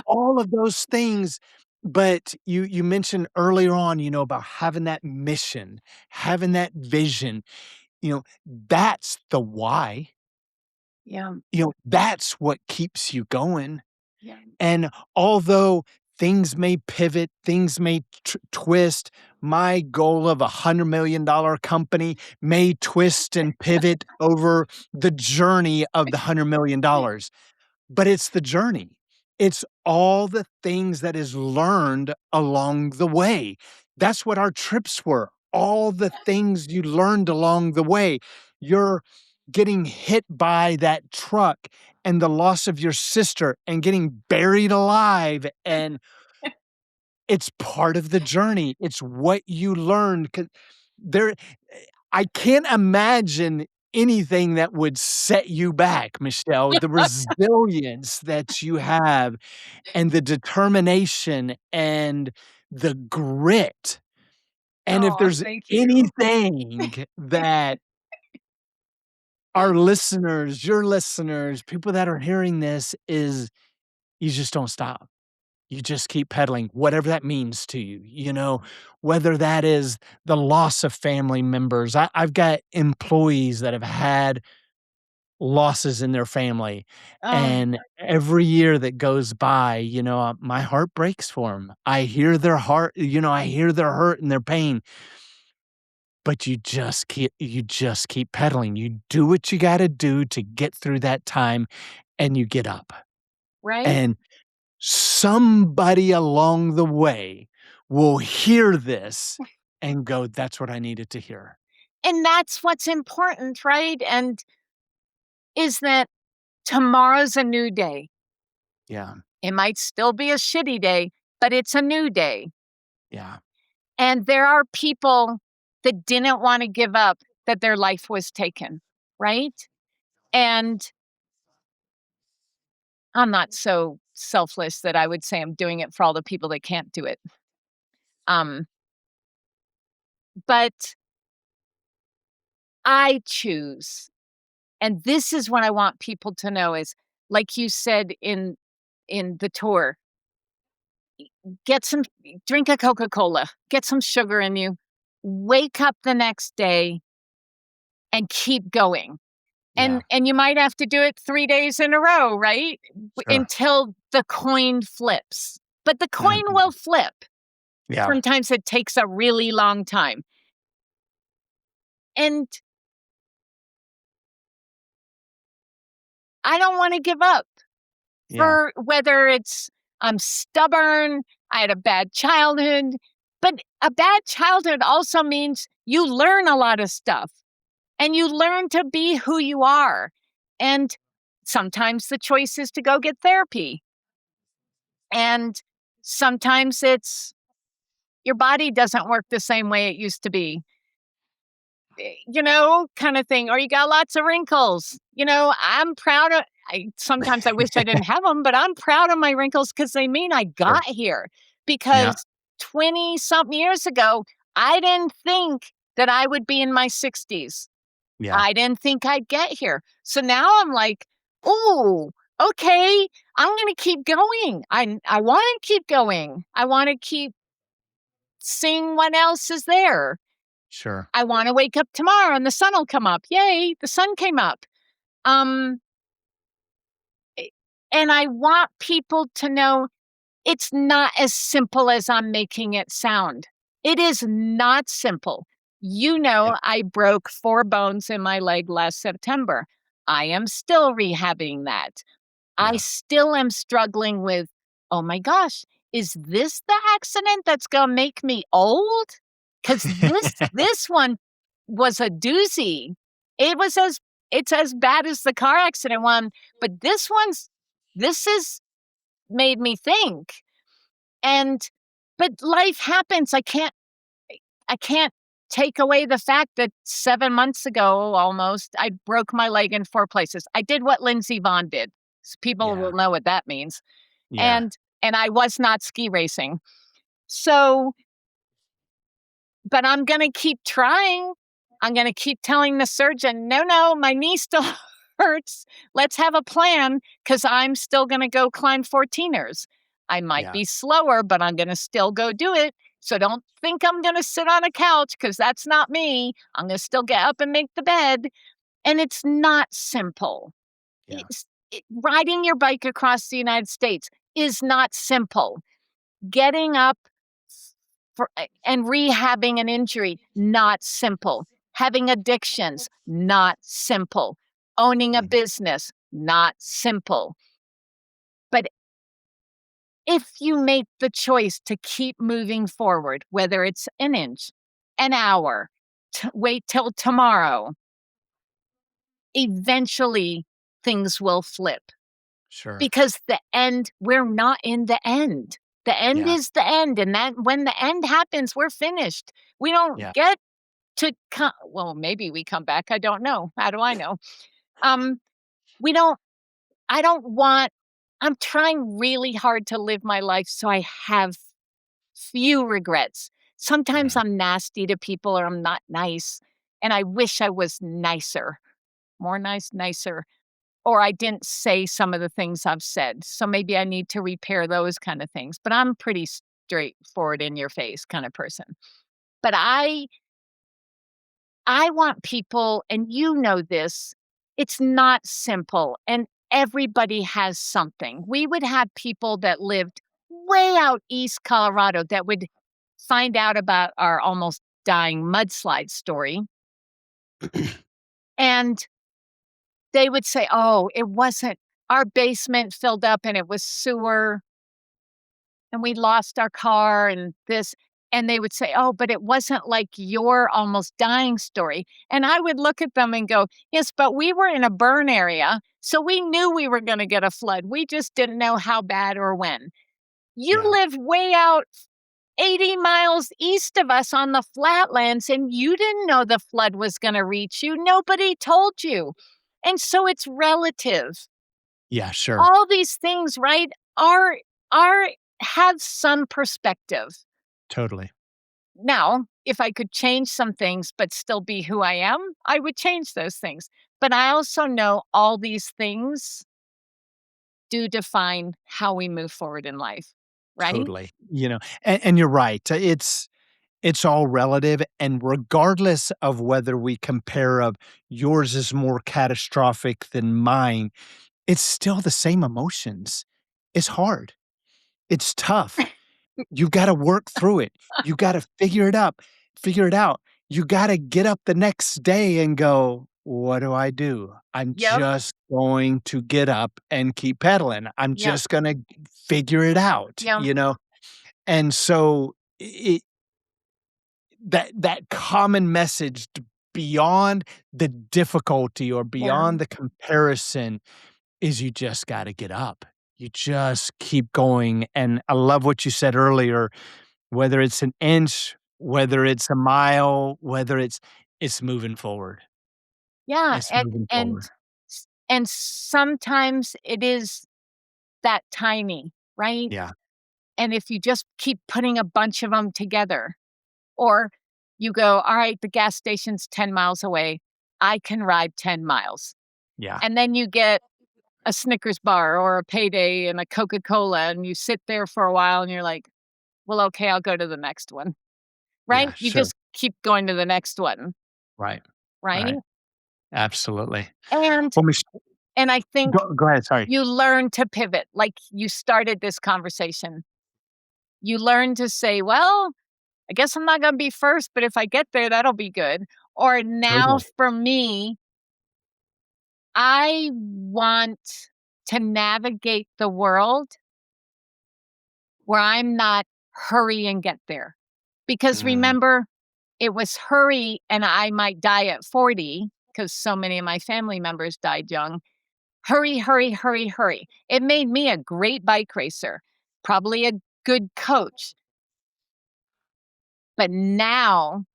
All of those things, but you mentioned earlier on, about having that mission, having that vision, that's the why. yeah, That's what keeps you going. yeah. And although things may pivot, things may twist, my goal of $100 million company may twist and pivot over the journey of the $100 million, but it's the journey. It's all the things that is learned along the way. That's what our trips were. All the things you learned along the way. You're getting hit by that truck and the loss of your sister and getting buried alive, and it's part of the journey. It's what you learned. 'Cause there I can't imagine anything that would set you back, Michelle. The resilience that you have and the determination and the grit. And if Oh, there's thank you. anything that our listeners, your listeners, people that are hearing this is you just don't stop. You just keep pedaling, whatever that means to you, whether that is the loss of family members. I've got employees that have had losses in their family, Oh, and every year that goes by, my heart breaks for them. I hear their heart, I hear their hurt and their pain, but you just keep pedaling. You do what you gotta do to get through that time, and you get up. right? And somebody along the way will hear this and go, "That's what I needed to hear." And that's what's important, right? And is that tomorrow's a new day. Yeah, It might still be a shitty day, but it's a new day. yeah, And there are people that didn't want to give up that their life was taken, right? And I'm not so selfless that I would say I'm doing it for all the people that can't do it. Um, but I choose. And this is what I want people to know is like you said in the tour, get some drink a Coca-Cola, get some sugar in you, wake up the next day and keep going. yeah, And you might have to do it 3 days in a row, right? sure. Until the coin flips. But the coin will Mhm. flip. Yeah, Sometimes it takes a really long time. And I don't wanna give up yeah, for whether it's I'm stubborn, I had a bad childhood, but a bad childhood also means you learn a lot of stuff. And you learn to be who you are. And sometimes the choice is to go get therapy. And sometimes it's your body doesn't work the same way it used to be, kind of thing. Or you got lots of wrinkles. I'm proud of, sometimes I wish I didn't have them, but I'm proud of my wrinkles because they mean I sure. got here. Yeah, Because 20 something years ago, I didn't think that I would be in my 60s. yeah, I didn't think I'd get here. So now I'm like, "Ooh, okay, I'm gonna keep going. I wanna keep going. I wanna keep seeing what else is there. sure. I wanna wake up tomorrow and the sun will come up. Yay, the sun came up." Um, eh, and I want people to know it's not as simple as I'm making it sound. It is not simple. Yeah, I broke 4 bones in my leg last September. I am still rehabbing that. I yeah. still am struggling with, "Oh my gosh, is this the accident that's gonna make me old? Because this one was a doozy. It was as it's as bad as the car accident one, but this is made me think." And but life happens. I can't take away the fact that 7 months ago almost, I broke my leg in 4 places. I did what Lindsey Vonn did. People Yeah, will know what that means. yeah, And I was not ski racing. So, but I'm gonna keep trying. I'm gonna keep telling the surgeon, "No, no, my knee still hurts. Let's have a plan because 'cause I'm still gonna go climb 14ers. I might yeah, be slower, but I'm gonna still go do it. So don't think I'm gonna sit on a couch because that's not me. I'm gonna still get up and make the bed." And it's not simple. yeah, Riding your bike across the United States is not simple. Getting up and rehabbing an injury, not simple. Having addictions, not simple. Owning a mhm, business, not simple. But if you make the choice to keep moving forward, whether it's an inch, an hour, wait till tomorrow, eventually things will flip. sure. Because we're not in the end. The end Yeah, is the end, and that when the end happens, we're finished. We don't yeah, get to come. Well, maybe we come back, I don't know. How do I know? Um, we don't I don't want I'm trying really hard to live my life so I have few regrets. Sometimes yeah, I'm nasty to people or I'm not nice, and I wish I was nicer, more nicer, or I didn't say some of the things I've said. So maybe I need to repair those kind of things. But I'm pretty straightforward in your face kind of person. But I want people, and you know this, it's not simple, and everybody has something. We would have people that lived way out East Colorado that would find out about our almost dying mudslide story, and they would say, "Oh, it wasn't our basement filled up and it was sewer, and we lost our car and this," and they would say, "Oh, but it wasn't like your almost dying story." And I would look at them and go, "Yes, but we were in a burn area, so we knew we were gonna get a flood. We just didn't know how bad or when. You Yeah, live way out 80 miles east of us on the flatlands, and you didn't know the flood was gonna reach you. Nobody told you." And so it's relative. yeah, sure, All these things, right, are have some perspective. totally, Now, if I could change some things but still be who I am, I would change those things. But I also know all these things do define how we move forward in life, right? totally, and you're right, it's all relative, and regardless of whether we compare of yours is more catastrophic than mine, it's still the same emotions. It's hard. It's tough. You gotta work through it. You gotta figure it out. You gotta get up the next day and go, "What do I do? I'm Yep, just going to get up and keep pedaling. I'm yep, just gonna figure it out," yep, And so that common message beyond the difficulty or yeah, beyond the comparison is you just gotta get up. You just keep going, and I love what you said earlier, whether it's an inch, whether it's a mile, whether it's moving forward. yeah, It's moving forward. and sometimes it is that tiny, right? Yeah, And if you just keep putting a bunch of them together, or you go, "All right, the gas station's 10 miles away. I can ride 10 miles." yeah, And then you get a Snickers bar or a Payday and a Coca-Cola, and you sit there for a while and you're like, "Well, okay, I'll go to the next one." Right? yeah, You sure. just keep going to the next one, Right, right? right. Absolutely. And Well, Mich and I think go ahead, sorry. you learn to pivot, like you started this conversation. You learn to say, "Well, I guess I'm not gonna be first, but if I get there, that'll be good." Or now Totally. for me, I want to navigate the world where I'm not hurry and get there. Because Mm, remember, it was hurry and I might die at 40 because so many of my family members died young. Hurry, hurry, hurry, hurry. It made me a great bike racer, probably a good coach. But now,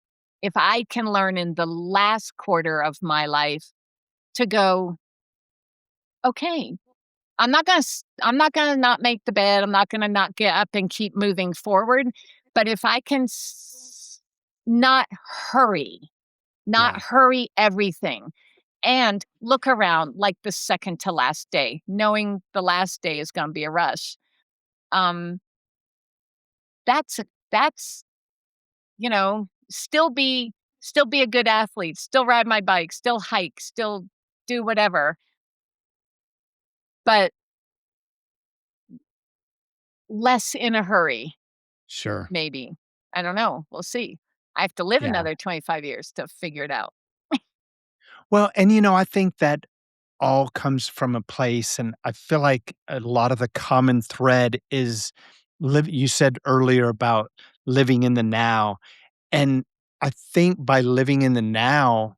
if I can learn in the last quarter of my life to go, okay, I'm not gonna not make the bed. I'm not gonna not get up and keep moving forward. But if I can not hurry, not yeah, hurry everything, and look around like the second to last day, knowing the last day is gonna be a rush. Um, that's, still be a good athlete, still ride my bike, still hike, still do whatever, but less in a hurry, sure. maybe. I don't know, we'll see. I have to live Yeah. another 25 years to figure it out. Well, and, I think that all comes from a place, and I feel like a lot of the common thread is you said earlier about living in the now, and I think by living in the now,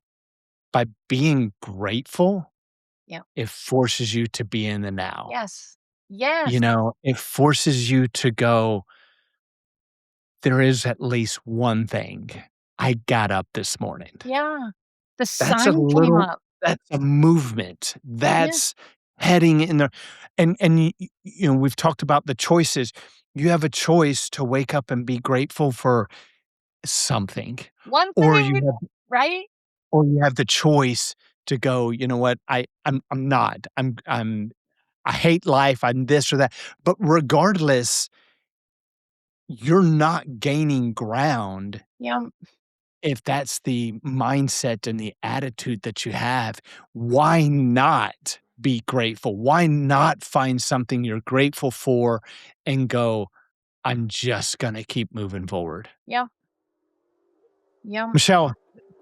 by being grateful, Yeah. it forces you to be in the now. Yes. Yes. It forces you to go, "There is at least one thing. I got up this morning." Yeah. The That's a sun came little up. that's a movement. Yeah. That's heading in the and we've talked about the choices. You have a choice to wake up and be grateful for something, One or thing, right? you have the choice to go, "You know what? I'm not. I hate life. I'm this or that." But regardless, you're not gaining ground Yeah. if that's the mindset and the attitude that you have, why not be grateful? Why not find something you're grateful for and go, I'm just gonna keep moving forward? Yeah, yeah. Michelle,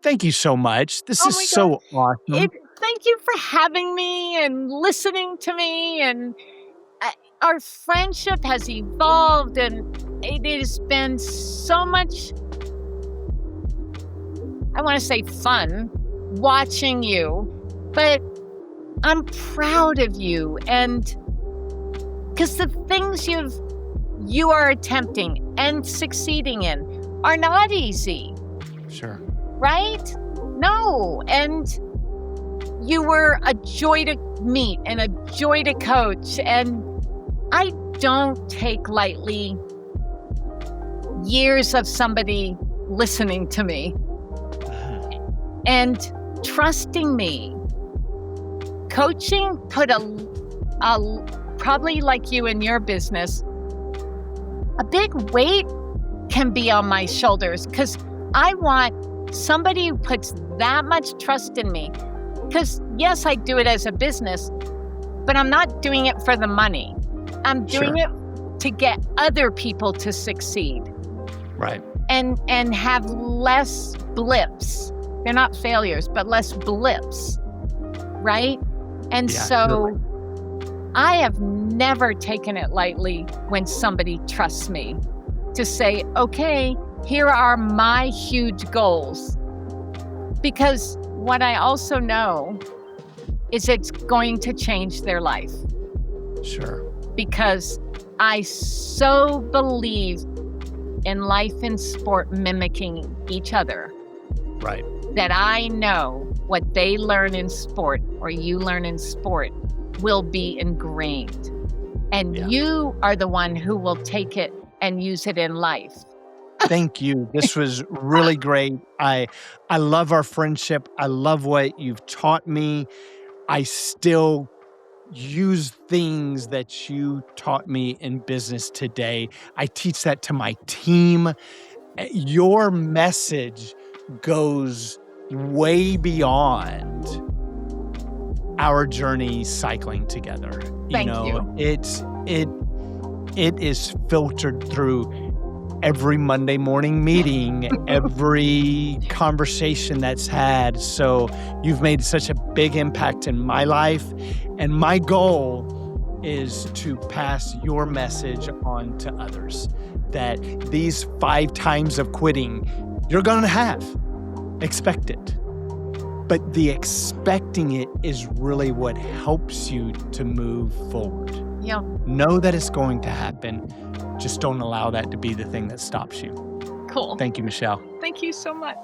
thank you so much. This Oh is my god. so awesome. Thank you for having me and listening to me, and uh, our friendship has evolved, and it has been so much, I want to say, fun watching you, but I'm proud of you, and because the things you are attempting and succeeding in are not easy, Sure. right? No, and you were a joy to meet and a joy to coach, and I don't take lightly years of somebody listening to me and trusting me. Coaching put probably like you in your business, a big weight can be on my shoulders, because I want somebody who puts that much trust in me. Because yes, I do it as a business, but I'm not doing it for the money. I'm doing Sure. it to get other people to succeed Right. and have less blips. They're not failures, but less blips, right? And Yeah, so I have never taken it lightly when somebody trusts me to say, okay, here are my huge goals. Because what I also know is it's going to change their life, sure. because I so believe in life and sport mimicking each other Right. that I know what they learn in sport or you learn in sport will be ingrained. And Yeah. you are the one who will take it and use it in life. Thank you. This was really great. I love our friendship. I love what you've taught me. I still use things that you taught me in business today. I teach that to my team. Your message goes way beyond our journey cycling together. Thank you. It is filtered through every Monday morning meeting, every conversation that's had. So you've made such a big impact in my life. And my goal is to pass your message on to others, that these 5 times of quitting you're going to have. Expect it. But the expecting it is really what helps you to move forward. Yeah. Know that it's going to happen. Just don't allow that to be the thing that stops you. Cool. Thank you, Michelle. Thank you so much.